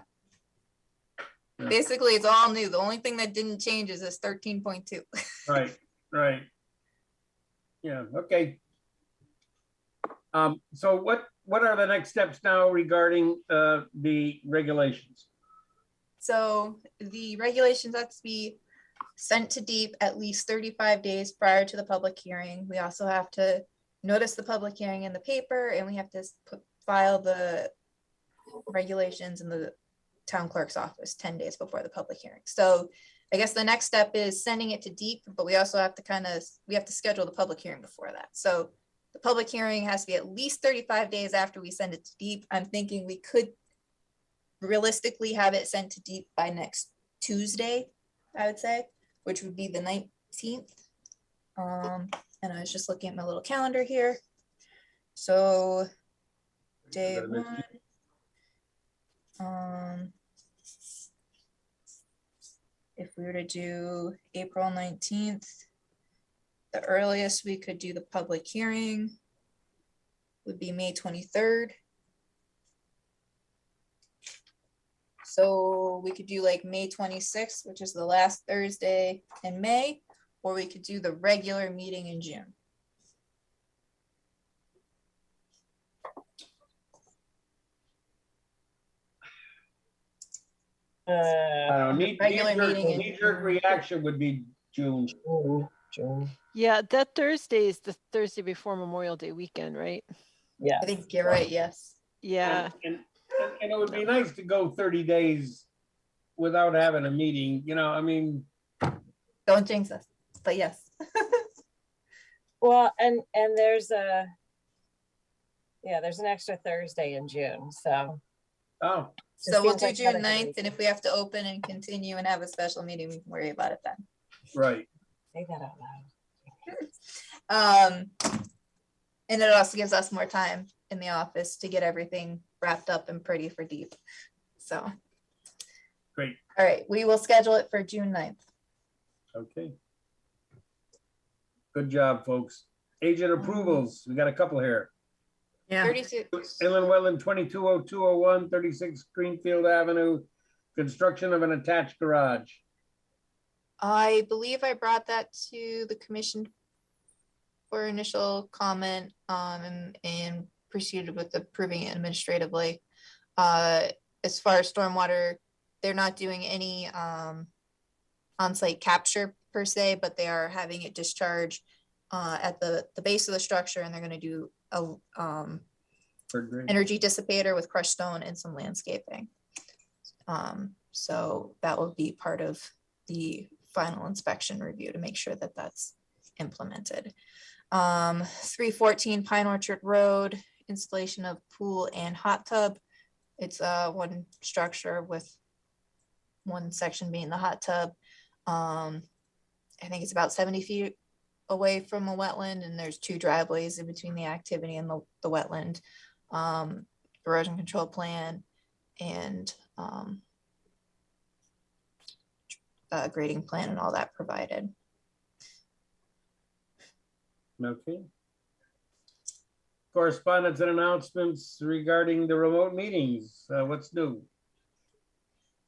Basically, it's all new. The only thing that didn't change is this 13.2. Right. Yeah, okay. So what are the next steps now regarding the regulations? So the regulations have to be sent to DEEP at least 35 days prior to the public hearing. We also have to notice the public hearing in the paper, and we have to file the regulations in the town clerk's office 10 days before the public hearing. So I guess the next step is sending it to DEEP, but we also have to we have to schedule the public hearing before that. So the public hearing has to be at least 35 days after we send it to DEEP. I'm thinking we could realistically have it sent to DEEP by next Tuesday, I would say, which would be the 19th. And I was just looking at my little calendar here. So day one. If we were to do April 19th, the earliest we could do the public hearing would be May 23rd. So we could do like May 26th, which is the last Thursday in May, or we could do the regular meeting in June. Knee-jerk reaction would be June. Yeah, that Thursday is the Thursday before Memorial Day weekend, right? Yeah, I think you're right. Yes. Yeah. And it would be nice to go 30 days without having a meeting. You know, I mean, don't jinx us, but yes. Well, and there's an extra Thursday in June. So. Oh. So we'll do June 9th, and if we have to open and continue and have a special meeting, we can worry about it then. Right. Say that out loud. And it also gives us more time in the office to get everything wrapped up and pretty for DEEP. So. Great. All right, we will schedule it for June 9th. Okay. Good job, folks. Agent approvals. We got a couple here. Yeah. 36. Inland Wetland 220201, 36 Greenfield Avenue, construction of an attached garage. I believe I brought that to the commission for initial comment, and proceeded with approving it administratively. As far as stormwater, they're not doing any on-site capture per se, but they are having it discharge at the base of the structure, and they're going to do a energy dissipator with crushed stone and some landscaping. So that will be part of the final inspection review to make sure that that's implemented. 314 Pine Orchard Road, installation of pool and hot tub. It's one structure with one section being the hot tub. I think it's about 70 feet away from a wetland, and there's 2 driveways in between the activity and the wetland. Erosion control plan and grading plan and all that provided. Okay. Correspondence and announcements regarding the remote meetings. What's new?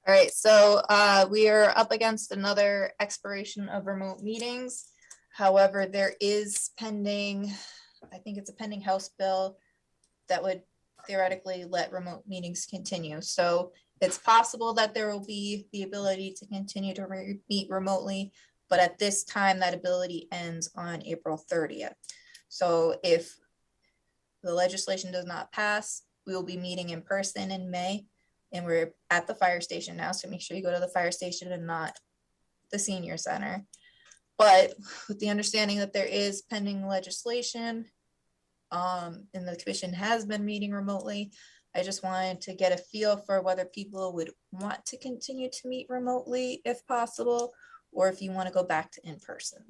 All right, so we are up against another expiration of remote meetings. However, there is pending, I think it's a pending House bill that would theoretically let remote meetings continue. So it's possible that there will be the ability to continue to meet remotely, but at this time that ability ends on April 30th. So if the legislation does not pass, we will be meeting in person in May, and we're at the fire station now, so make sure you go to the fire station and not the senior center. But with the understanding that there is pending legislation, and the commission has been meeting remotely, I just wanted to get a feel for whether people would want to continue to meet remotely if possible, or if you want to go back to in person.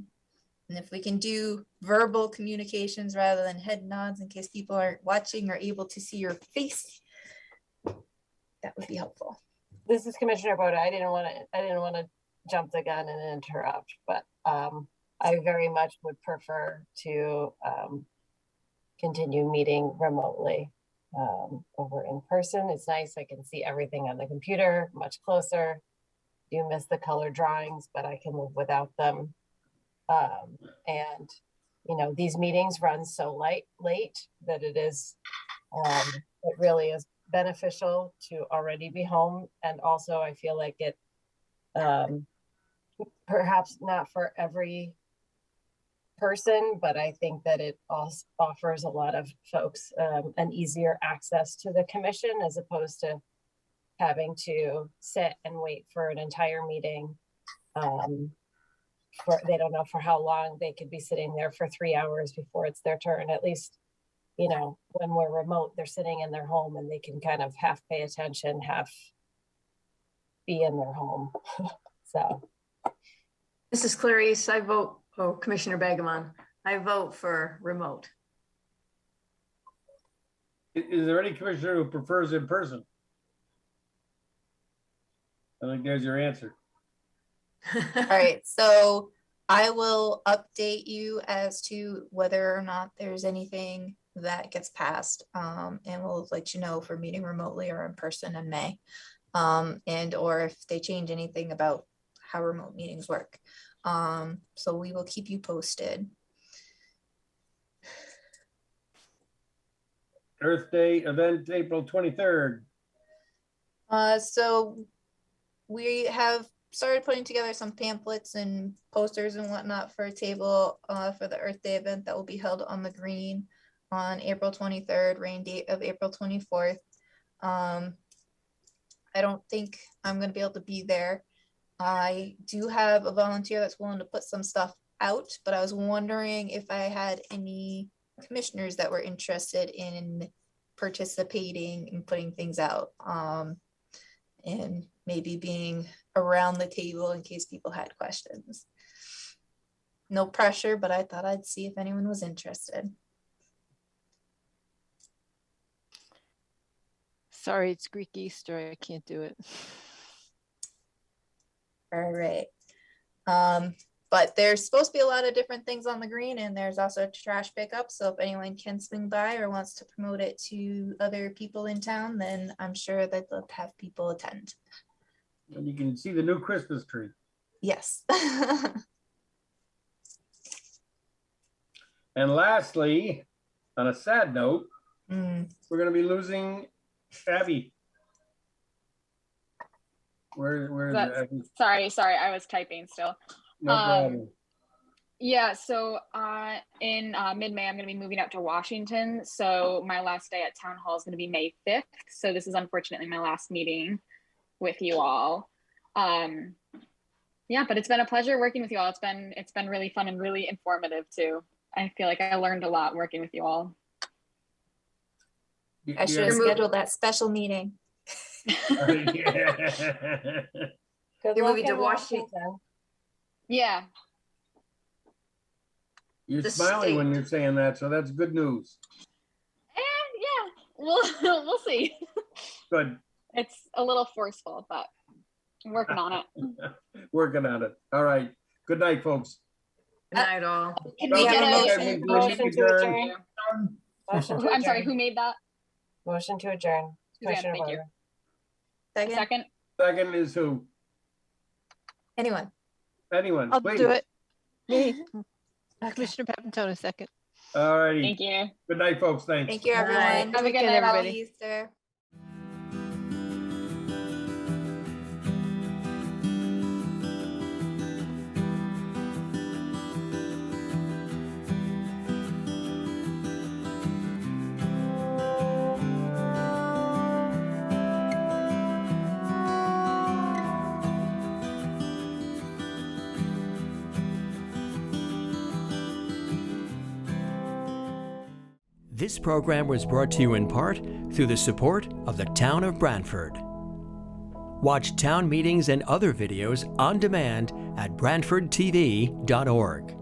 And if we can do verbal communications rather than head nods in case people aren't watching or able to see your face, that would be helpful. This is Commissioner Boda. I didn't want to jump the gun and interrupt, but I very much would prefer to continue meeting remotely over in person. It's nice. I can see everything on the computer much closer. Do miss the color drawings, but I can live without them. And you know, these meetings run so late that it really is beneficial to already be home. And also I feel like it perhaps not for every person, but I think that it also offers a lot of folks an easier access to the commission, as opposed to having to sit and wait for an entire meeting. They don't know for how long. They could be sitting there for 3 hours before it's their turn. At least, you know, when we're remote, they're sitting in their home and they can kind of half pay attention, half be in their home. So. This is Clarice. I vote, Commissioner Begemon, I vote for remote. Is there any commissioner who prefers in person? I think there's your answer. All right, so I will update you as to whether or not there's anything that gets passed, and we'll let you know if we're meeting remotely or in person in May, and or if they change anything about how remote meetings work. So we will keep you posted. Earth Day event, April 23rd. So we have started putting together some pamphlets and posters and whatnot for a table for the Earth Day event that will be held on the green on April 23rd, rain date of April 24th. I don't think I'm going to be able to be there. I do have a volunteer that's willing to put some stuff out, but I was wondering if I had any commissioners that were interested in participating and putting things out, and maybe being around the table in case people had questions. No pressure, but I thought I'd see if anyone was interested. Sorry, it's Greek Easter. I can't do it. All right. But there's supposed to be a lot of different things on the green, and there's also a trash pickup. So if anyone can swing by or wants to promote it to other people in town, then I'm sure that they'll have people attend. And you can see the new Christmas tree. Yes. And lastly, on a sad note, Mm. we're gonna be losing Abby. Where is That's- Abby? Sorry, I was typing still. No problem. Yeah, so in mid-May, I'm going to be moving out to Washington. So my last day at Town Hall is going to be May 5th. So this is unfortunately my last meeting with you all. Yeah, but it's been a pleasure working with you all. It's been really fun and really informative too. I feel like I learned a lot working with you all. I should have scheduled that special meeting. Good You're luck moving to in Washington. Yeah. You're The smiling when state. you're saying that, so that's good news. Yeah, we'll see. Good. It's a little forceful, but I'm working on it. Working on it. All right. Good night, folks. Good night, all. Can Don't we have a forget, motion? Motion to adjourn. adjourn. Motion to I'm sorry, adjourn. who made that? Motion to adjourn. Suzanne, Commissioner thank you. Barber. Second? Second? Second is who? Anyone? Anyone, I'll please. do it. Me, Commissioner Papantonis, second. All righty. Thank you. Good night, folks. Thanks. Thank you, Good everyone. night. Have a good Weekend, night, everybody. Happy Easter. This program was brought to you in part through the support of the Town of Branford. Watch town meetings and other videos on demand at BranfordTV.org.